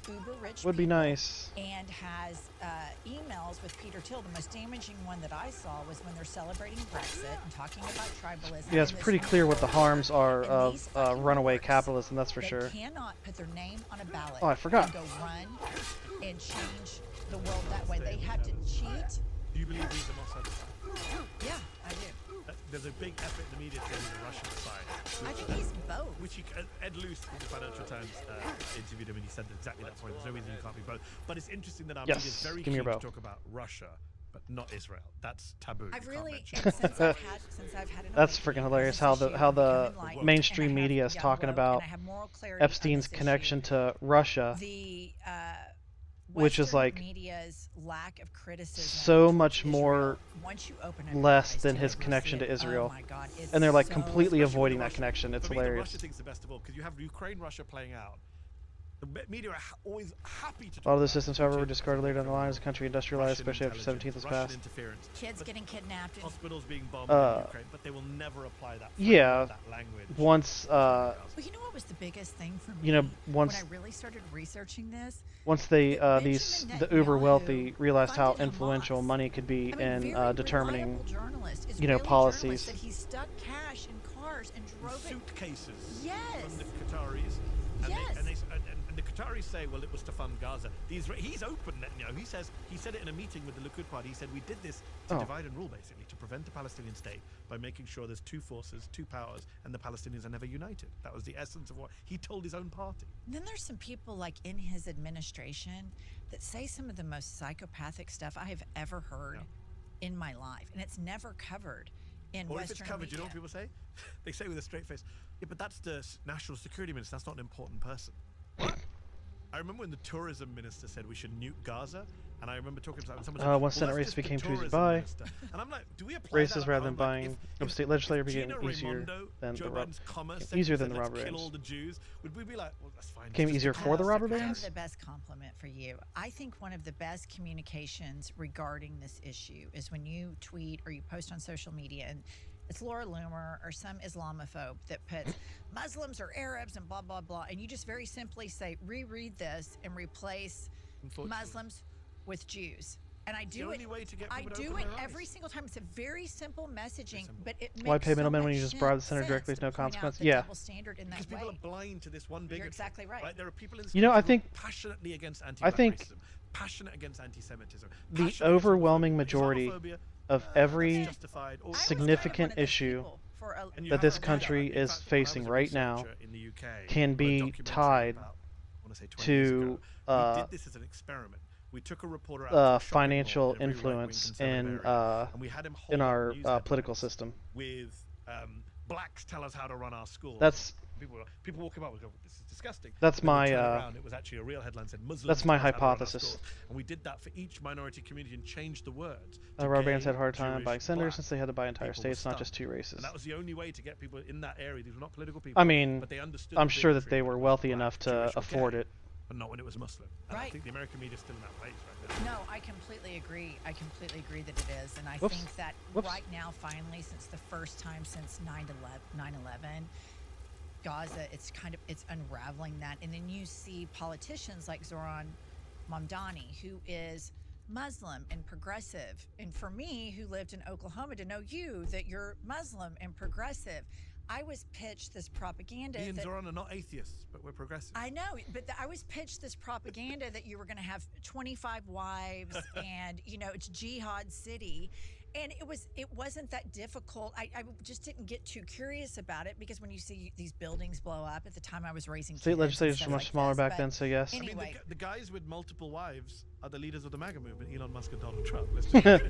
uber rich would be nice. And has emails with Peter Thiel. The most damaging one that I saw was when they're celebrating Brexit and talking about tribalism. Yeah, it's pretty clear what the harms are of runaway capitalism. That's for sure. They cannot put their name on a ballot. Oh, I forgot. And go run and change the world that way. They have to cheat. Do you believe he's a Mossad spy? Yeah, I do. There's a big effort in the media to say he's a Russian spy. I think he's both. Which Ed Luce in the Financial Times interviewed him, and he said exactly that point. There's no reason you can't be both. But it's interesting that our media is very keen to talk about Russia, but not Israel. That's taboo. I've really, since I've had that's freaking hilarious how the mainstream media is talking about Epstein's connection to Russia. Which is like media's lack of criticism so much more less than his connection to Israel, and they're like completely avoiding that connection. It's hilarious. Russia thing's the best of all because you have Ukraine, Russia playing out. The media are always happy to. A lot of the systems, however, were discarded later down the line as the country industrialized, especially after 17th was passed. Kids getting kidnapped. Hospitals being bombed in Ukraine, but they will never apply that. Yeah. That language. Once. Well, you know what was the biggest thing for me? You know, once. When I really started researching this. Once they the uber wealthy realized how influential money could be in determining, you know, policies. That he stuck cash in cars and drove suitcases. Yes. From the Qataris. And yes. And the Qataris say, well, it was to fund Gaza. He's open, you know. He said it in a meeting with the Likud party. He said, we did this to divide and rule, basically, to prevent a Palestinian state by making sure there's two forces, two powers, and the Palestinians are never united. That was the essence of what he told his own party. And then there's some people like in his administration that say some of the most psychopathic stuff I have ever heard in my life, and it's never covered in or Western if it's covered, media. you know what people say? They say with a straight face, yeah, but that's the national security minister. That's not an important person. I remember when the tourism minister said we should nuke Gaza, and I remember talking to someone said, once Senate races became choosy by and I'm like, do we apply races that rather than like buying of state legislature became easier than the robber barons. Would we be like, well, that's fine. Became easier for the robber barons? I have the best compliment for you. I think one of the best communications regarding this issue is when you tweet or you post on social media and it's Laura Loomer or some Islamophobe that puts Muslims or Arabs and blah, blah, blah. And you just very simply say, reread this and replace Muslims with Jews. And I do it. I do it every single time. It's a very simple messaging, but it makes why pay middlemen so when you just bribe the senator directly with no consequence? Yeah. Because people are blind to this one bigotry. You're exactly right. There are people in you know, I think passionately against anti-black racism, passionate against anti-Semitism. The overwhelming majority of every significant issue that this country is facing right now can be tied to financial influence in our political system. With blacks tell us how to run our schools. That's people walking about and go, this is disgusting. That's my it was actually a real headline said Muslims. That's my hypothesis. And we did that for each minority community and changed the words. Robber barons had a hard time buying senators since they had to buy entire states, not just two races. And that was the only way to get people in that area. These were not political people. I mean, but they understood I'm sure that they were wealthy enough to afford it. But not when it was Muslim. And I think the American media is still in that place right now. No, I completely agree. I completely agree that it is. And I think that right now, finally, since the first time since 9/11, Gaza, it's unraveling that. And then you see politicians like Zoran Mamdani, who is Muslim and progressive. And for me, who lived in Oklahoma, to know you, that you're Muslim and progressive, I was pitched this propaganda. Ian that, Zoran are not atheists, but we're progressive. I know, but I was pitched this propaganda that you were going to have 25 wives and, you know, it's Jihad City. And it wasn't that difficult. I just didn't get too curious about it because when you see these buildings blow up, at the time I was raising state legislatures were much smaller back then, so yes. Anyway. I mean, the guys with multiple wives are the leaders of the MAGA movement, Elon Musk and Donald Trump. And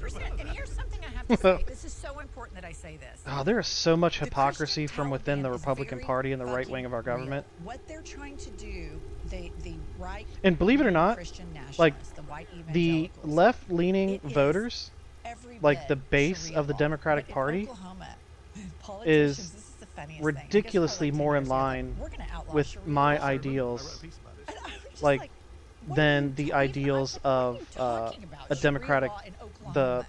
here's something I have to say. This is so important that I say this. Oh, there is so much hypocrisy from within the Republican Party and the right wing of our government. What they're trying to do, the right and believe it or not, Christian nationalists, like the white the left-leaning voters, like the base of the Democratic Party, is ridiculously more in line with my ideals, like than the ideals of a Democratic, well,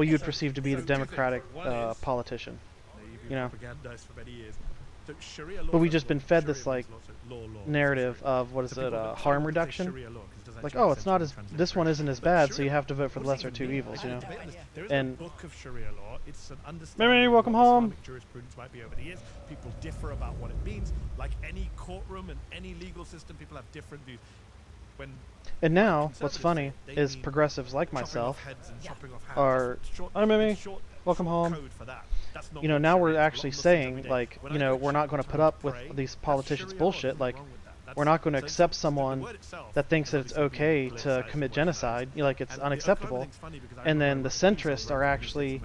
you'd perceive to be the Democratic politician, you know. But we've just been fed this like narrative of what is it, harm reduction? Like, oh, it's not as this one isn't as bad, so you have to vote for the lesser two evils, you know. And Mary, welcome home. Jurisprudence might be over the years. People differ about what it means. Like any courtroom and any legal system, people have different views. And now, what's funny is progressives like myself are, hi Mimi, welcome home. You know, now we're actually saying, like, you know, we're not going to put up with these politicians' bullshit. Like, we're not going to accept someone that thinks that it's okay to commit genocide. You know, like, it's unacceptable. And then the centrists are actually,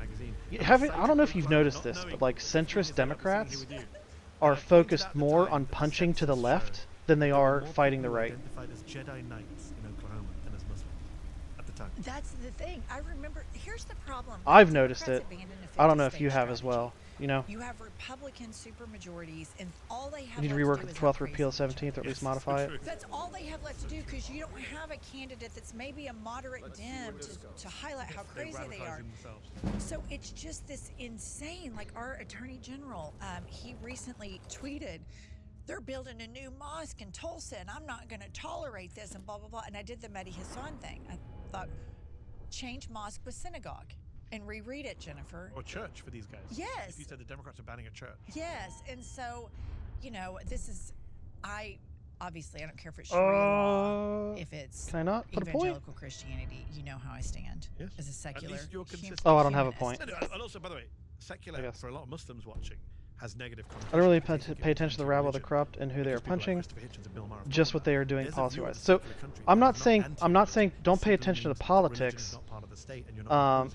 I don't know if you've noticed this, but like centrist Democrats are focused more on punching to the left than they are fighting the right. That's the thing. I remember. Here's the problem. I've noticed it. I don't know if you have as well. You know. You have Republican supermajorities, and all they have. You need to rework the 12th repeal 17th, or at least modify it. That's all they have left to do, because you don't have a candidate that's maybe a moderate dim to highlight how crazy they are. So it's just this insane. Like our Attorney General, he recently tweeted, they're building a new mosque in Tulsa, and I'm not going to tolerate this, and blah, blah, blah. And I did the Mehdi Hassan thing. I thought, change mosque with synagogue and reread it, Jennifer. Or church for these guys. Yes. If you said the Democrats are banning a church. Yes. And so, you know, this is, obviously, I don't care if it's Sharia law, if it's can I not put evangelical a point? Christianity, you know how I stand as a secular. Oh, I don't have a point. And also, by the way, secular, for a lot of Muslims watching, has negative connotations. I don't really pay attention to the rabble, the corrupt, and who they are punching, just what they are doing policy-wise. So, I'm not saying don't pay attention to the politics.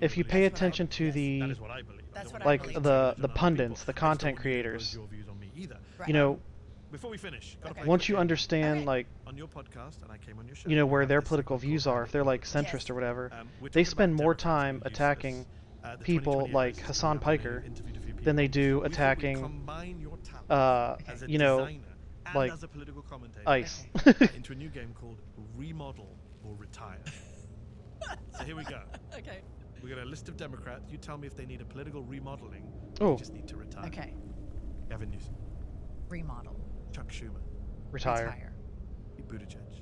If you pay attention to the, like the pundits, the content creators, you know, before we finish, once you understand, like, on your podcast, and I came on your show, you know, where their political views are, if they're like centrist or whatever, they spend more time attacking people like Hassan Piker than they do attacking, you know, like ICE. Into a new game called Remodel or Retire. So here we go. Okay. We got a list of Democrats. You tell me if they need a political remodeling. Oh. They just need to retire. Okay. Gavin Newsom. Remodel. Chuck Schumer. Retire. Pete Buttigieg.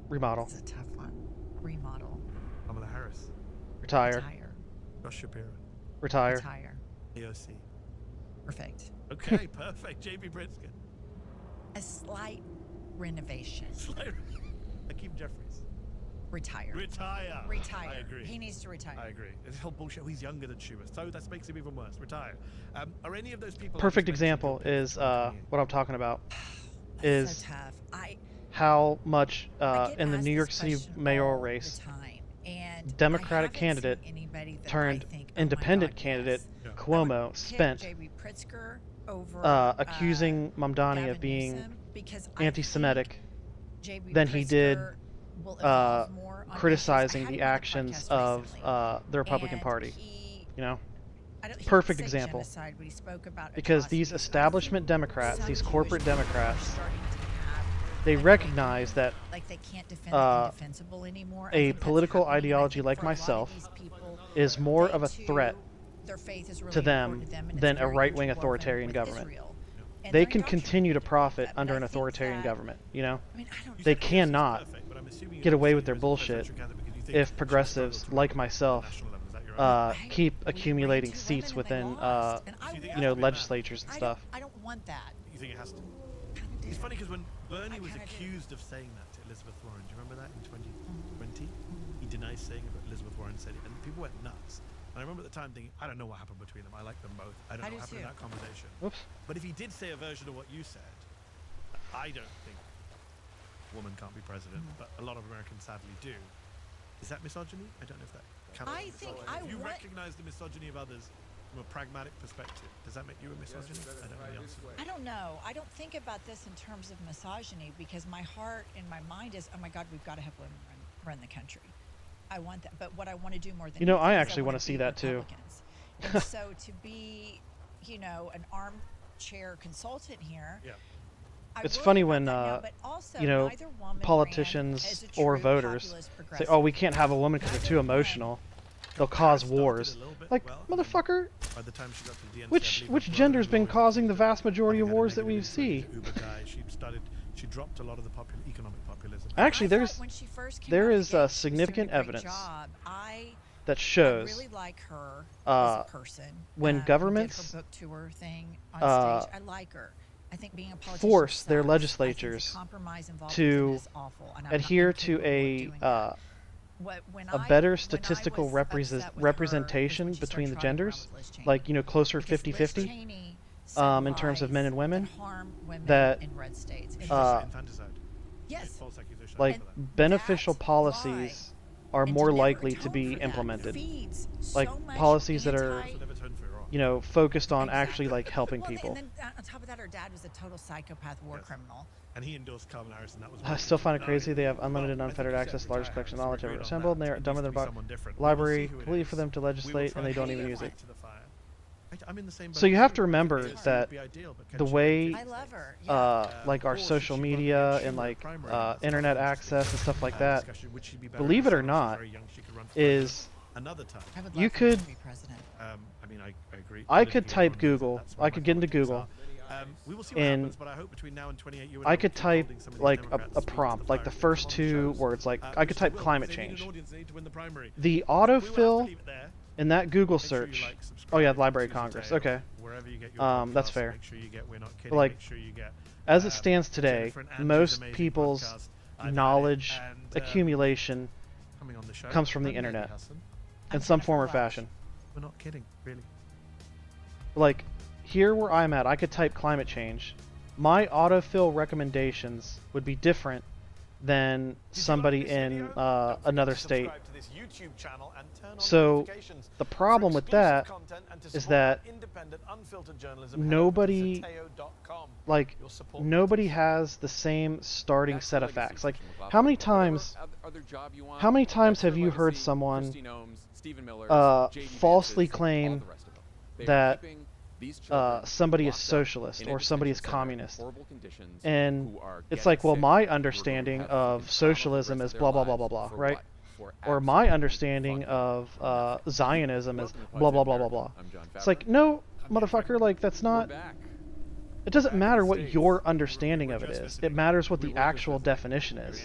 Remodel. It's a tough one. Remodel. Kamala Harris. Retire. Josh Shapiro. Retire. Retire. AOC. Perfect. Okay, perfect. JB Pritzker. A slight renovation. Akeem Jeffries. Retire. Retire. Retire. I agree. He needs to retire. I agree. This whole bullshit. He's younger than Schumer, so that makes him even worse. Retire. Are any of those people? Perfect example is what I'm talking about. Is so tough. how much in the New York City mayoral race, Democratic candidate turned independent candidate Cuomo spent accusing Mamdani of being anti-Semitic than he did criticizing the actions of the Republican Party. You know, perfect example. Because these establishment Democrats, these corporate Democrats, they recognize that a political ideology like myself is more of a threat to them than a right-wing authoritarian government. They can continue to profit under an authoritarian government, you know? They cannot get away with their bullshit if progressives like myself keep accumulating seats within, legislatures and stuff. I don't want that. You think it has to? It's funny because when Bernie was accused of saying that to Elizabeth Warren, do you remember that in 2020? He denied saying it, but Elizabeth Warren said it, and people went nuts. And I remember at the time thinking, I don't know what happened between them. I like them both. I don't know what happened in that conversation. Oops. But if he did say a version of what you said, I don't think woman can't be president, but a lot of Americans sadly do. Is that misogyny? I don't know if that counts. I think if you recognize the misogyny of others from a pragmatic perspective, does that make you a misogynist? I don't know the answer. I don't know. I don't think about this in terms of misogyny because my heart and my mind is, oh my God, we've got to have women run the country. I want that. But what I want to do more than I actually want to see that too. And so to be, an armchair consultant here. Yeah. It's funny when, politicians or voters say, oh, we can't have a woman because they're too emotional. They'll cause wars. Like, motherfucker, which gender's been causing the vast majority of wars that we see? She dropped a lot of the economic populism. Actually, there is significant evidence that shows I really like her as a person. When governments did her book tour thing on stage. I like her. I think being a politician force their sucks. legislatures to adhere to a better statistical representation between the genders, like closer 50-50 in terms of men and women, that like beneficial policies are more likely to be implemented, like policies that are focused on actually like helping people. And then on top of that, her dad was a total psychopath war criminal. And he endorsed Calvin Harris, and that was. I still find it crazy they have unlimited and unfettered access to largest collection of knowledge ever assembled, and they are dumber than a library, fully for them to legislate, and they don't even use it. So you have to remember that the way, like our social media and like internet access and stuff like that, believe it or not, is you could. I could type Google. I could get into Google. And I could type like a prompt, like the first two words, like I could type climate change. The autofill in that Google search. Oh yeah, Library of Congress. Okay, that's fair. Like, as it stands today, most people's knowledge accumulation comes from the internet in some form or fashion. We're not kidding, really. Like, here where I'm at, I could type climate change. My autofill recommendations would be different than somebody in another state. So the problem with that is that nobody has the same starting set of facts. Like, how many times have you heard someone falsely claim that somebody is socialist or somebody is communist, and it's like, well, my understanding of socialism is blah blah blah blah blah, right? Or my understanding of Zionism is blah blah blah blah blah. It's like, no, motherfucker, like that's not. It doesn't matter what your understanding of it is. It matters what the actual definition is,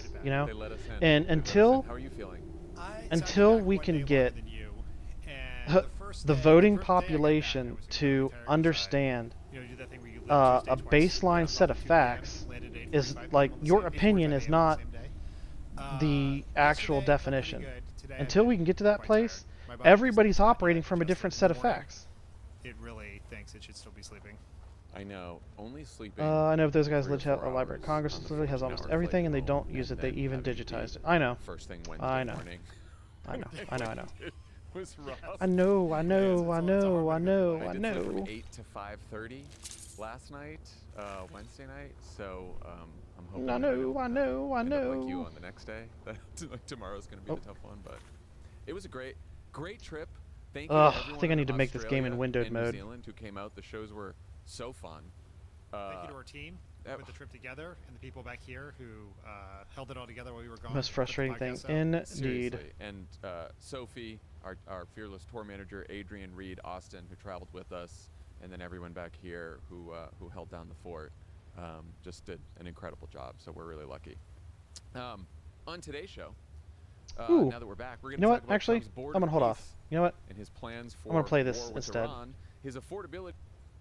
And until we can get the voting population to understand a baseline set of facts, is like your opinion is not the actual definition. Until we can get to that place, everybody's operating from a different set of facts. It really thinks it should still be sleeping. I know, only sleeping. I know if those guys legit a Library of Congress literally has almost everything, and they don't use it. They even digitized it. I know. First thing Wednesday morning. I know. Was rough. I know. From 8 to 5:30 last night, Wednesday night. So I'm hoping. I know. Like you on the next day. Like tomorrow's gonna be the tough one, but it was a great trip. Thank you to everyone I think I need to make this game in windowed and mode. New Zealand who came out. The shows were so fun. Thank you to our team who put the trip together, and the people back here who held it all together while we were gone. Most frustrating thing, indeed. Seriously. And Sophie, our fearless tour manager, Adrian Reed Austin, who traveled with us, and then everyone back here who held down the fort, just did an incredible job. So we're really lucky. On today's show, Ooh. Now that we're back, we're You going know to what? talk about Actually, Trump's border I'm gonna hold off. peace You know what? and his plans for I'm gonna play this war with instead. Iran, his affordability.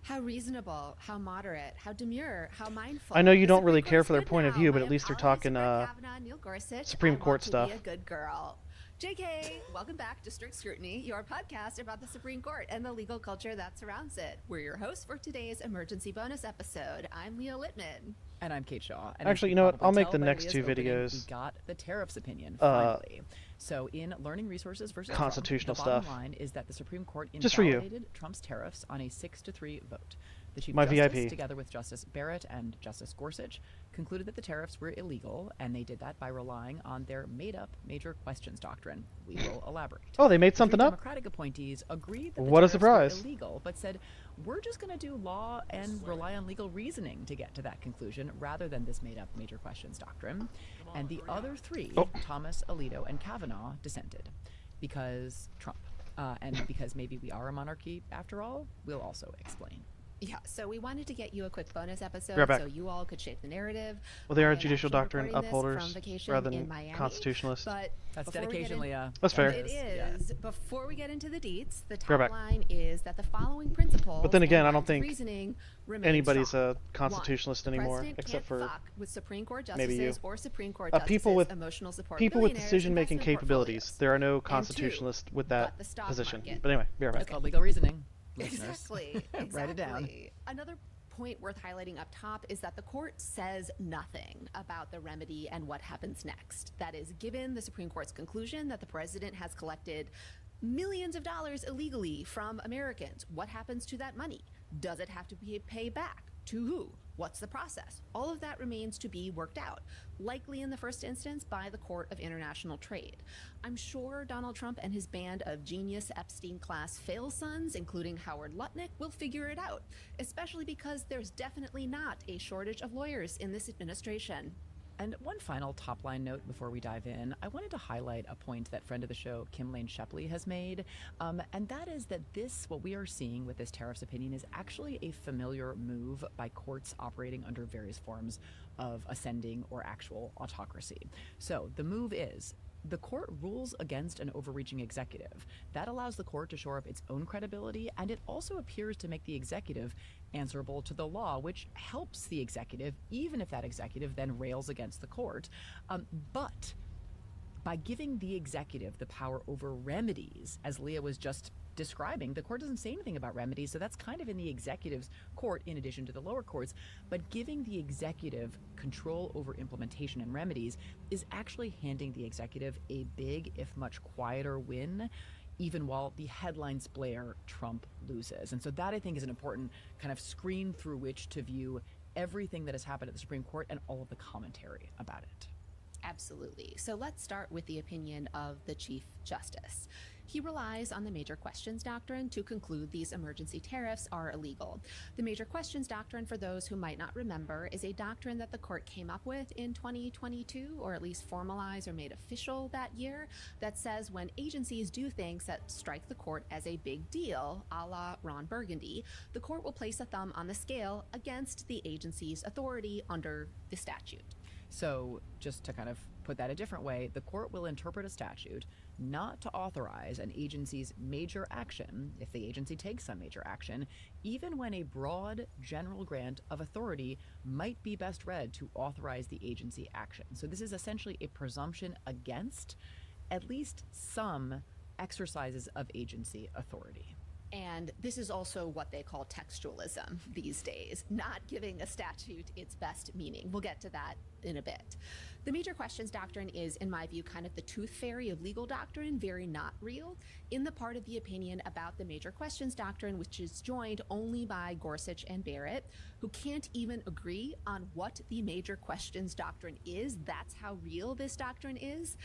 How reasonable, how moderate, how demure, how mindful. I know you The don't really Supreme care Court's for their good point of now. view, but My at least they're apologies to talking Brett Kavanaugh, Neil Gorsuch. Supreme I Court want to stuff. Be a good girl. JK, welcome back to Strict Scrutiny, your podcast about the Supreme Court and the legal culture that surrounds it. We're your hosts for today's emergency bonus episode. I'm Leah Littman. And I'm Kate Shaw. And Actually, as you know what? probably I'll make tell the by next Leah's two opening, videos, We got the tariffs opinion finally. So in Learning Resources versus constitutional Trump, the bottom stuff. line is that the Supreme Court Just for you. invalidated Trump's tariffs on a 6-3 vote. The Chief My Justice, VIP. together with Justice Barrett and Justice Gorsuch, concluded that the tariffs were illegal, and they did that by relying on their made-up major questions doctrine. We will elaborate. Oh, they made The something three up? Democratic appointees agreed that the What a tariffs surprise. were illegal, but said, we're just going to do law and rely on legal reasoning to get to that conclusion rather than this made-up major questions doctrine. And the other three, Thomas, Alito, and Kavanaugh, dissented because Trump. And because maybe we are a monarchy after all, we'll also explain. Yeah, so we wanted to get you a quick bonus episode Right back. so you all could shape the narrative. Well, they I are am judicial actually doctrine recording this upholders from vacation rather in than Miami, constitutionalists. But That's before we get dedication, in- Leah. That's fair. It is. Before we get into the deets, the Right back. tagline is that the following principles But then again, and I don't lines of think reasoning remain anybody's strong. a constitutionalist One, anymore, President except can't for fuck with Supreme Court maybe you. justices or Supreme Court justices, People with emotional support people with billionaires, decision-making investment capabilities. portfolios. There are no And two, constitutionalists with that the stock position. market. But anyway, be right back. It's called legal reasoning. listeners. Exactly. Write it down. Exactly. Another point worth highlighting up top is that the court says nothing about the remedy and what happens next. That is, given the Supreme Court's conclusion that the president has collected millions of dollars illegally from Americans, what happens to that money? Does it have to be paid back? To who? What's the process? All of that remains to be worked out, likely in the first instance by the Court of International Trade. I'm sure Donald Trump and his band of genius Epstein-class fail-sons, including Howard Lutnick, will figure it out, especially because there's definitely not a shortage of lawyers in this administration. And one final top-line note before we dive in, I wanted to highlight a point that friend of the show, Kim Lane Shepley, has made, and that is that what we are seeing with this tariffs opinion is actually a familiar move by courts operating under various forms of ascending or actual autocracy. So the move is, the court rules against an overreaching executive. That allows the court to shore up its own credibility, and it also appears to make the executive answerable to the law, which helps the executive, even if that executive then rails against the court. But by giving the executive the power over remedies, as Leah was just describing, the court doesn't say anything about remedies, so that's kind of in the executive's court in addition to the lower courts. But giving the executive control over implementation and remedies is actually handing the executive a big, if much quieter win, even while the headlines blare Trump loses. And so that, I think, is an important kind of screen through which to view everything that has happened at the Supreme Court and all of the commentary about it. Absolutely. So let's start with the opinion of the Chief Justice. He relies on the major questions doctrine to conclude these emergency tariffs are illegal. The major questions doctrine, for those who might not remember, is a doctrine that the court came up with in 2022, or at least formalized or made official that year, that says when agencies do things that strike the court as a big deal, a la Ron Burgundy, the court will place a thumb on the scale against the agency's authority under the statute. So just to kind of put that a different way, the court will interpret a statute not to authorize an agency's major action if the agency takes some major action, even when a broad general grant of authority might be best read to authorize the agency action. So this is essentially a presumption against at least some exercises of agency authority. And this is also what they call textualism these days, not giving a statute its best meaning. We'll get to that in a bit. The major questions doctrine is, in my view, kind of the tooth fairy of legal doctrine, very not real, in the part of the opinion about the major questions doctrine, which is joined only by Gorsuch and Barrett, who can't even agree on what the major questions doctrine is. That's how real this doctrine is.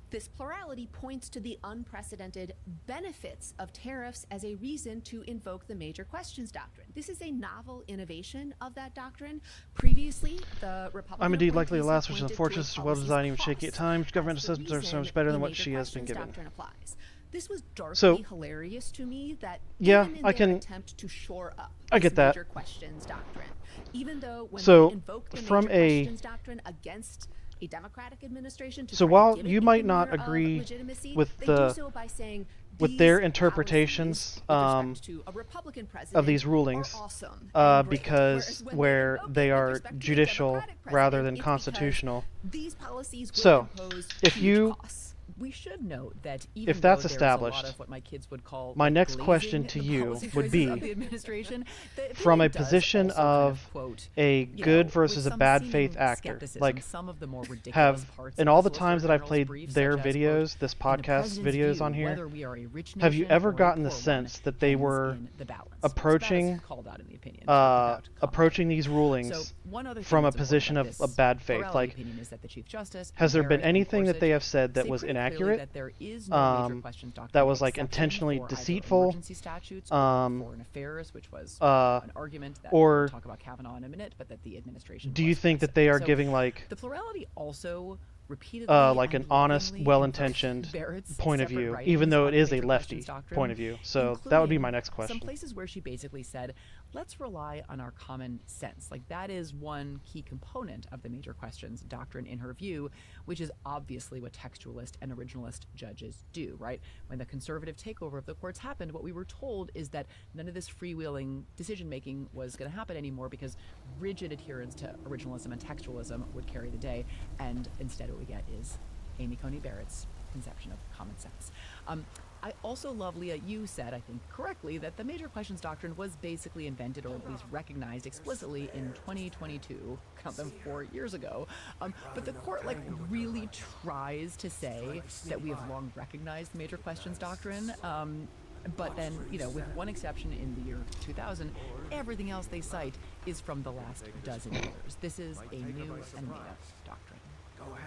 This plurality points to the unprecedented benefits of tariffs as a reason to invoke the major questions doctrine. This is a novel innovation of that doctrine. Previously, the Republican I'm indeed likely the appointees last, which is pointed unfortunate, to is a well designed, even policy's shaky at cost times. Government as the systems are so much reason better the than what major she has been questions given. doctrine applies. This was darkly So, hilarious to me that yeah, even in I their can attempt to shore up I this get that. major questions doctrine, even though when So, they invoked the from major a questions doctrine against a Democratic administration to So try to while give it you a might bit not more of agree legitimacy, with they the do so by saying with their these interpretations policies with respect to a Republican of president these rulings, are awesome and great. because Whereas when where invoke they it with are respect to a judicial Democratic rather president, than it's constitutional. because these policies will So, impose if huge you costs. We should note that even if that's though there's established, a lot of what my kids would call my next glazing question to the you policy would choices be, of the administration, the from a opinion does position also kind of quote, a you good know, versus with a some bad seeming faith actor, skepticism, like some of the more ridiculous have parts in of all the the Solicitor times that I've General's played brief, their such as, videos, quote, this "In the podcast president's videos view, on here, whether we are a rich have you nation ever or a gotten the poor one sense that they hangs were in the balance." approaching So that's called out in the opinion, without approaching these rulings So one other thing from a that's important position about of this bad faith? plurality Like, opinion is that the Chief Justice has there been Barrett and anything that they have said that say was pretty clearly inaccurate? that there is no major questions doctrine That was like exception intentionally for either deceitful, emergency statutes or foreign affairs, which was an argument that or we'll talk about Kavanaugh in a minute, but that the administration. do you was think that pressing. they are So giving like the plurality also repeatedly like an and honest, lovingly well-intentioned invokes Barrett's point of separate view, writings even though on it is a major lefty questions doctrine, point of view? So that would be my next question. Some places where she basically said, let's rely on our common sense. Like that is one key component of the major questions doctrine in her view, which is obviously what textualist and originalist judges do, right? When the conservative takeover of the courts happened, what we were told is that none of this freewheeling decision-making was going to happen anymore because rigid adherence to originalism and textualism would carry the day, and instead what we get is Amy Coney Barrett's conception of common sense. I also love, Leah, you said, I think correctly, that the major questions doctrine was basically invented or at least recognized explicitly in 2022, count them 4 years ago. But the court like really tries to say that we have long recognized the major questions doctrine. But then, you know, with one exception in the year 2000, everything else they cite is from the last dozen years. This is a new and made-up doctrine.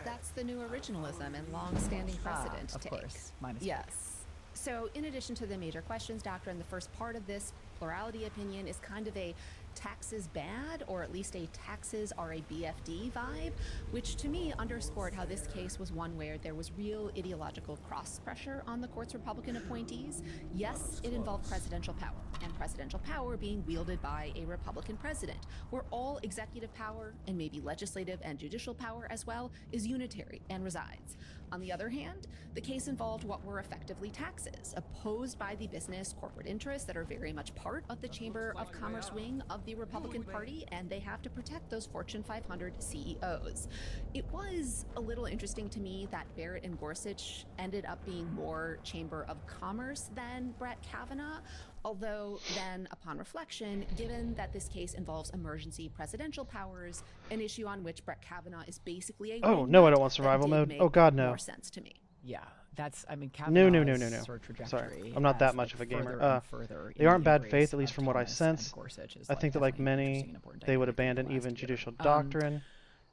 That's the new originalism and long-standing precedent of take. course. Minus Yes. So in addition to the major questions doctrine, the first part of this plurality opinion is kind of a taxes bad, or at least a taxes are a BFD vibe, which to me underscored how this case was one where there was real ideological cross pressure on the court's Republican appointees. Yes, it involved presidential power, and presidential power being wielded by a Republican president, where all executive power, and maybe legislative and judicial power as well, is unitary and resides. On the other hand, the case involved what were effectively taxes, opposed by the business corporate interests that are very much part of the Chamber of Commerce wing of the Republican Party, and they have to protect those Fortune 500 CEOs. It was a little interesting to me that Barrett and Gorsuch ended up being more Chamber of Commerce than Brett Kavanaugh. Although then, upon reflection, given that this case involves emergency presidential powers, an issue on which Brett Kavanaugh is basically a Oh no, I don't want survival mode. Oh God, no. More sense to me. Yeah, that's, I mean, Kavanaugh's No. sort of trajectory Sorry, I'm not that has, much like, of a gamer. further and further They in aren't the bad embrace faith, at least of from what I Thomas and sense. Gorsuch is, I think that like definitely an many, interesting and important they would dynamic in the abandon last even year. judicial doctrine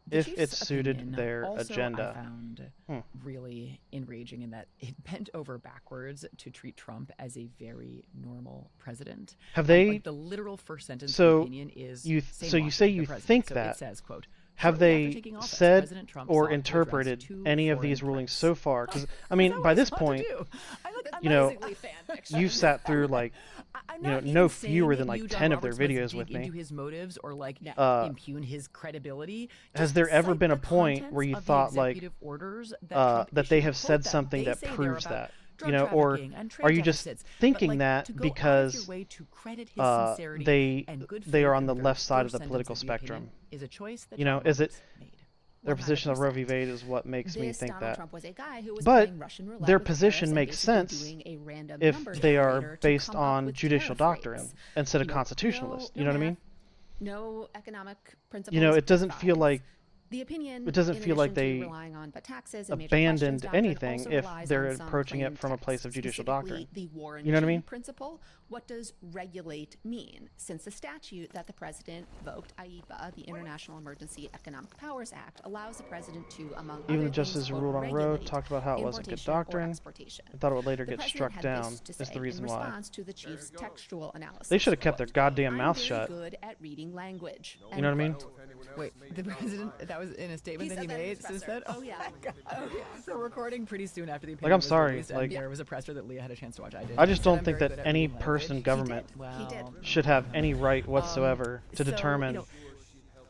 The if Chief's it suited opinion their also agenda. I found really enraging in that it bent over backwards to treat Trump as a very normal president. Have they? Like the literal first sentence of So the opinion is you "Say so you what, say the you president." think So that? it says, quote, have "Shortly after they taking office, said President Trump or sought to address interpreted two any of foreign these rulings threats." so far? Because I mean, by this point, you know, you've sat through like, you know, no fewer than like 10 of their videos with me. Into his motives or like impugn his credibility. Has there ever been a point where you thought like that they have said something that proves that? You know, or are you just thinking that because they are on the left side of the political spectrum? You know, is it their position of Roe v. Wade is what makes me think Donald that? Trump was a guy who was But playing Russian roulette their with position Paris and makes basically sense doing a random if numbers they generator are to based come up on with judicial tariff doctrine rates. instead of You know, constitutionalist. no You know what I math, mean? No economic principles. You know, it doesn't both feel sides. like The opinion, it doesn't in feel like addition to they relying on but taxes and major abandoned questions doctrine, anything also if relies they're on some approaching plain it from a text, place of judicial specifically doctrine. The Warren You know what I G mean? principle. What does regulate mean? Since the statute that the president invoked, IEPA, the International Emergency Economic Powers Act, allows the president to, among Even other the justice things, who quote, ruled on Roe regulate talked about how it wasn't good importation or doctrine. exportation. I thought it would later The get president struck had down. this to Is the say reason in why. response to the chief's textual analysis. They should have kept their goddamn I'm mouth very shut. good at reading language. You know what I mean? Wait, the president, that was in a statement that he made since then? Oh, yeah. Oh, yeah. So recording pretty soon after the Like, opinion I'm was sorry, released, and like- there was a presser that Leah had a chance to watch. I did. I just Said, don't "I'm think very that good at any reading person in language." government Well, should have any right whatsoever to so, determine you know,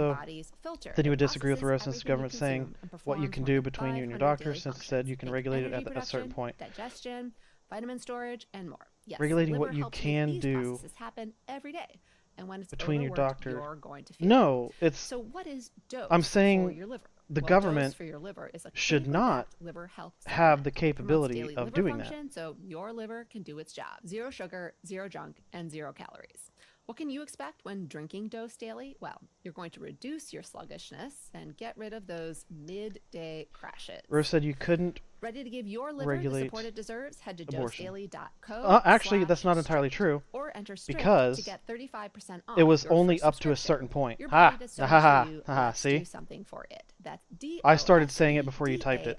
also, body's filter. then you It would disagree with processes Rose's everything government you saying consume and what you performs can more do than between you and your 500 doctor, daily since it functions. said you can Think regulate it energy at a certain production, point. digestion, vitamin storage, and more. Yes, Regulating liver what you helps make can these do processes happen every day. And when it's between your overworked, doctor. you're going to feel No, it. it's. So what is dose I'm for saying your liver? the Well, government dose for your liver is a should not clinically-backed liver health have the supplement. It promotes capability daily of liver doing that. function, so your liver can do its job. Zero sugar, zero junk, and 0 calories. What can you expect when drinking Dose daily? Well, you're going to reduce your sluggishness and get rid of those midday crashes. Rose said you couldn't Ready to give your liver the regulate support it deserves? Head to abortion. dosedaily.co. Actually, that's not entirely true. Or enter strict because to get 35% off it was your only first up to a subscription. certain point. Your Ha! body does so Ha much ha for you, ha! let's See? do something for it. That's I started saying it before you typed it.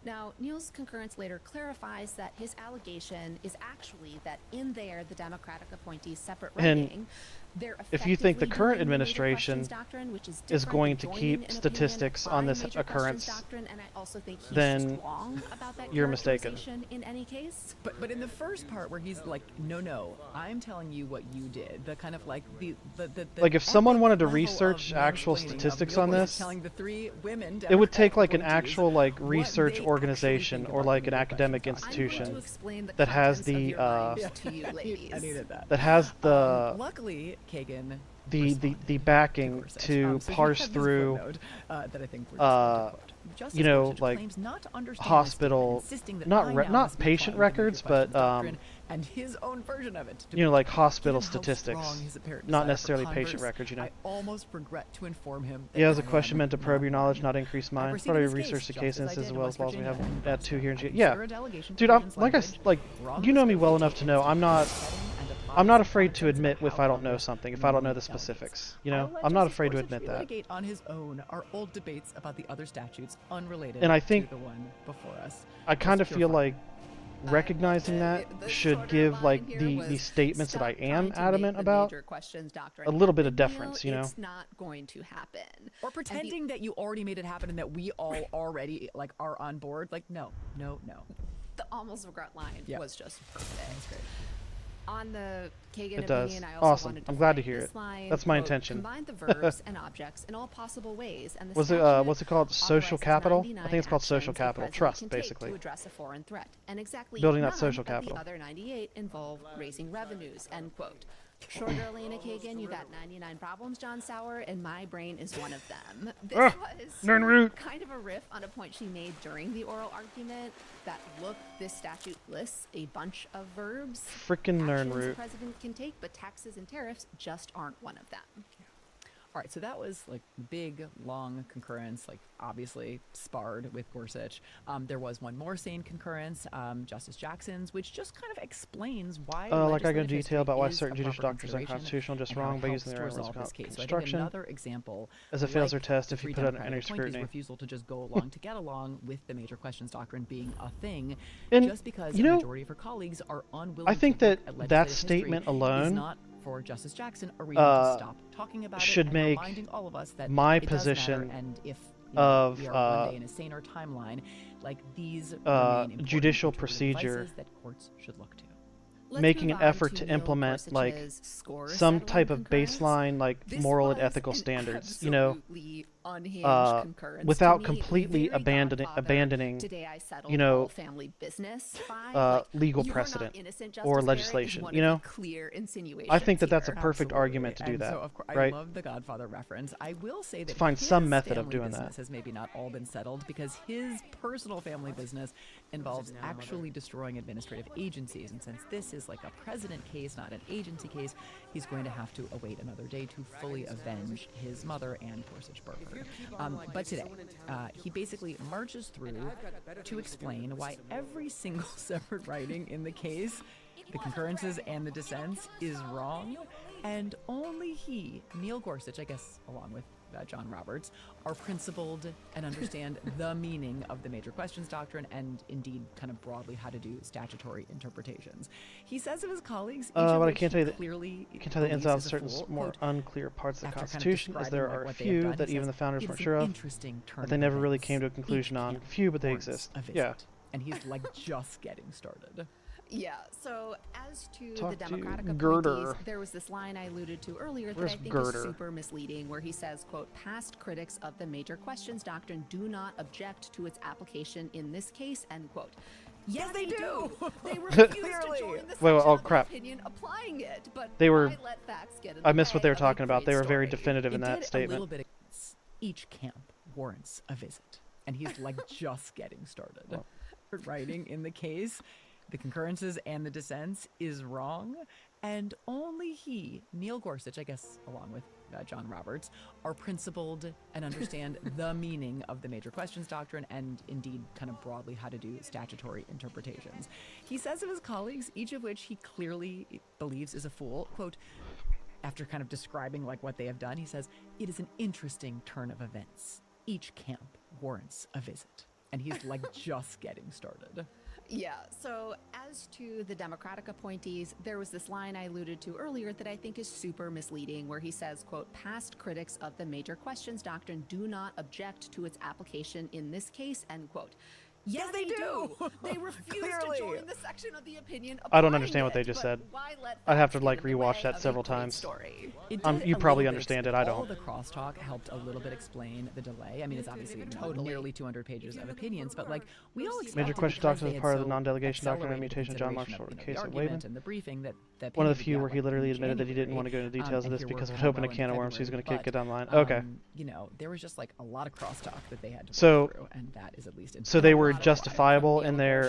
Now, Neal's concurrence later clarifies that his allegation is actually that in there, the Democratic appointee's separate writing, if you think the current administration is going to keep statistics on this occurrence, then you're mistaken. In any case, but in the first part where he's like, no, I'm telling you what you did. The kind of like the like if someone wanted to research actual statistics on this, telling the 3 women, it would take like an actual like research organization or like an academic institution that has the that has the luckily Kagan the backing to parse through that I think you know, like hospital, not patient records, but and his own version of it. You know, like hospital statistics, not necessarily patient records. You know. I almost regret to inform him. Yeah, as a question meant to probe your knowledge, not increase mine. Thought I researched the case instances as well as we have at 2 here. Yeah, dude, I'm like you know me well enough to know I'm not afraid to admit if I don't know something, if I don't know the specifics. You know, I'm not afraid to admit that. On his own are old debates about the other statutes unrelated and I think to the one before us. I kind of feel like recognizing that should give like the statements that I am adamant about a little bit of deference, you know. It's not going to happen. Or pretending that you already made it happen and that we all already like are on board. Like no. The almost regret line was just perfect. That's great. On the Kagan it does. opinion, I also Awesome. wanted to I'm glad to frame hear this it. line, That's my quote, intention. Combine the verbs and objects in all possible ways, and the Was it what's it called? Social capital? I think it's called social capital. Trust, basically. To address a foreign threat, and exactly building that none social of capital. The other 98 involve raising revenues. End quote. Short Elena Kagan, you got 99 problems, John Sauer, and my brain is one of them. This was kind of a riff on a point she made during the oral argument that, look, this statute lists a bunch of verbs. Frickin' actions Nernroot. the president can take, but taxes and tariffs just aren't one of them. All right, so that was like big, long concurrence, like obviously sparred with Gorsuch. There was one more sane concurrence, Justice Jackson's, which just kind of explains why. Like I go into detail about why certain judicial doctrines are unconstitutional, just wrong by using their own construction. Another example, as it fails their test if you put it under any scrutiny. scrutiny. Refusal to just go along to get along with the major questions doctrine being a thing, and just because you know, a majority of her colleagues are unwilling. I think to that statement alone is not for Justice Jackson a reason to stop talking about should it and make reminding all of us that my it does position matter, and if of we are one day in a saner timeline, like these judicial procedure that courts should look to. Making an effort to implement like some type of baseline like moral and ethical standards, you know, without completely abandoning, you know, legal precedent or legislation. You know, I think that that's a perfect argument to do that. So, of course, right? I love the Godfather reference. I will say that find some method of doing that has maybe not all been settled because his personal family business involves actually destroying administrative agencies, and since this is like a president case, not an agency case, he's going to have to await another day to fully avenge his mother and Gorsuch Berger. But today, he basically marches through to explain why every single separate writing in the case, the concurrences and the dissents, is wrong, and only he, Neil Gorsuch, I guess along with John Roberts, are principled and understand the meaning of the major questions doctrine and indeed kind of broadly how to do statutory interpretations. He says of his colleagues, each of but I which can't tell you that clearly you can tell the ins and outs of certain more unclear parts of the Constitution, as there are a few that even the founders weren't sure of, that they never really came to a conclusion on. Few, but they exist. Yeah. And he's like just getting started. Yeah, so as to Talk the Democratic to Girder. appointees, there was this line I alluded to earlier that I think is super misleading, where he says, quote, past critics of the major questions doctrine do not object to its application in this case, end quote. Yes, they do. They refuse to join the section of crap. opinion applying it, but they were. why let facts get in I the missed what way they were of a talking about. They great were very story? definitive in that A statement. little bit of each camp warrants a visit, and he's like just getting started. Writing in the case, the concurrences and the dissents is wrong, and only he, Neil Gorsuch, I guess along with John Roberts, are principled and understand the meaning of the major questions doctrine and indeed kind of broadly how to do statutory interpretations. He says of his colleagues, each of which he clearly believes is a fool, quote, after kind of describing like what they have done, he says, it is an interesting turn of events. Each camp warrants a visit. And he's like just getting started. Yeah, so as to the Democratic appointees, there was this line I alluded to earlier that I think is super misleading, where he says, quote, past critics of the major questions doctrine do not object to its application in this case, end quote. Yes, they do. They refuse to join the section of the opinion. I don't understand what they just said. I'd have to like rewatch that several times. You probably understand it. I don't. All the crosstalk helped a little bit explain the delay. I mean, it's obviously nearly 200 pages of opinions, but like we all expected. Major question doctrine is part of the non-delegation doctrine and mutation. John Marshall case at Wayman. And the briefing that one of the few where he literally admitted that he didn't want to go into details of this because it would open a can of worms. He's going to kick it down the line. Okay. You know, there was just like a lot of crosstalk that they had to go through, and that is at least. So they were justifiable in their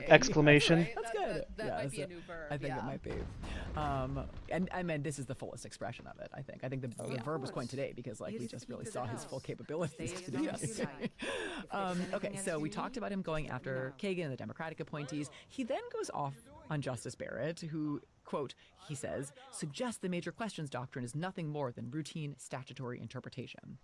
exclamation. That's good. That yeah, might be a new verb. I think it might be. And I mean, this is the fullest expression of it. I think. The verb was coined today because like we just really saw his full capabilities today. Okay, so we talked about him going after Kagan and the Democratic appointees. He then goes off on Justice Barrett, who, quote, he says, suggests the major questions doctrine is nothing more than routine statutory interpretation.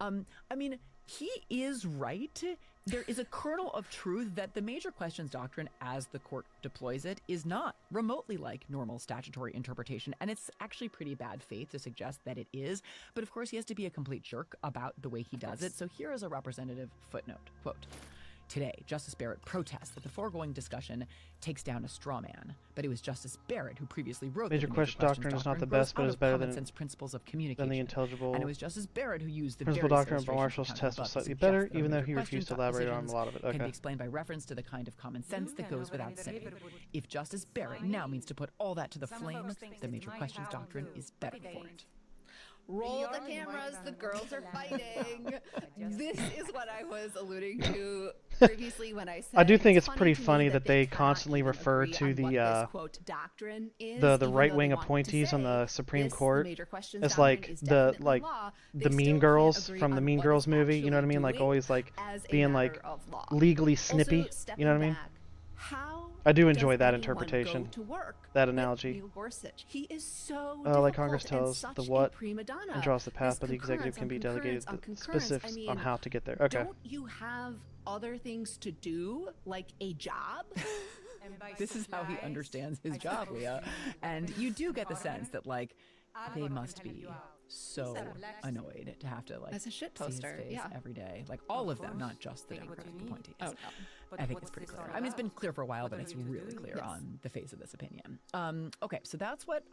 I mean, he is right. There is a kernel of truth that the major questions doctrine, as the court deploys it, is not remotely like normal statutory interpretation, and it's actually pretty bad faith to suggest that it is. But of course, he has to be a complete jerk about the way he does it. So here is a representative footnote, quote, today, Justice Barrett protests that the foregoing discussion takes down a straw man, but it was Justice Barrett who previously wrote Major question doctrine is not the best, but is better than principles of communication. The intelligible. And it was Justice Barrett who used the principle doctrine, but Marshall's test was slightly better, even though he refused to elaborate on a lot of it. Okay. Can be explained by reference to the kind of common sense that goes without saying. If Justice Barrett now means to put all that to the flame, the major questions doctrine is better for it. Roll the cameras, the girls are fighting. This is what I was alluding to previously when I said I do think it's pretty funny that they constantly refer to the right-wing appointees on the Supreme Court as like the Mean Girls from the Mean Girls movie, you know what I mean? Like always like being like legally snippy, you know what I mean? I do enjoy that interpretation, that analogy. Neil Gorsuch, he is so like Congress tells the what and draws the path, but the executive can be delegated the specifics on how to get there. Okay. Don't you have other things to do, like a job? This is how he understands his job, Leah. And you do get the sense that, like, they must be so annoyed to have to, like, as a shit see poster, his face every day. Like, all of them, not just the Democratic appointees. Oh, no. I think it's pretty clear. I mean, it's been clear for a while, but it's really clear on the face of this opinion. Okay, so that's what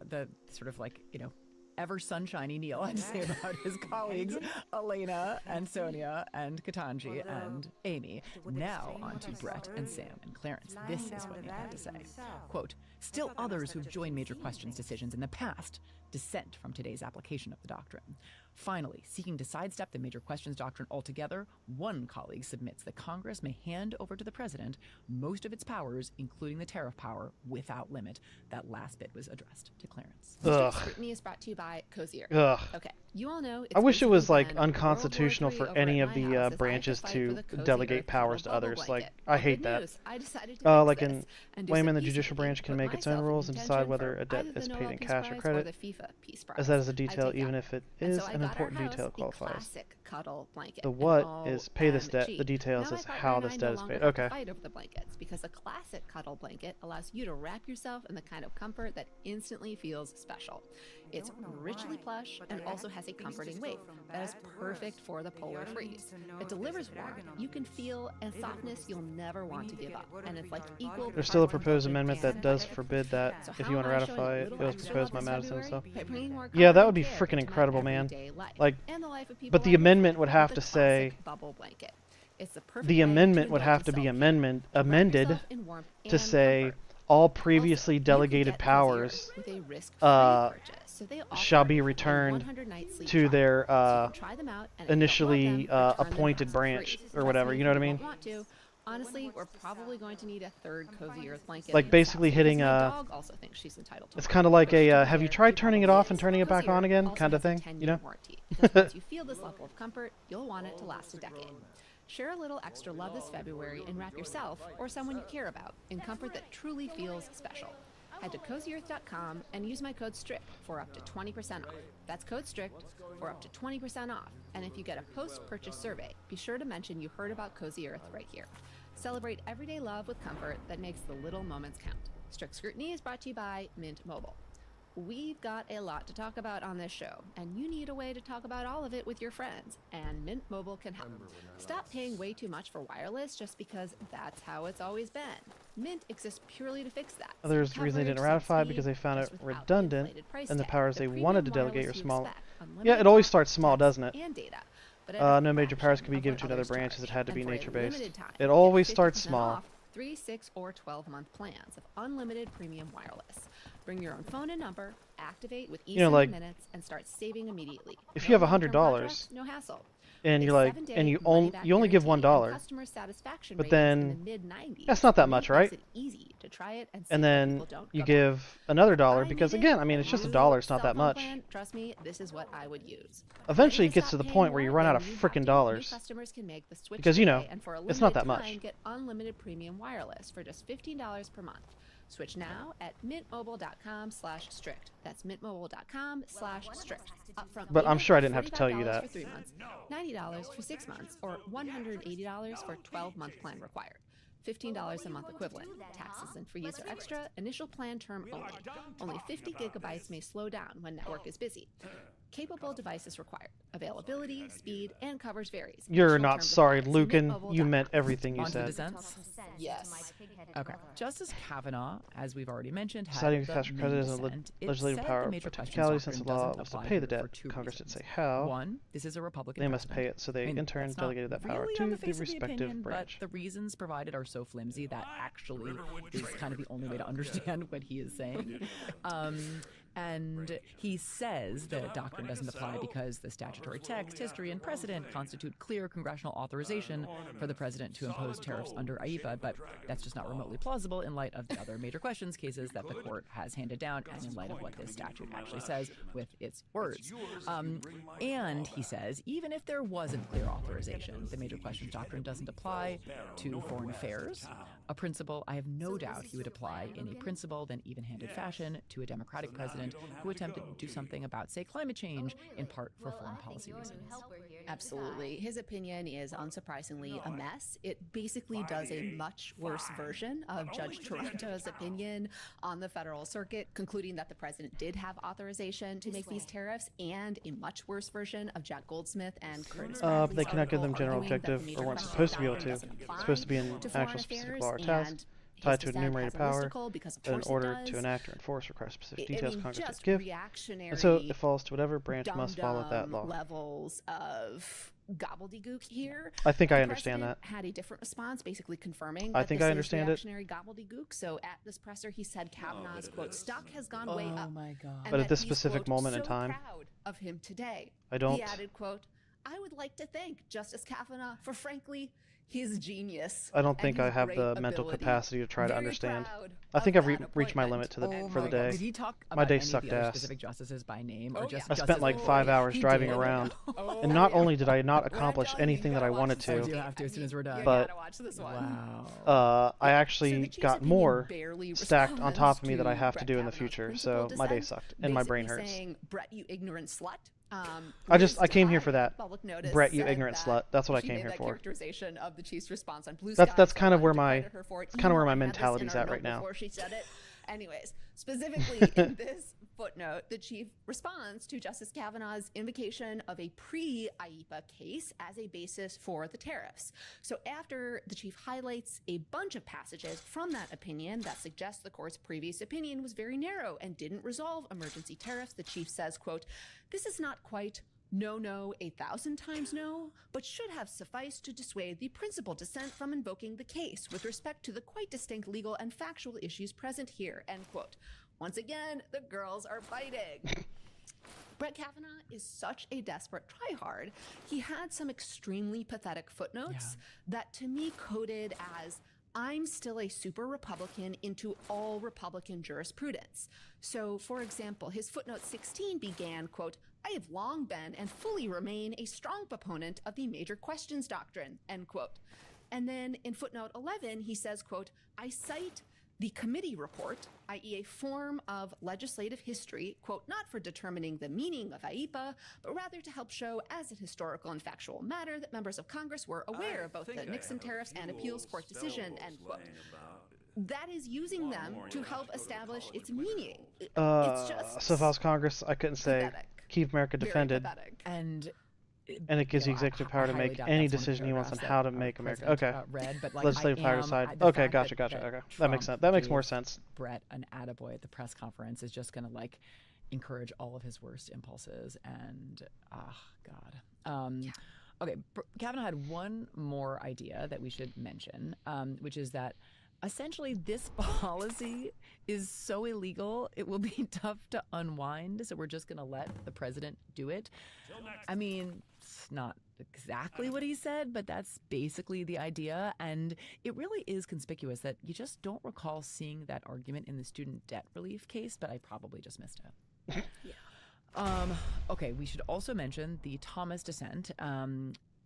the sort of like, you know, ever sunshiny Neil had to say about his colleagues, Elena and Sonia and Ketanji and Amy. Now on to Brett and Sam and Clarence. This is what Neil had to say. Quote, still others who've joined major questions decisions in the past dissent from today's application of the doctrine. Finally, seeking to sidestep the major questions doctrine altogether, one colleague submits that Congress may hand over to the president most of its powers, including the tariff power, without limit. That last bit was addressed to Clarence. Ugh. Scrutiny is brought to you by Cozier. Ugh. Okay, you all know. I wish it was like unconstitutional for any of the branches to delegate powers to others. Like, I hate that. Like in Wayman, the judicial branch can make its own rules and decide whether a debt is paid in cash or credit. As that is a detail, even if it is an important detail, qualifies. The what is pay this debt. The details is how this debt is paid. Okay. Fight over the blankets, because a classic cuddle blanket allows you to wrap yourself in the kind of comfort that instantly feels special. It's richly plush and also has a comforting weight that is perfect for the polar freeze. It delivers warmth you can feel and softness you'll never want to give up, and it's like equal. There's still a proposed amendment that does forbid that. If you want to ratify it, it was proposed by Madison and stuff. Yeah, that would be freaking incredible, man. Like, but the amendment would have to say. The amendment would have to be amended to say all previously delegated powers shall be returned to their initially appointed branch or whatever. You know what I mean? Honestly, we're probably going to need a third cozy earth blanket. Like basically hitting dog also thinks she's entitled to. It's kind of like a have you tried turning it off and turning it back on again kind of thing, you know? Once you feel this level of comfort, you'll want it to last a decade. Share a little extra love this February and wrap yourself or someone you care about in comfort that truly feels special. head to CozyEarth.com and use my code STRICT for up to 20% off. That's code STRICT for up to 20% off. And if you get a post-purchase survey, be sure to mention you heard about Cozy Earth right here. Celebrate everyday love with comfort that makes the little moments count. Strict Scrutiny is brought to you by Mint Mobile. We've got a lot to talk about on this show, and you need a way to talk about all of it with your friends, and Mint Mobile can help. Stop paying way too much for wireless just because that's how it's always been. Mint exists purely to fix that. There's a reason they didn't ratify because they found it redundant, and the powers they wanted to delegate are small. Yeah, it always starts small, doesn't it? And data. No major powers can be given to another branch as it had to be nature-based. It always starts small. 3, 6, or 12-month plans of unlimited premium wireless. Bring your own phone and number, activate with each like, minutes, and start saving immediately. If you have $100, no hassle. And you're like, and you only give $1, but then that's not that much, right? And then you give another $1 because again, I mean, it's just $1. It's not that much. Trust me, this is what I would use. Eventually, it gets to the point where you run out of freaking dollars because you know it's not that much. Get unlimited premium wireless for just $15 per month. Switch now at mintmobile.com/strict. That's mintmobile.com/strict. But I'm sure I didn't have to tell you that. For 3 months, $90 for 6 months, or $180 for 12-month plan required. $15 a month equivalent. Taxes and free user extra. Initial plan term only. Only 50 gigabytes may slow down when network is busy. Capable devices required. Availability, speed, and coverage varies. You're not sorry, Lucan. You meant everything you said. Yes. Okay. Justice Kavanaugh, as we've already mentioned, had deciding the the president is a dissent. It legislative said power the of major potentiality questions since the law doctrine was to doesn't pay the apply here debt. for 2 Congress didn't reasons. say how. One, this is a Republican They must president. pay it, so they I mean, in turn that's not delegated that power really to on the face of respective opinion, branch. But the reasons provided are so flimsy that actually is kind of the only way to understand what he is saying. And he says the doctrine doesn't apply because the statutory text, history, and precedent constitute clear congressional authorization for the president to impose tariffs under IEEPA, but that's just not remotely plausible in light of the other major questions cases that the court has handed down and in light of what this statute actually says with its words. And he says, even if there wasn't clear authorization, the major questions doctrine doesn't apply to foreign affairs, a principle I have no doubt he would apply in a principled and even-handed fashion to a Democratic president who attempted to do something about, say, climate change, in part for foreign policy reasons. Absolutely. His opinion is unsurprisingly a mess. It basically does a much worse version of Judge Toronto's opinion on the federal circuit, concluding that the president did have authorization to make these tariffs, and a much worse version of Jack Goldsmith and Curtis But they cannot give them general objective, or weren't supposed to be able to. It's supposed to be an actual specific law or task tied to an enumerated power that in order to enact or enforce requires specific details Congress must give. And so it falls to whatever branch must follow that law. Levels of gobbledygook here. I think I understand that. Had a different response, basically confirming I think I understand it. Reactionary gobbledygook. So at this presser, he said Kavanaugh's quote stock has gone way up. Oh my God! But at this specific moment in time, proud of him today. I don't. He added quote, "I would like to thank Justice Kavanaugh for frankly his genius." I don't think I have the mental capacity to try to understand. I think I've reached my limit for the day. Did he talk about my day any sucked of the other ass. specific justices by name, or just I spent like 5 hours driving around, and not only did I not accomplish anything that I wanted to, you have to as soon as we're done. but wow. I actually got more stacked on top of me that I have to do in the future. So my day sucked, and my brain hurts. Saying, Brett, you ignorant slut. I came here for that. Brett, you ignorant slut. That's what I came here for. Characterization of the chief's response on Blue That's kind of where my mentality's at right now. Before she said it. Anyways, specifically in this footnote, the chief responds to Justice Kavanaugh's invocation of a pre-IEEPA case as a basis for the tariffs. So after the chief highlights a bunch of passages from that opinion that suggest the court's previous opinion was very narrow and didn't resolve emergency tariffs, the chief says, quote, "This is not quite no, 1,000 times no, but should have sufficed to dissuade the principal dissent from invoking the case with respect to the quite distinct legal and factual issues present here," end quote. Once again, the girls are fighting. Brett Kavanaugh is such a desperate tryhard. He had some extremely pathetic footnotes that to me coded as, "I'm still a super Republican into all Republican jurisprudence." So, for example, his footnote 16 began, quote, "I have long been and fully remain a strong proponent of the major questions doctrine," end quote. And then in footnote 11, he says, quote, "I cite The committee report, i.e. a form of legislative history, quote, not for determining the meaning of IEEPA, but rather to help show as a historical and factual matter that members of Congress were aware of both the Nixon tariffs and appeals court decision, end quote. That is using them to help establish its meaning. It's just so if I was Congress, I couldn't say, keep America defended. And it gives you executive power to make any decision he wants on how to make America. Okay. Read, but like, legislative power aside. Okay, gotcha. Okay, that makes sense. That makes more sense. Brett, an attaboy at the press conference, is just going to like encourage all of his worst impulses. And God. Okay, Kavanaugh had one more idea that we should mention, which is that essentially this policy is so illegal it will be tough to unwind. So we're just going to let the president do it. I mean, it's not exactly what he said, but that's basically the idea. And it really is conspicuous that you just don't recall seeing that argument in the student debt relief case, but I probably just missed it. Okay, we should also mention the Thomas dissent,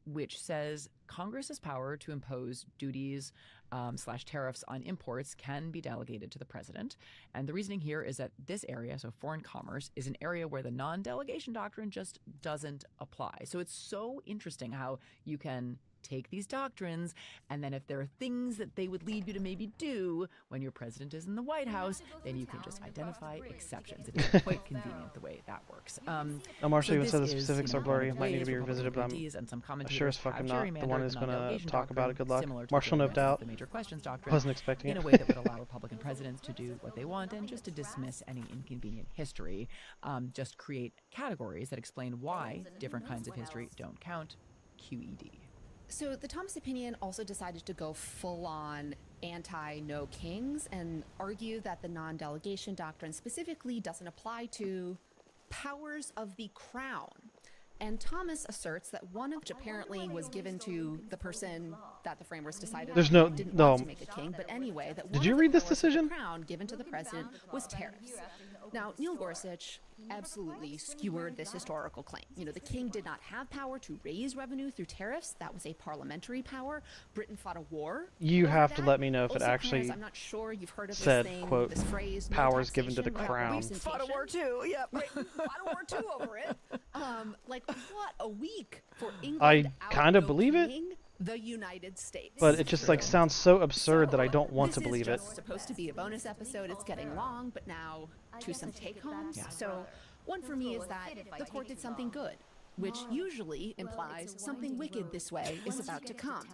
which says Congress's power to impose duties / tariffs on imports can be delegated to the president. And the reasoning here is that this area, so foreign commerce, is an area where the non-delegation doctrine just doesn't apply. So it's so interesting how you can take these doctrines, and then if there are things that they would lead you to maybe do when your president is in the White House, then you can just identify exceptions. It is quite convenient the way that works. Marshall even said the specifics are blurry, might need to be revisited, but I'm sure as fuck I'm not the one who's going to talk about it. Good luck. Marshall, no doubt. The major questions doctrine, wasn't expecting in it. a way that would allow Republican presidents to do what they want and just to dismiss any inconvenient history. Just create categories that explain why different kinds of history don't count. QED. So the Thomas opinion also decided to go full-on anti-no kings and argue that the non-delegation doctrine specifically doesn't apply to powers of the crown. And Thomas asserts that one of which apparently was given to the person that the framers decided didn't want to make a king, but anyway, that did you read this decision? The crown given to the president was tariffs. Now, Neil Gorsuch absolutely skewered this historical claim. You know, the king did not have power to raise revenue through tariffs. That was a parliamentary power. Britain fought a war. You have to let me know if it actually I'm not sure you've heard of said, this thing, quote, this phrase, powers given to the crown. Fought a war too. Yep. Fought a war too over it. Like, what a week for England. I kind of believe it. The United States. But it just like sounds so absurd that I don't want to believe it. This is supposed to be a bonus episode. It's getting long, but now to some take-homes. So one for me is that the court did something good, which usually implies something wicked this way is about to come.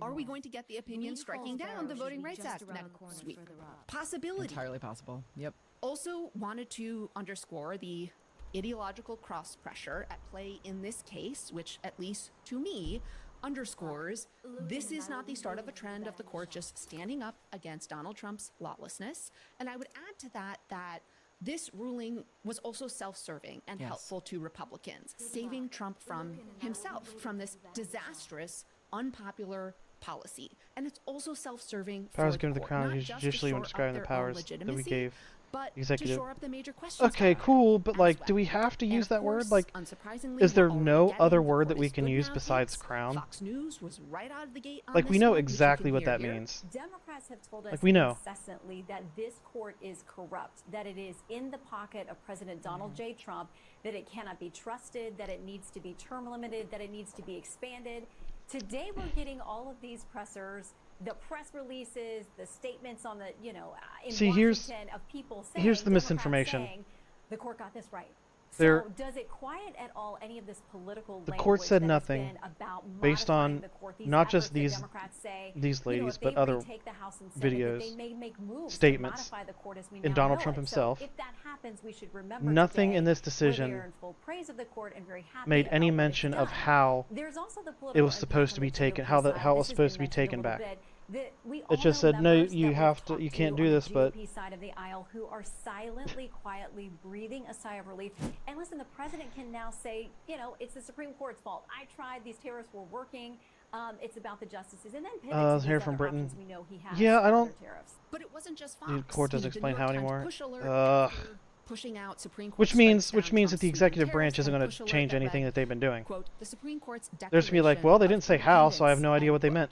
Are we going to get the opinion striking down the Voting Rights Act next week? Possibility. Entirely possible. Yep. Also wanted to underscore the ideological cross-pressure at play in this case, which, at least to me, underscores this is not the start of a trend of the court just standing up against Donald Trump's lawlessness. And I would add to that that this ruling was also self-serving and helpful to Republicans, saving Trump from himself, from this disastrous, unpopular policy. And it's also self-serving for powers given to the crown, usually when describing the powers that we gave executive. Okay, cool, but like, do we have to use that word? Like, is there no other word that we can use besides crown? Fox News was right out of the gate on like, we know exactly what that means. Democrats have told us like, we know incessantly that this court is corrupt, that it is in the pocket of President Donald J. Trump, that it cannot be trusted, that it needs to be term limited, that it needs to be expanded. Today, we're getting all of these pressers, the press releases, the statements on the, in Washington of people saying, here's the misinformation. Saying, the court got this right. So does it quiet at all any of this political the court said nothing based on not just these ladies, but other videos, statements, and Donald Trump himself. If that happens, we should remember nothing in this decision made any mention of how it was supposed to be taken, how it was supposed to be taken back. It just said, no, you can't do this, but side of the aisle who are silently, quietly breathing a sigh of relief. And listen, the president can now say, it's the Supreme Court's fault. I tried; these tariffs were working. It's about the justices, and then pivots to here these from other Britain. options we know he has. Yeah, I don't. But it wasn't just Fox. The court doesn't explain how anymore. Pushing out Supreme Court which means that the executive branch isn't going to change anything that they've been doing. Quote, the Supreme Court's they're just going to be like, well, they didn't say how, so I have no idea what they meant.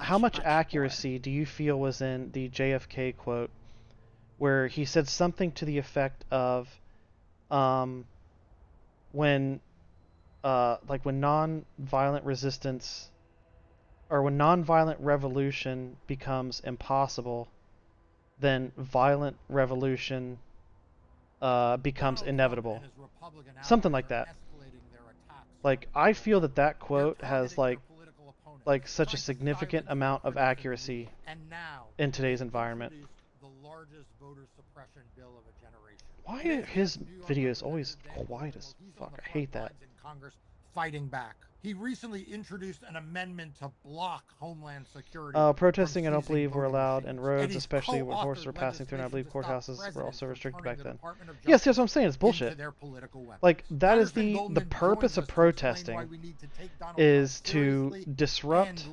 how much accuracy do you feel was in the JFK quote, where he said something to the effect of, when non-violent resistance or when non-violent revolution becomes impossible, then violent revolution becomes inevitable. Something like that. Like, I feel that quote has like such a significant amount of accuracy in today's environment. Why are his videos always quiet as fuck? I hate that. Congress fighting back. He recently introduced an amendment to block Homeland Security. Protesting, I don't believe, were allowed, and roads, especially when horses were passing through, and I believe courthouses were also restricted back then. Yes, that's what I'm saying. It's bullshit. Like, that is the purpose of protesting, is to disrupt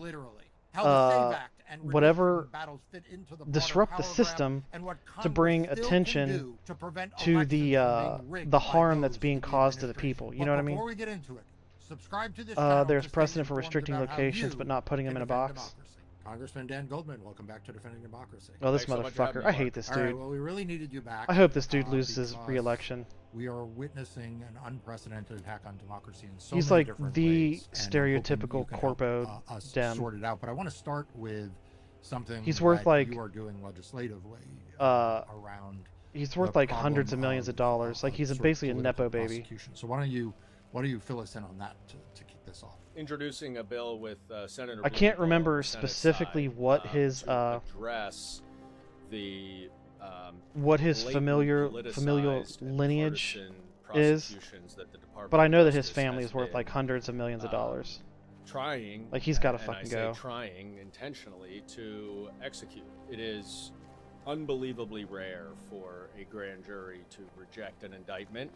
whatever, disrupt the system to bring attention to the harm that's being caused to the people. You know what I mean? Before we get into it, subscribe to this there's precedent for restricting locations but not putting them in a box. Congressman Dan Goldman, welcome back to Defending Democracy. Oh, this motherfucker. I hate this dude. All right, well, we really needed you back. I hope this dude loses his re-election. We are witnessing an unprecedented attack on democracy in so He's many like different the ways, stereotypical corpo dem. Sort it out, but I want to start with something he's worth that like you are doing legislatively around. He's worth like hundreds of millions of dollars. Like, he's basically a nepo baby. So why don't you fill us in on that to kick this off? Introducing a bill with Senator. I can't remember specifically what his address the what his familial lineage is, but I know that his family is worth like hundreds of millions of dollars. Trying, like, he's got to and I fucking say go. Trying intentionally to execute. It is unbelievably rare for a grand jury to reject an indictment.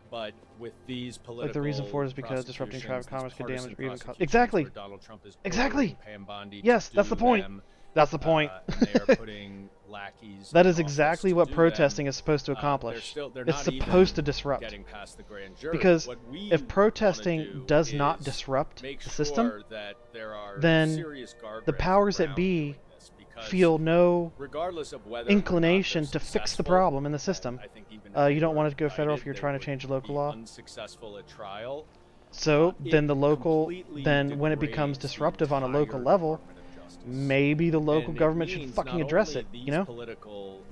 But with these political, like, the reason for it is because disrupting traffic commerce could damage or even exactly. Donald Trump is exactly. Pam Bondi Yes, that's the point. That's the point. They are putting lackeys. That is exactly what protesting is supposed to accomplish. It's supposed to disrupt. Getting past the grand jury. Because if protesting does not disrupt the system, then the powers that be feel no inclination to fix the problem in the system. You don't want it to go federal if you're trying to change a local law. Unsuccessful at trial. So then when it becomes disruptive on a local level, maybe the local government should fucking address it, you know?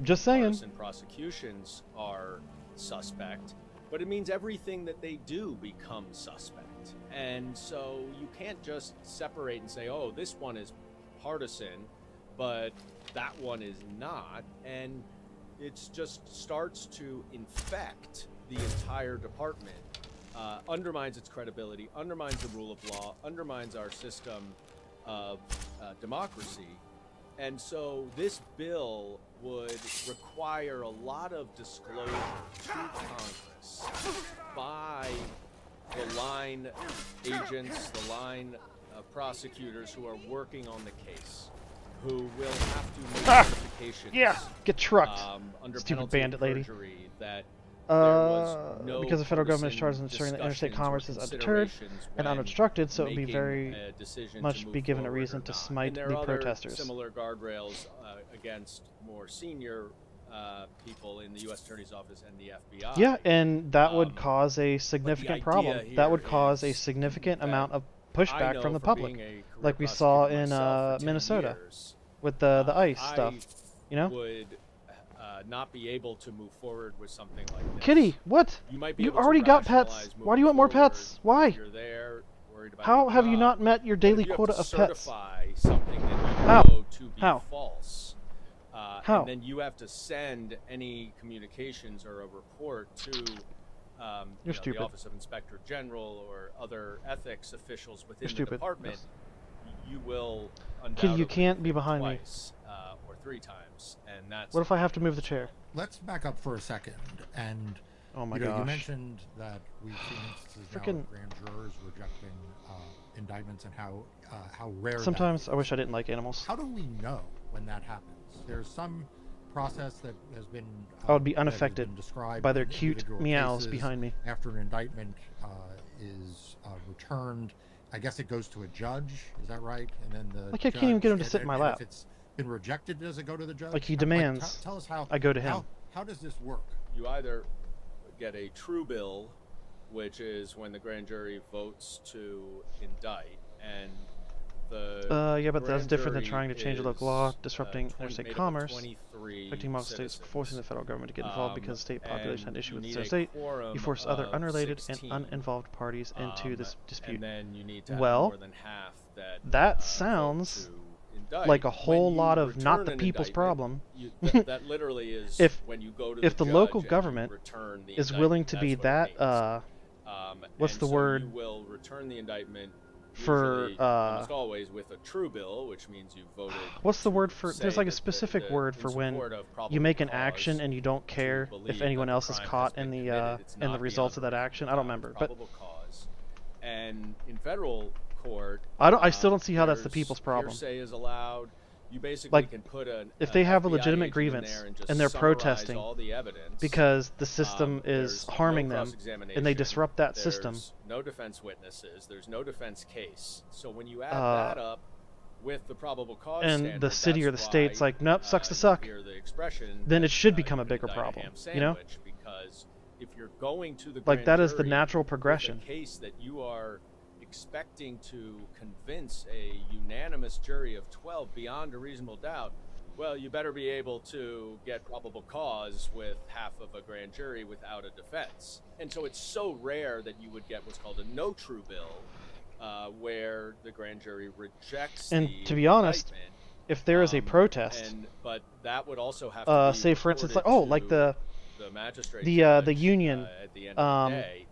Just saying. Prosecutions are suspect, but it means everything that they do becomes suspect. And so you can't just separate and say, oh, this one is partisan, but that one is not. And it just starts to infect the entire department, undermines its credibility, undermines the rule of law, undermines our system of democracy. And so this bill would require a lot of disclosure to Congress by the line agents, the line prosecutors who are working on the case, who will have to make notifications. Yeah, get trucked, under stupid bandit lady. That because the federal government is charged with ensuring that interstate commerce is undeterred and unobstructed, so it would be very much be given a reason to smite the protesters. Similar guardrails against more senior people in the U.S. Attorney's Office and the FBI. Yeah, and that would cause a significant problem. That would cause a significant amount of pushback from the public, like we saw in Minnesota with the ICE stuff. You know. Would not be able to move forward with something like this. Kitty, what? You already got pets. Why do you want more pets? Why? You're there, worried about how have you not met your daily quota of pets? Something that you How? know to be How? false. How? And then you have to send any communications or a report to the Office of Inspector General or other ethics officials within the department. You will undoubtedly Kitty, you can't be behind me. Or 3 times, and that's. What if I have to move the chair? Let's back up for a second, and oh my you gosh. You mentioned that we've seen instances now of grand jurors rejecting indictments, and how rare. Sometimes I wish I didn't like animals. How do we know when that happens? There's some process that has been. I would be unaffected by their in cute meows behind me. After an indictment is returned, I guess it goes to a judge. Is that right? And then the. Like, I can't even get him to sit in my lap. If it's been rejected, does it go to the judge? Like, he demands. Tell us how. I go to him. How does this work? You either get a true bill, which is when the grand jury votes to indict, and the yeah, but that's grand different than jury trying to change a local is, law, disrupting made interstate up of commerce, 23 affecting multiple states, citizens. forcing the federal government to get involved because state population had and issue you with need the a state. quorum You force other of unrelated 16, and uninvolved parties into this dispute. And then you need to have Well, more than half that that sounds indict. like a When whole you lot of not the return an people's indictment, problem. that literally is if when you go to if the judge local and you government return the is willing to be indictment, that's that what it means. what's And the so word you will return the indictment for usually, almost always with a true bill, which means you voted. what's the word for? say There's like a that specific the- word in for when support of you make probable an action cause and you don't care believe if that anyone the else is crime has caught been in the committed. It's in the not results of that beyond action. I don't remember, but probable cause. And in federal court, I still don't see how that's the there's people's problem. Hearsay is allowed. You basically Like, can put if an they have a FBI legitimate agent in grievance there and just and they're summarize protesting all the evidence, because the system there's is no harming them and they cross-examination, disrupt that system, there's no defense witnesses. There's no defense case. So when you add Uh, that up with the probable cause and standard, the city or the that's state's why, like, nope, sucks to you suck, hear the expression then that, it should become a you bigger indict a problem, ham you know? sandwich, because if you're going to the Like, grand that is the jury natural with progression. a case that you are expecting to convince a unanimous jury of 12 beyond a reasonable doubt, well, you better be able to get probable cause with half of a grand jury without a defense. And so it's so rare that you would get what's called a no true bill, where the grand jury rejects And the to be honest, indictment. if there is a protest, But that would also have to be say for instance, like reported like to the magistrate the judge, union at the end of the day.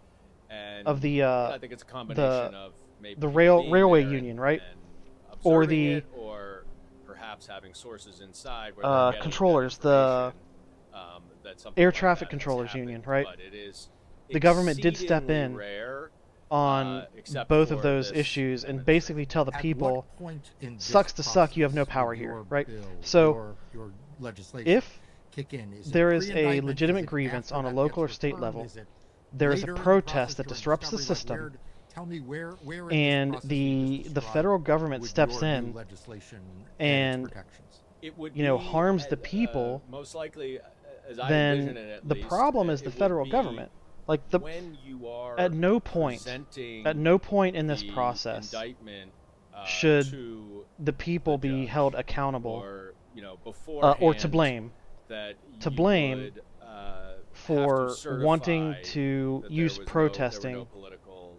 And of the I think it's a combination of maybe the being railway there union, right? and Or observing the it, or perhaps having sources inside where they're getting controllers, the that something air like traffic that has controllers happened. union, right? But it is The government did step exceedingly in rare, on except both for of those this issues and basically tell the At people, what point in this sucks to suck, you have no process power would here, your right? bill, So your legislation if kick in? Is it there is a pre-indictment? legitimate Is it grievance after on a that local or gets state returned? level, Is it there is a later in the protest process that during disrupts the discovery? Like, system, tell me where in this and process you just the described federal government would steps your new in legislation and its protections? It would you know be, harms the people, most likely, as I envision it, then at the least, problem is it the would federal be government. Like the when you are at no point presenting in this the process indictment, should to the people be held accountable or or or to blame that to you blame would, for have to wanting certify to that use there were protesting no political,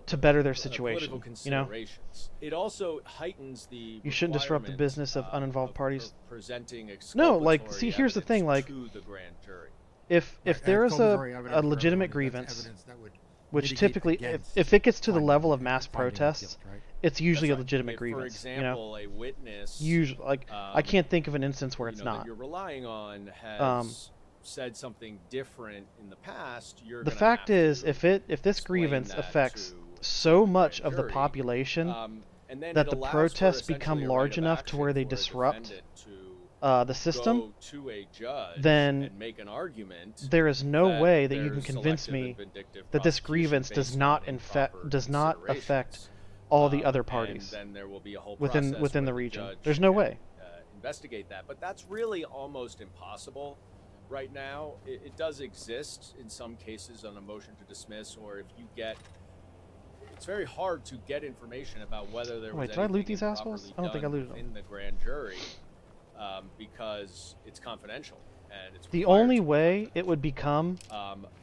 to better their political situation, you know? considerations. It also heightens the You shouldn't disrupt the requirement, business of uninvolved parties. presenting No, like, exculpatory see, here's the evidence thing, like, to the grand jury. if there is a legitimate grievance, which typically, if it gets to the level of mass protests, it's usually a legitimate If, grievance, for you know? example, a witness, Usually, like, I can't think of an instance where it's that not. you're relying on has said something different in the past, you're The gonna fact have is, to if this explain grievance that affects to so much of the jury, population and then that it the allows for protests essentially become a large right of enough to where they action for a disrupt defendant the system, go to a judge then and make an argument there is no that way that you can there's convince selective me and vindictive that this prosecution grievance does based not on improper affect considerations. all the other And parties then there will be a whole within process the where region. judge There's no can, way. Investigate that, but that's really almost impossible right now. It does exist in some cases on a motion to dismiss, or if you get, it's very hard to get information about whether there was Wait, did I loot anything these assholes? I don't think I looted them. in the grand jury, because it's confidential and it's The required only to. way it would become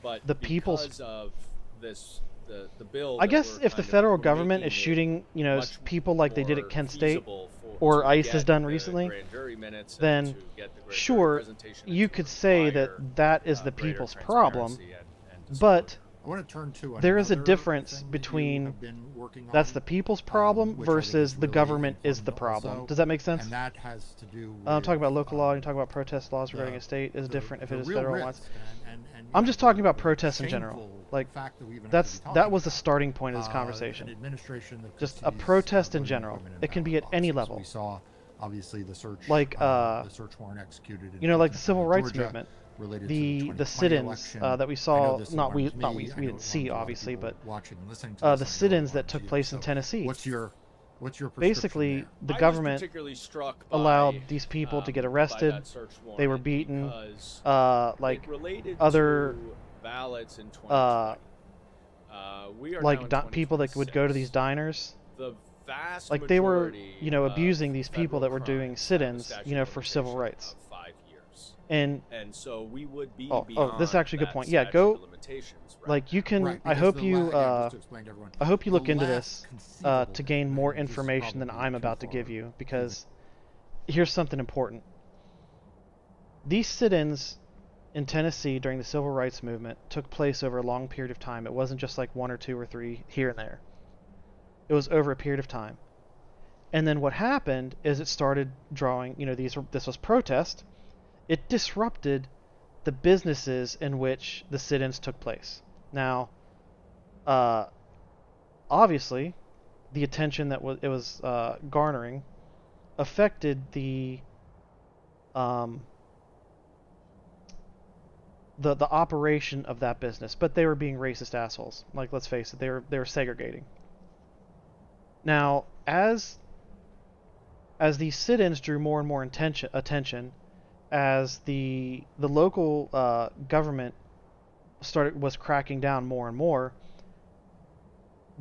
But the people's. because of this, the bill. I that guess we're if the kind of- federal we're government making is it shooting, you know, much people like they did at more Kent State, feasible or to ICE has get done the recently, grand jury minutes and then to get the grand jury sure, presentation you could say that that is the greater people's problem, transparency and but I want to turn to there is a another difference thing that you between have been working that's on, the people's problem which I think versus is the really government is the important problem. also, Does that make sense? And that has to do with I'm talking about local law, and you're talking about protest laws regarding a state is different if it is federal risk ones. and I'm just talking about protests in shameful general. Like, fact that we even have that's to be that talking was the about, starting point of this an conversation. administration that Just a continues, protest in voting general. women in It can be at ballot any boxes. level. We saw, obviously, the search, Like, the search warrant executed. In you know, like the Fulton civil County, rights Georgia, movement, related to the 2020 sit-ins election. that we I saw. know this Not we alarms not me. we I know didn't it see alarms a lot of obviously, people but watching and listening to the this, I know it sit-ins that alarms took you. place in So Tennessee. What's your What's your prescription basically there? the I was government particularly struck by, allowed these people to get arrested. that search They were warrant beaten. because Like it related other to ballots in 2020. We are now like in people that would go to these diners. The vast Like they were, majority you know, of abusing these people that were federal doing crimes sit-ins, have a you know, statute for of civil limitation rights. of 5 years. And so we would be oh, beyond this is actually a good that point. Yeah, statute go. of limitations right Like you can. Right, I because hope the you. just to explain to everyone, I hope you the look into last this conceivable to gain more which is information than probably I'm too about to far. give you, because here's something important. These sit-ins in Tennessee during the civil rights movement took place over a long period of time. It wasn't just like 1 or 2 or 3 here and there. It was over a period of time. And then what happened is it started drawing, you know, this was protest. It disrupted the businesses in which the sit-ins took place. Now, obviously, the attention that it was garnering affected the operation of that business, but they were being racist assholes. Like, let's face it, they were segregating. Now, as these sit-ins drew more and more attention, as the local government was cracking down more and more,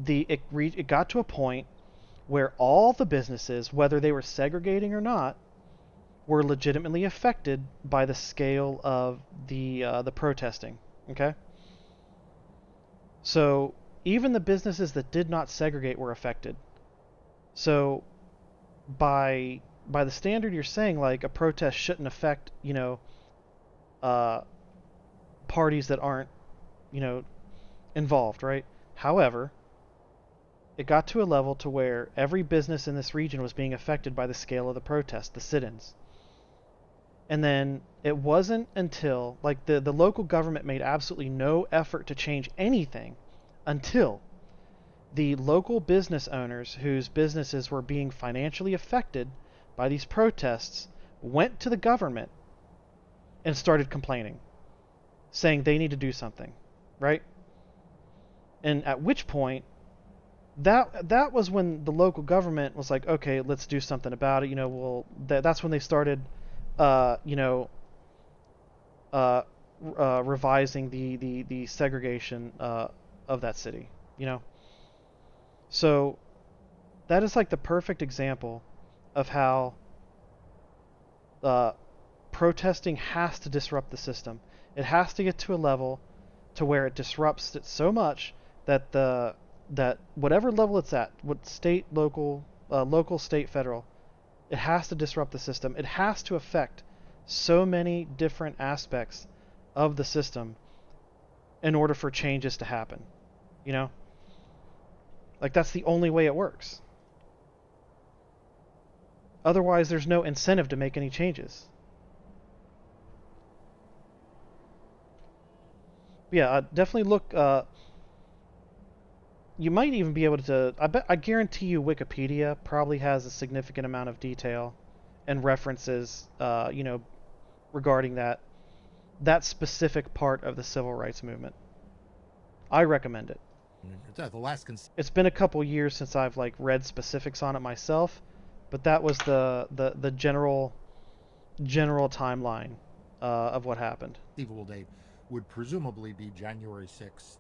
it got to a point where all the businesses, whether they were segregating or not, were legitimately affected by the scale of the protesting. Okay? So even the businesses that did not segregate were affected. So by the standard you're saying, like, a protest shouldn't affect, you know, parties that aren't, you know, involved, right? However, it got to a level to where every business in this region was being affected by the scale of the protest, the sit-ins. And then it wasn't until, like, the local government made absolutely no effort to change anything until the local business owners whose businesses were being financially affected by these protests went to the government and started complaining, saying they need to do something, right? And at which point, that was when the local government was like, okay, let's do something about it. You know, well, that's when they started, you know, revising the segregation of that city. You know, so that is like the perfect example of how protesting has to disrupt the system. It has to get to a level to where it disrupts it so much that that whatever level it's at, what state, local, state, federal, it has to disrupt the system. It has to affect so many different aspects of the system in order for changes to happen. You know? Like, that's the only way it works. Otherwise, there's no incentive to make any changes. Yeah, definitely look. You might even be able to. I guarantee you, Wikipedia probably has a significant amount of detail and references, you know, regarding that specific part of the civil rights movement. I recommend it. It's been a couple years since I've like read specifics on it myself, but that was the general timeline of what happened. Conceivable date would presumably be January 6th,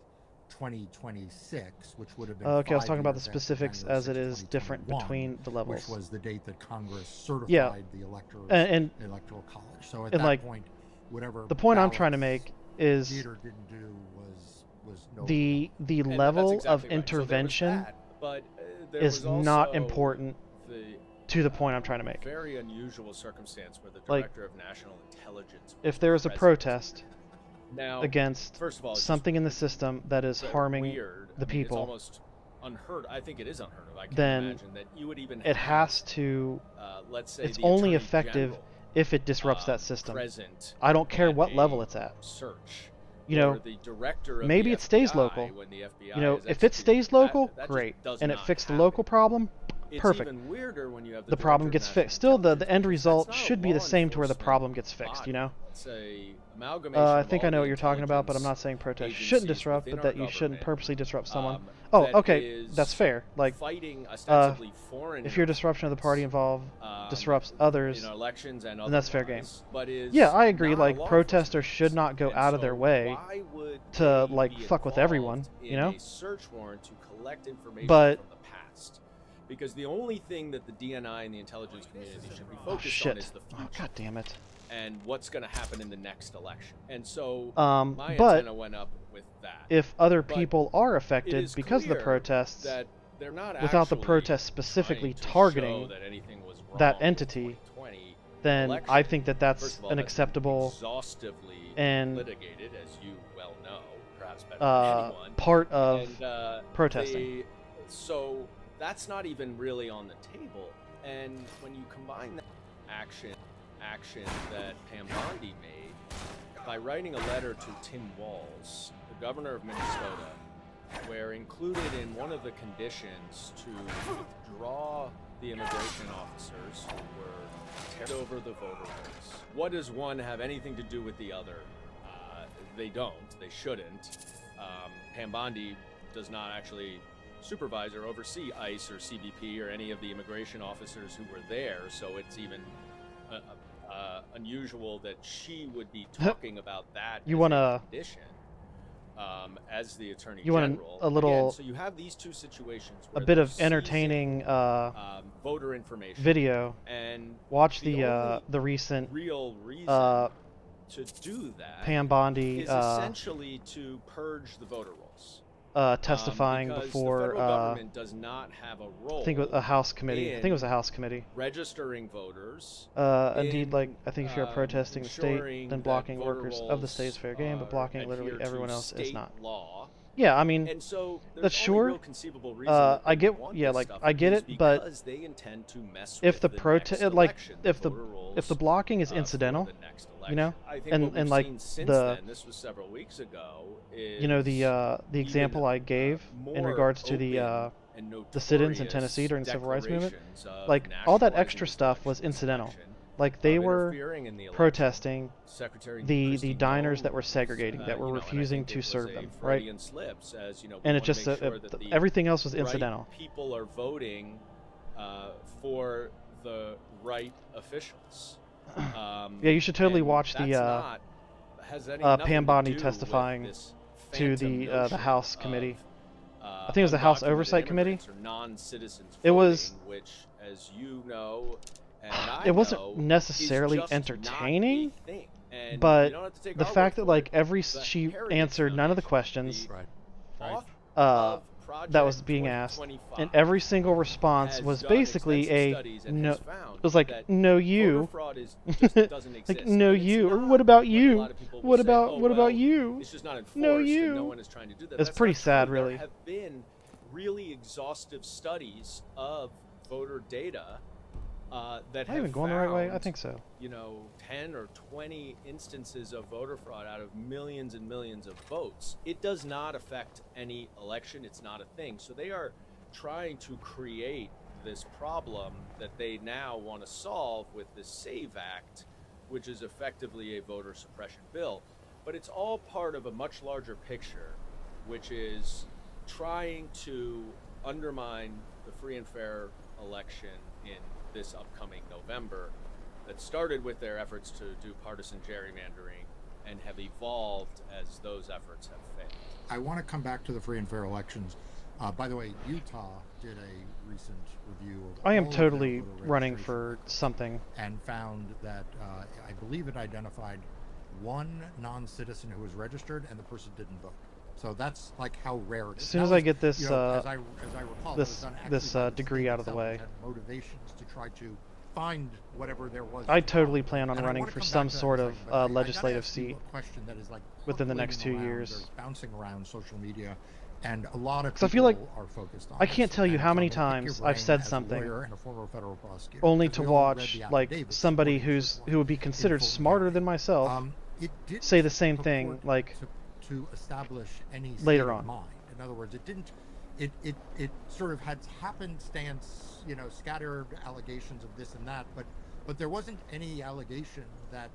2026, which would have been okay, I was 5 talking about the years after specifics January as it 6th, is different between the levels. Which was the date that Congress certified yeah. the electoral college. So at and that like, point, whatever the point I'm trying to make is Dieter didn't do was no the level of intervention is not important to the point I'm trying to make. Very unusual circumstance where the Like, director of national intelligence. If there is a protest now, against first of all, something in the system that is harming the people, it's almost unheard. I think it is unheard of. I can't then imagine that you would even it has to. Let's say it's the only Attorney effective General, if it disrupts that system. present I don't care at what a level it's at. Search. You know, or the director of maybe the it stays FBI local. when the FBI You know, is if it stays executing. local, that great, just does and it not fixed the happen. local problem, perfect. Even weirder when you have the problem gets fixed. Still, the end result should be the same to where the problem gets fixed, you know? It's a amalgamation I of think all I know the what you're talking about, but I'm not saying protests shouldn't disrupt, but that you shouldn't purposely disrupt someone. Oh, okay, that's fair. Like, if your disruption of the party involved disrupts others, elections and then that's fair game. But Yeah, I agree. Like, protesters should not go out of their way to like fuck with everyone, you know? A search warrant to collect information But from the past. Because the only thing that the DNI and the intelligence community should be focused shit. on is the future. God damn it. And what's going to happen in the next election. And so my but antenna went up with that. If other But people are it affected is because of the clear protests, that they're not without the actually protests specifically trying to targeting show that anything was wrong that with entity, 2020 then election. I think that First that's of all, an that's acceptable exhaustively and litigated, as you well know, perhaps better than anyone. part of And, protesting. So that's not even really on the table. And when you combine that action that Pam Bondi made by writing a letter to Tim Walz, the governor of Minnesota, where included in one of the conditions to withdraw the immigration officers who were teared over the voter rolls. What does one have anything to do with the other? They don't. They shouldn't. Pam Bondi does not actually supervise or oversee ICE or CBP or any of the immigration officers who were there, so it's even unusual that she would be talking about that You as want a to condition as the Attorney You want General. a little Again, so you have these two situations a where bit they're of entertaining voter information video. and Watch the only the recent real reason to do that Pam Bondi is essentially to purge the voter rolls. Testifying because before the federal government does not have a role. I think it was a House committee. I think it was a House committee. Registering voters. Indeed, like I think if you're protesting the state, then that blocking voter workers of the state is fair game, but blocking literally adhere to everyone else is state not. Law. Yeah, I mean, And so there's that's only sure. real conceivable reason that I they get, want yeah, this like stuff I get is it, but because they intend to mess if with the the protest, next like election, if the voter rolls, blocking is incidental, the next you know, I think and what we've like seen since the then, this was several weeks ago, you know the example I gave in more regards to and the sit-ins in Tennessee during the Civil Rights Movement, like all that extra stuff was incidental. Like they were protesting the diners that were segregating, that were refusing to serve them, right? And it just everything else was incidental. People are voting for the right officials. Yeah, you should totally watch the Pam Bondi testifying to the House committee. I think it was the House Oversight Committee. It was. Which, as you know, and It wasn't necessarily entertaining, but the fact that like she answered none of the questions that was being asked, and every single response was basically a no. It was like no you, like no you, or what about you? What about you? No you. It's pretty sad, really. There have been really exhaustive studies of voter data that Am I have even going the right way? I found, think so. 10 or 20 instances of voter fraud out of millions and millions of votes. It does not affect any election. It's not a thing. So they are trying to create this problem that they now want to solve with this SAVE Act, which is effectively a voter suppression bill. But it's all part of a much larger picture, which is trying to undermine the free and fair election in this upcoming November that started with their efforts to do partisan gerrymandering and have evolved as those efforts have failed. I want to come back to the free and fair elections. By the way, Utah did a recent review of I am all of totally their voter running registration for something. and found that I believe it identified one non-citizen who was registered and the person didn't vote. So that's like how rare it is. As soon That as I was, get this as I recall, it was done actually this by the degree state out of the itself. way, It had motivations to try to find whatever there was. I totally plan on And I running wanna for come some back to that sort in a of second, but I gotta legislative ask you seat a question that is like within the next 2 percolating around years. or bouncing around social media, and a lot of Because I people feel like are focused on I can't this. tell you And how so many I'm gonna pick your times I've brain said as a something lawyer and a former federal prosecutor, only because to we all read watch the like affidavits somebody supporting who would be considered smarter than myself it didn't say the same thing purport like to establish any later state on. of mind. In other words, it didn't it sort of had happenstance, scattered allegations of this and that, but there wasn't any allegation that,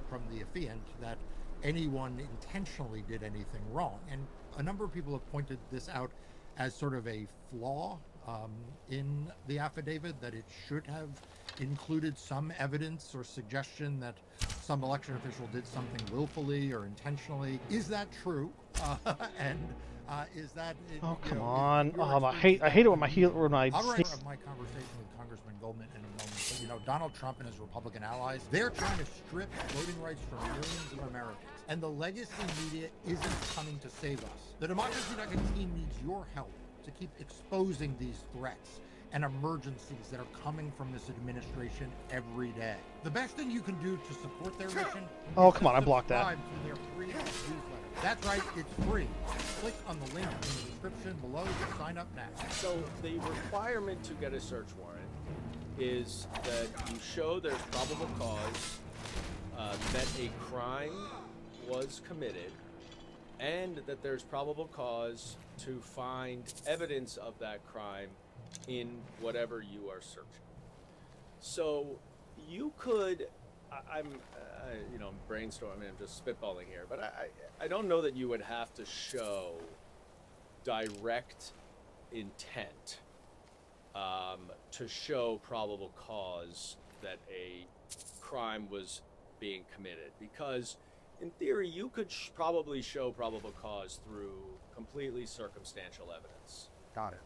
from the affiant that anyone intentionally did anything wrong. And a number of people have pointed this out as sort of a flaw in the affidavit, that it should have included some evidence or suggestion that some election official did something willfully or intentionally. Is that true? And is that? Oh, come on! I hate it when I I'll sneak. write my conversation with Congressman Goldman in a moment. But, Donald Trump and his Republican allies, they're trying to strip voting rights from millions of Americans. And the legacy media isn't coming to save us. The Democracy Now! Team needs your help to keep exposing these threats and emergencies that are coming from this administration every day. The best thing you can do to support their mission Oh, is come on, I blocked that. subscribe to their free newsletter. That's right, it's free. Click on the link in the description below to sign up now. So the requirement to get a search warrant is that you show there's probable cause that a crime was committed, and that there's probable cause to find evidence of that crime in whatever you are searching. So you could, I'm brainstorming, I'm just spitballing here, but I don't know that you would have to show direct intent to show probable cause that a crime was being committed, because in theory you could probably show probable cause through completely circumstantial evidence. Got it.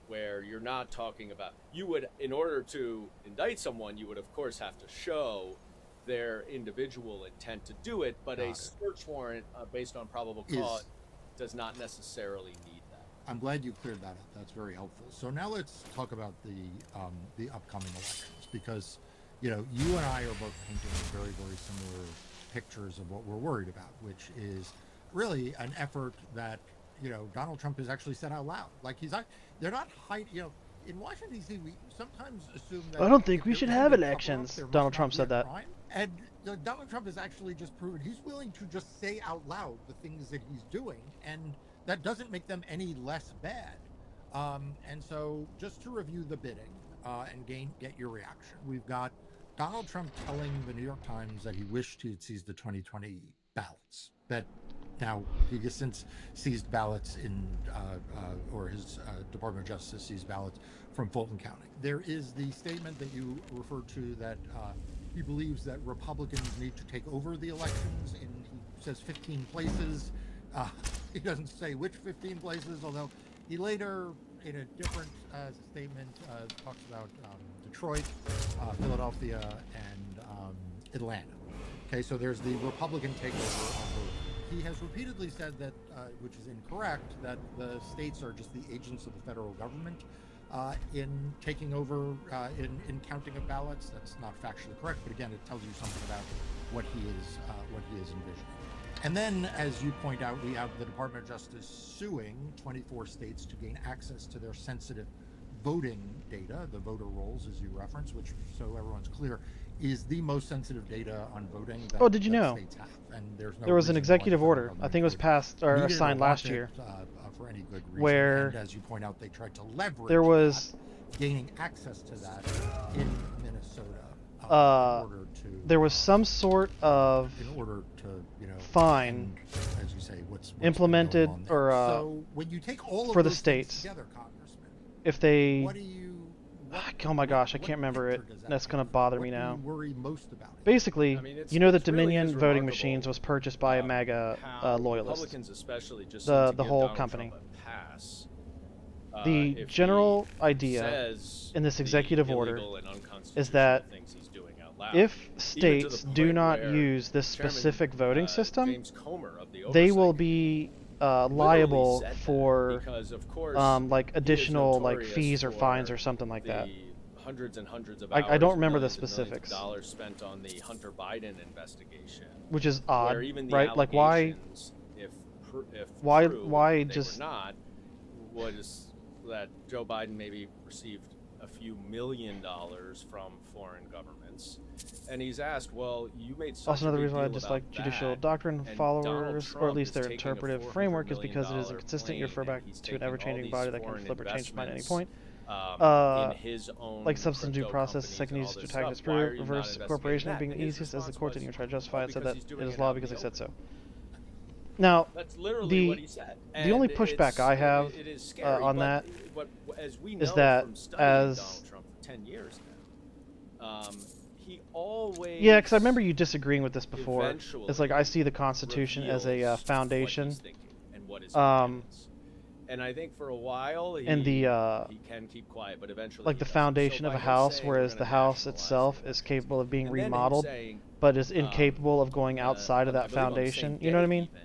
Where you're not talking about, you would, in order to indict someone, you would of course have to show their individual intent to do it, but a search warrant based on probable cause does not necessarily need that. I'm glad you cleared that up. That's very helpful. So now let's talk about the upcoming elections, because you and I are both painting very, very similar pictures of what we're worried about, which is really an effort that Donald Trump has actually said out loud. Like they're not hiding. In Washington D.C., we sometimes assume that I don't think we should have elections. Donald Trump said that. And Donald Trump has actually just proven he's willing to just say out loud the things that he's doing, and that doesn't make them any less bad. And so, just to review the bidding and get your reaction, we've got Donald Trump telling the New York Times that he wished he had seized the 2020 ballots. That now he has since seized ballots in, or his Department of Justice seized ballots from Fulton County. There is the statement that you referred to that he believes that Republicans need to take over the elections in, he says, 15 places. He doesn't say which 15 places, although he later, in a different statement, talks about Detroit, Philadelphia, and Atlanta. Okay, so there's the Republican takeover of voting. He has repeatedly said that, which is incorrect, that the states are just the agents of the federal government in taking over, in counting of ballots. That's not factually correct, but again, it tells you something about what he is envisioning. And then, as you point out, we have the Department of Justice suing 24 states to gain access to their sensitive voting data, the voter rolls, as you reference, which, so everyone's clear, is the most sensitive data on voting that, did you know? States have. And there's no there was an reason executive why order. I think it was passed or signed last year. For any good reason. Where, and as you point out, they tried to leverage there was that, gaining access to that in Minnesota. There was some sort of in order to, fine, and, as you say, what's implemented or so when you take all of for the those states together, Congressman, if they what do you oh my gosh, I can't remember it. That's going to bother me now. Worry most about it? Basically, that Dominion really voting machines was purchased by a MAGA loyalist. Republicans especially just the whole company. Pass, the general idea in this executive order is that if states do not use this specific voting system, they will be liable for like additional like fees or fines or something like that. Hundreds and hundreds of I don't remember the specifics. Dollars spent on the Hunter Biden investigation, which is odd, right? Like why just not was that Joe Biden maybe received a few $1 million from foreign governments. evidence. And he's asked, well, you made such Also, a another big reason why I deal dislike about judicial that, doctrine and followers, Donald or at Trump least is their taking a interpretive $400 framework, is because it million is inconsistent. You refer plane, back and he's to an taking all ever-changing these body that can foreign flip or change its mind at any investments, point. in his own Like substantive due crypto process, companies second and use all to this attack stuff. its Why are you not reverse investigating corporation that? being the And his easiest, as the response court didn't even try to justify well, it, said because that he's it doing is it law out in because the I said so. open. Now, That's literally what he said. the only And pushback it's- I have it is scary, on but that as we know is that from studying as Donald Trump for 10 years now, he always yeah, because I remember you disagreeing with this before. eventually It's like I see the Constitution as a reveals foundation. what he's thinking and what his intent is. And I think for a while he, and the he can keep quiet, but eventually like he the doesn't. foundation So of a by him house, saying we're whereas gonna the house nationalize itself is capable of being and then him remodeled, saying, but is incapable of going outside of I that believe on the foundation. same You know what I day mean? even,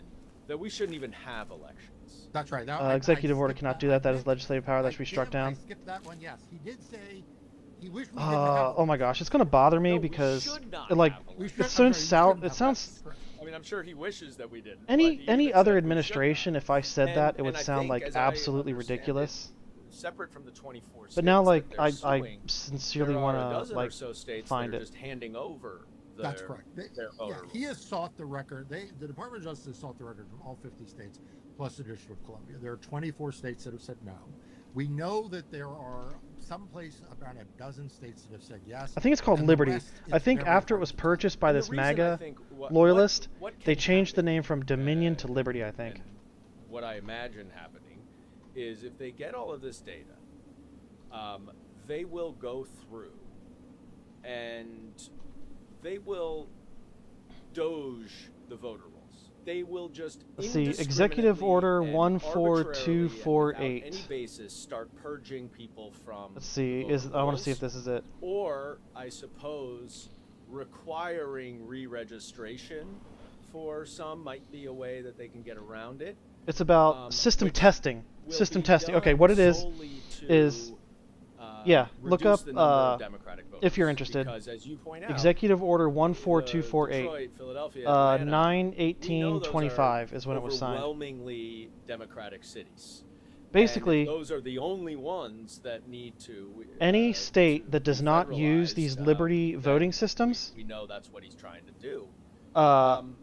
that we shouldn't even have elections. That's right. Executive order cannot do that. That is legislative power that should be struck down. I skipped that one. Yes, he did say he wished we didn't have. Oh my gosh, it's gonna bother me because it sounds. I mean, I'm sure he wishes that we didn't. Any other administration, if I said that, it would sound like absolutely ridiculous. Separate from the 24 states But now, like, that I they're suing, sincerely there are a want dozen to or like so states find that are it. just handing over That's their, correct. their voter He has sought the record. The Department of Justice sought the record from all 50 states plus the District of Columbia. There are 24 states that have said no. We know that there are someplace around a dozen states that have said yes. I think it's called and the Liberty. rest I is think very after it hard was to purchased by And the this reason I MAGA think what loyalist, can they changed the name from Dominion to Liberty, I think. what I imagine happening is if they get all of this data, they will go through and they will doge the voter rolls. They will just Let's see, Executive Order and 14248. without any basis start purging people from. Let's see, voter I want to see rolls, if this is it. Or I suppose requiring re-registration for some might be a way that they can get around it. It's about system which testing. will System be testing. Okay, done what it is solely is to, yeah, look reduce up the number of Democratic if you're voters, interested. because as you point out, Executive Order Detroit, 14248. Philadelphia, Atlanta, 9/18/25 is when it was signed. Overwhelmingly Democratic cities. Basically, And those are the only ones that need to. Any state that does not use these Liberty voting systems, We know that's what he's trying to do.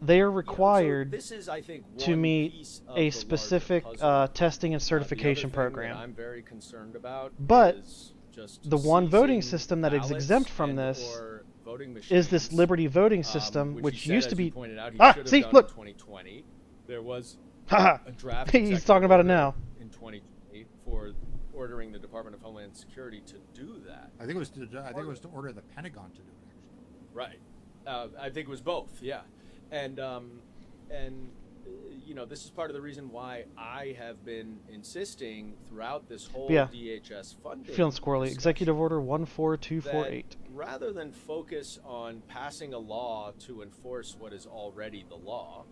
they are required this is, I think, to one meet piece of a the specific larger testing and The other certification thing program. that I'm very concerned about But is just the one voting seizing system that is ballots exempt from and this or voting is this machines, Liberty voting system, which, which he said, used to as you be. pointed out, he should have See, done look. in 2020. There was Haha. a draft. He's executive talking about it order now. in 2020 for ordering the Department of Homeland Security to do that. I think it was to order the Pentagon to do it. Actually. Right. I think it was both. Yeah. And you know, this is part of the reason why I have been insisting throughout this whole Yeah. DHS funding. Feeling squirrely. discussion Executive Order 14248. that rather than focus on passing a law to enforce what is already the law,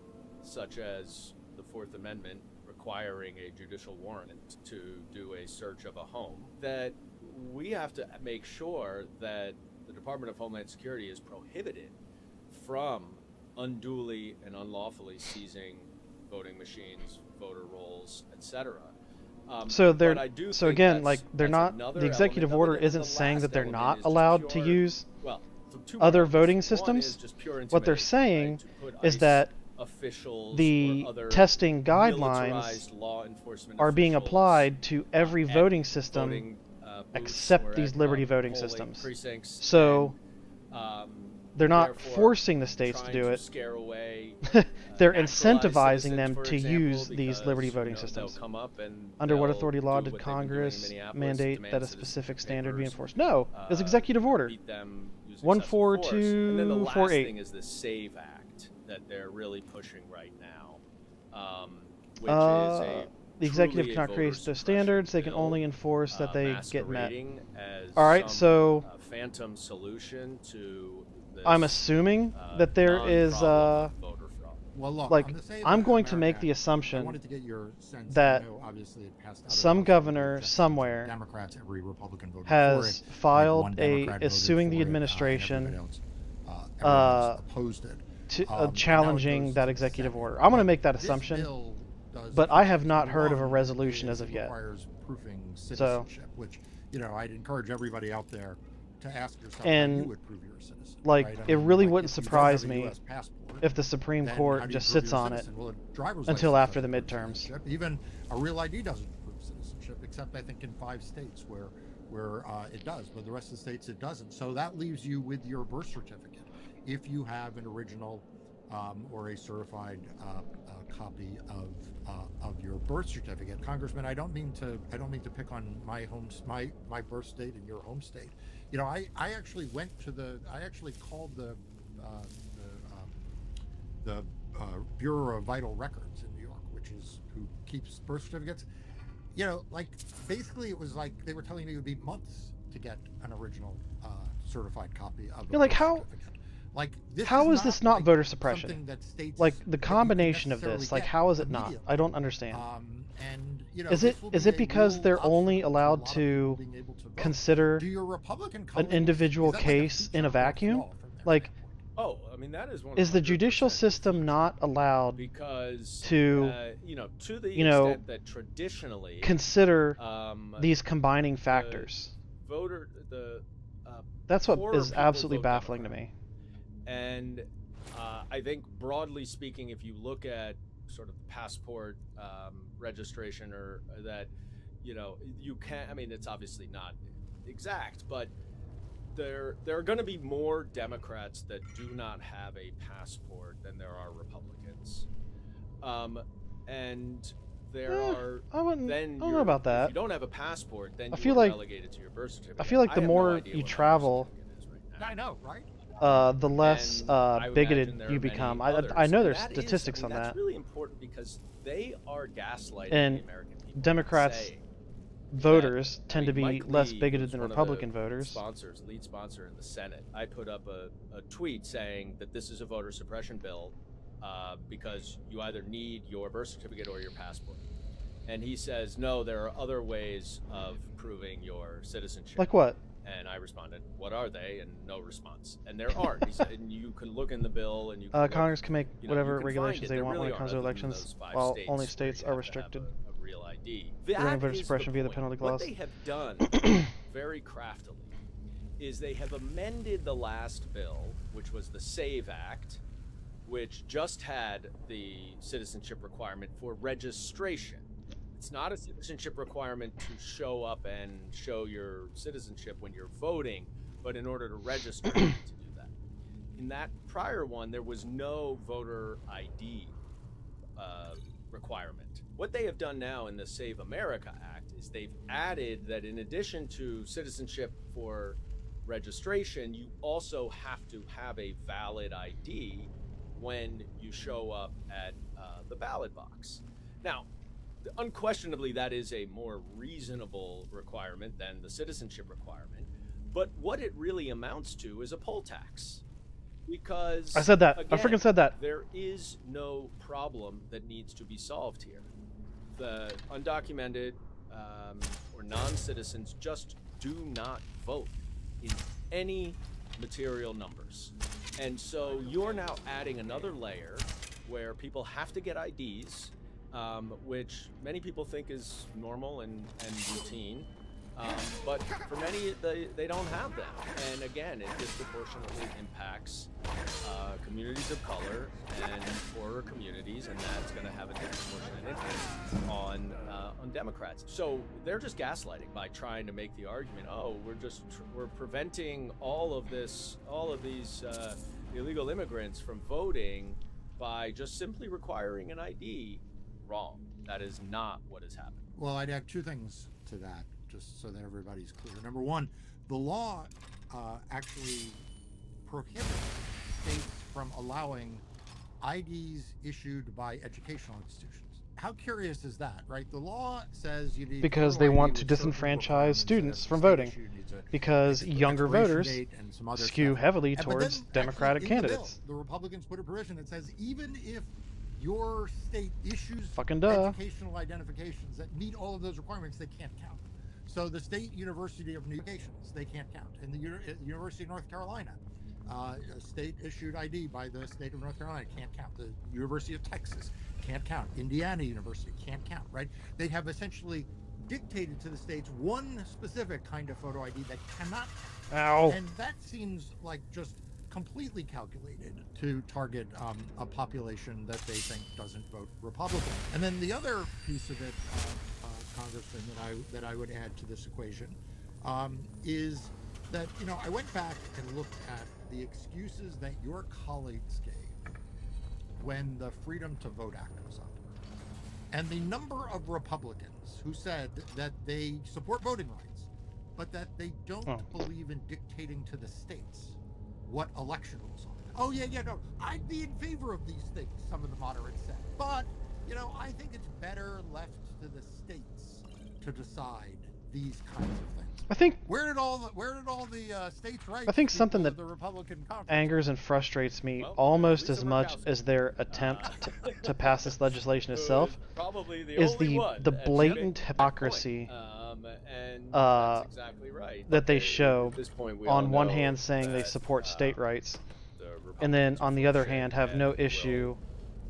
such as the Fourth Amendment requiring a judicial warrant to do a search of a home, that we have to make sure that the Department of Homeland Security is prohibited from unduly and unlawfully seizing voting machines, voter rolls, etc. So but they're I do so think again, that's- like they're that's not. another The executive element of order it, and isn't the saying last that they're element not is just allowed to pure- use well, so two other parts. voting One systems. is just pure What they're intimidation, saying right, to put is ICE that officials the or other testing guidelines militarized law enforcement are being officials applied to every at voting system voting, booths or except these at, Liberty voting polling systems. precincts, So and, they're not therefore forcing the states to trying do it. scare away, They're naturalized incentivizing citizens, them for to example, use these because, Liberty you voting know, systems. they'll come up and Under what they'll authority law do did what they've been doing in Congress Minneapolis, mandate demand that a citizenship specific standard be papers, enforced? No, it's executive order. beat them using excessive force. And then the last 14248. thing is the SAVE Act that they're really pushing right now, which is a the executive truly cannot a create voter those standards. They can bill, only enforce that they get met. masquerading as All right, some, so phantom solution to this, I'm assuming that there is non-problem voter fraud. Well, look, like on the Save I'm going to America make the Act, I assumption wanted to get your sense. that I know, obviously, it passed out of some the House, governor but somewhere Democrats, every Republican voted for has it. Like filed one a Democrat is voted suing the for it, administration and everybody else opposed it. challenging that executive order. I'm going to make that assumption, but I have not heard of a resolution as of yet. Requires proofing So citizenship, which I'd encourage everybody out there to ask yourself And how you would prove you're a citizen. like, right? I it mean, really like, wouldn't if you don't surprise have a me US passport, if the Supreme then Court how do you just prove sits you're a on it citizen? Well, a driver's until license after the doesn't prove midterms. citizenship. Even a real ID doesn't prove citizenship, except I think in 5 states where it does, but the rest of the states it doesn't. So that leaves you with your birth certificate. If you have an original or a certified copy of your birth certificate, Congressman, I don't mean to pick on my birth state and your home state. You know, I actually called the Bureau of Vital Records in New York, which is who keeps birth certificates. You know, like, basically it was like they were telling me it would be months to get an original certified copy of a Like, birth how? certificate. Like, this How is this not like voter something suppression? that states Like, the that you can combination of necessarily this, like, get how is it not? immediately. I don't understand. And you know, Is this will it be a because real they're only obstacle to a allowed lot of people to being able to vote. consider Do your Republican an colleagues- individual is that like a case in a vacuum? Like, Oh, I mean that is one. is the judicial system not allowed because to, you know, to the you know, extent that traditionally consider these combining factors? That's what poorer is people absolutely vote baffling to me. And I think broadly speaking, if you look at sort of passport registration or that, you know, you can, I mean, it's obviously not exact, but there are going to be more Democrats that do not have a passport than there are Republicans. And there are I don't then know about that. If you don't have a passport, then I you feel are like relegated to your birth certificate. I feel like the have no more idea you what travel, I know, right? the less I would bigoted imagine there you are many become. others. I know And there's that is- statistics I mean, on that's that. really important because they are gaslighting And the American people. Democrats saying voters that- tend I to mean, be Mike less Lee, bigoted who's than one of Republican the voters. lead sponsor in the Senate. I put up a tweet saying that this is a voter suppression bill because you either need your birth certificate or your passport. And he says, no, there are other ways of proving your citizenship. Like what? And I responded, what are they? And no response. And there aren't. He said, and you can look in the bill and you can look, Congress can make you know, whatever you can regulations find it. they There want when really it comes aren't, to other than elections, those 5 while states only where states you are have to have restricted a real ID. during That voter is the suppression via the point. penalty What clause. they have done very craftily is they have amended the last bill, which was the SAVE Act, which just had the citizenship requirement for registration. It's not a citizenship requirement to show up and show your citizenship when you're voting, but in order to register, you need to do that. In that prior one, there was no voter ID requirement. What they have done now in the Save America Act is they've added that in addition to citizenship for registration, you also have to have a valid ID when you show up at the ballot box. Now, unquestionably, that is a more reasonable requirement than the citizenship requirement. But what it really amounts to is a poll tax. Because I said that. I again, freaking said that. There is no problem that needs to be solved here. The undocumented or non-citizens just do not vote in any material numbers. And so you're now adding another layer where people have to get IDs, which many people think is normal and routine. But for many, they don't have them. And again, it disproportionately impacts communities of color and poorer communities, and that's going to have a disproportionate impact on Democrats. So they're just gaslighting by trying to make the argument, oh, we're preventing all of these illegal immigrants from voting by just simply requiring an ID. Wrong. That is not what has happened. Well, I'd add 2 things to that, just so that everybody's clear. Number one, the law actually prohibits states from allowing IDs issued by educational institutions. How curious is that, right? The law says you need Because they want to disenfranchise students from voting. Because younger voters skew heavily towards Democratic candidates. The Republicans put a provision that says even if your state issues Fucking duh. educational identifications that meet all of those requirements, they can't count. So the State University of New York, they can't count. And the University of North Carolina, a state-issued ID by the state of North Carolina can't count. The University of Texas can't count. Indiana University can't count, right? They have essentially dictated to the states one specific kind of photo ID that cannot. Ow. And that seems like just completely calculated to target a population that they think doesn't vote Republican. And then the other piece of it, Congressman, that I would add to this equation is that, you know, I went back and looked at the excuses that your colleagues gave when the Freedom to Vote Act was up. And the number of Republicans who said that they support voting rights, but that they don't believe in dictating to the states what election rules are. Oh, yeah, no, I'd be in favor of these things, some of the moderates said. But, you know, I think it's better left to the states to decide these kinds of things. I think where did all the states' rights? I think something that the Republican Conference angers and frustrates me almost as much as their attempt to pass this legislation itself is the blatant hypocrisy and that's exactly right. that they show At this point, we on all one know hand saying they that, support state rights, and then on the other hand have no issue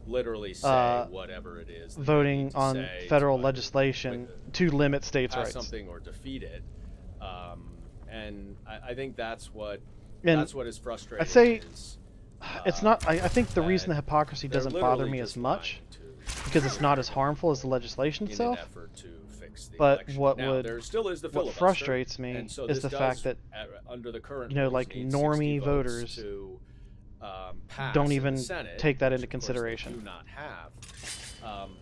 literally say whatever it is voting on say federal legislation to limit states' pass rights. something or defeat it. And I think that's what And is frustrating. I'd say is, it's not. I think the reason the hypocrisy doesn't bother me as much because it's not as harmful as the legislation itself. But what there still is the what filibuster, frustrates me and so is this the fact does, that under the current you know, rules, like need normie 60 votes voters to, pass don't in the even Senate, take that into which, of course, consideration. they do not have.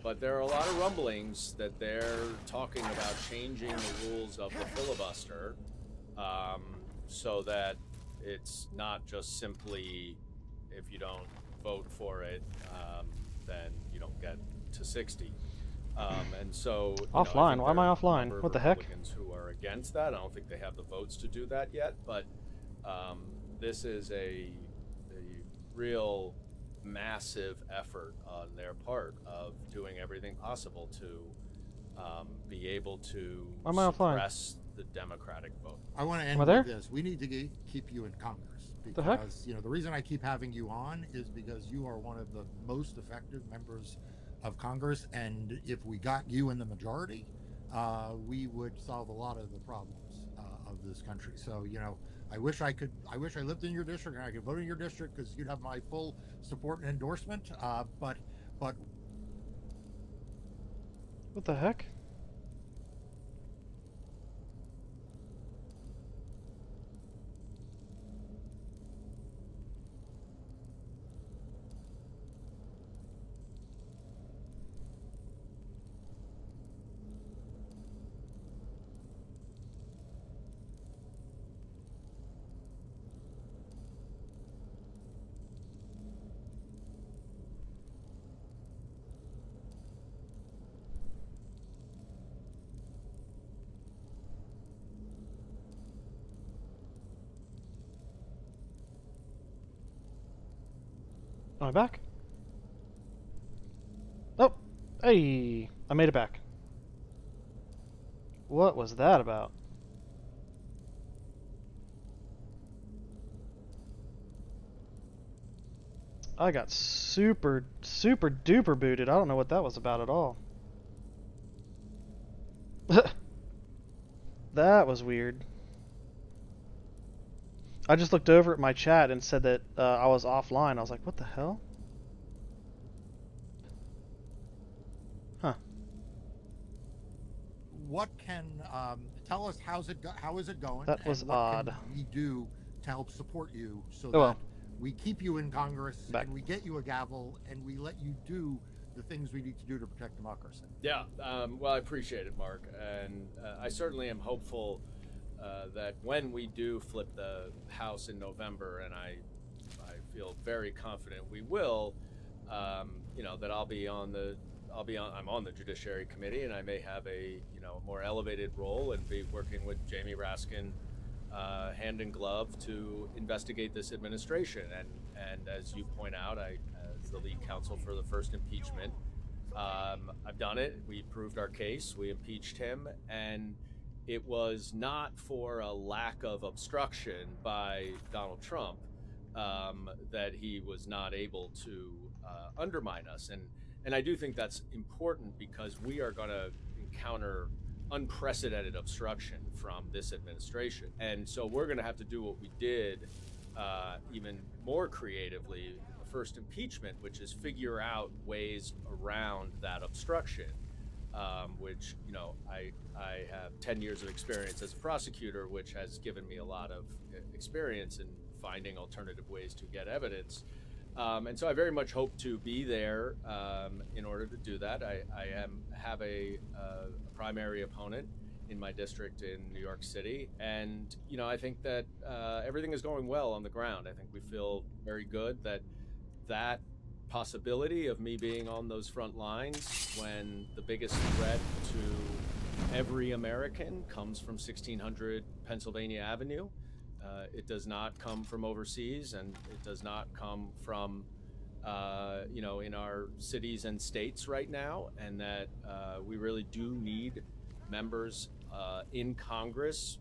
But there are a lot of rumblings that they're talking about changing the rules of the filibuster so that it's not just simply if you don't vote for it, then you don't get to 60. And so Offline? Why am I offline? What the heck? Republicans who are against that. I don't think they have the votes to do that yet, but this is a real massive effort on their part of doing everything possible to be able to Why am I offline? suppress the Democratic vote. I want to end with this. We need to keep you in Congress because you know the reason I keep having you on is because you are one of the most effective members of Congress, and if we got you in the majority, we would solve a lot of the problems of this country. So you know, I wish I lived in your district and I could vote in your district because you'd have my full support and endorsement. But what the heck? Am I back? Oh, hey, I made it back. What was that about? I got super duper booted. I don't know what that was about at all. That was weird. I just looked over at my chat and said that I was offline. I was like, what the hell? Huh. what can tell us how is it going? That was odd. What can we do to help support you so Oh, well. that we keep you in Congress Back. and we get you a gavel and we let you do the things we need to do to protect democracy? Yeah, well, I appreciate it, Mark, and I certainly am hopeful that when we do flip the House in November, and I feel very confident we will, that I'm on the Judiciary Committee, and I may have a more elevated role and be working with Jamie Raskin hand in glove to investigate this administration. And as you point out, as the lead counsel for the first impeachment, I've done it. We proved our case. We impeached him, and it was not for a lack of obstruction by Donald Trump that he was not able to undermine us. And I do think that's important because we are going to encounter unprecedented obstruction from this administration. And so we're going to have to do what we did even more creatively in the first impeachment, which is figure out ways around that obstruction, which, you know, I have 10 years of experience as a prosecutor, which has given me a lot of experience in finding alternative ways to get evidence. And so I very much hope to be there in order to do that. I have a primary opponent in my district in New York City. And, you know, I think that everything is going well on the ground. I think we feel very good that that possibility of me being on those front lines when the biggest threat to every American comes from 1600 Pennsylvania Avenue. It does not come from overseas, and it does not come from, you know, in our cities and states right now, and that we really do need members in Congress